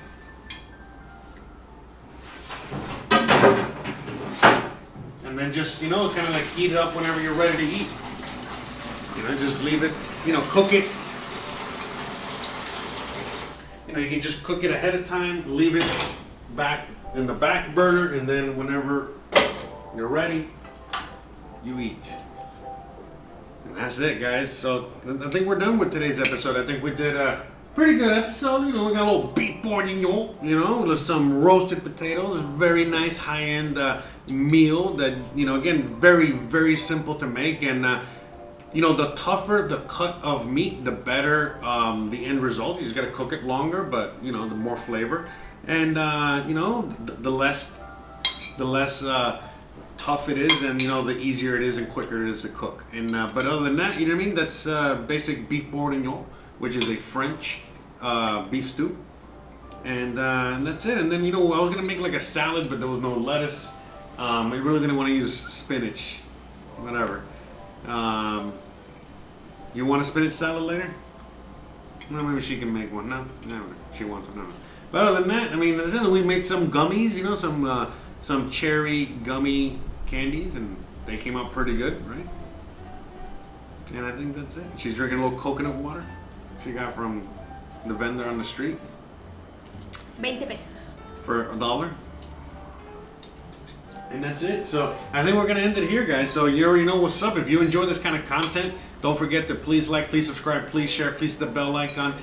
And then just, kind of like heat it up whenever you're ready to eat. Just leave it, cook it. You can just cook it ahead of time, leave it back in the back burner, and then whenever you're ready, you eat. And that's it, guys. So I think we're done with today's episode. I think we did a pretty good episode. We got a little beef bourguignon, with some roasted potatoes. Very nice high-end meal that, again, very, very simple to make. And the tougher the cut of meat, the better the end result. You just got to cook it longer, but the more flavor. And the less tough it is, and the easier it is and quicker it is to cook. And but other than that, that's basic beef bourguignon, which is a French beef stew. And that's it. And then I was gonna make like a salad, but there was no lettuce. I really didn't want to use spinach. Whatever. You want a spinach salad later? No, maybe she can make one. No, she wants one. No. But other than that, we made some gummies, some cherry gummy candies, and they came out pretty good, right? And I think that's it. She's drinking a little coconut water she got from the vendor on the street. 20 pesos. For $1. And that's it. So I think we're going to end it here, guys. So you already know what's up. If you enjoy this kind of content, don't forget to please like, please subscribe, please share, please hit the bell icon.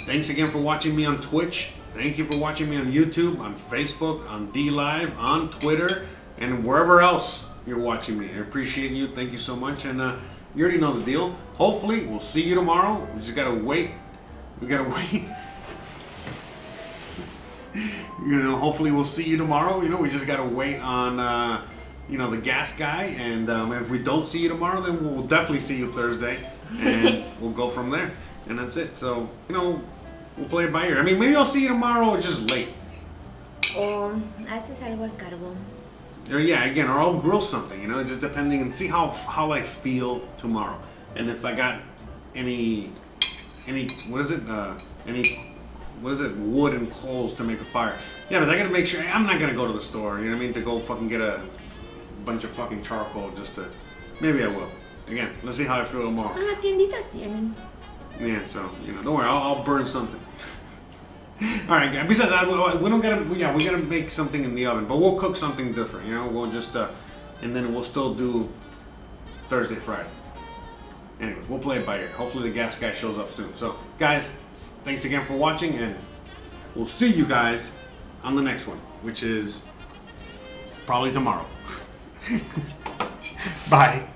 Thanks again for watching me on Twitch. Thank you for watching me on YouTube, on Facebook, on DLive, on Twitter, and wherever else you're watching me. I appreciate you. Thank you so much. And you already know the deal. Hopefully, we'll see you tomorrow. We just got to wait. We got to wait. Hopefully we'll see you tomorrow. We just got to wait on, the gas guy. And if we don't see you tomorrow, then we'll definitely see you Thursday. And we'll go from there. And that's it. So, we'll play it by ear. Maybe I'll see you tomorrow or just late. O haces algo al carbón. Or or I'll grill something, just depending, and see how I feel tomorrow. And if I got any wood and coals to make a fire. Yeah, but I gotta make sure, I'm not gonna go to the store, to go fucking get a bunch of fucking charcoal just to, maybe I will. Again, let's see how I feel tomorrow. En la tiendita tienen. Yeah, so, don't worry, I'll burn something. Alright, guys, besides that, we gotta make something in the oven, but we'll cook something different, we'll just, and then we'll still do Thursday, Friday. Anyways, we'll play it by ear. Hopefully the gas guy shows up soon. So, guys, thanks again for watching, and we'll see you guys on the next one, which is probably tomorrow. Bye.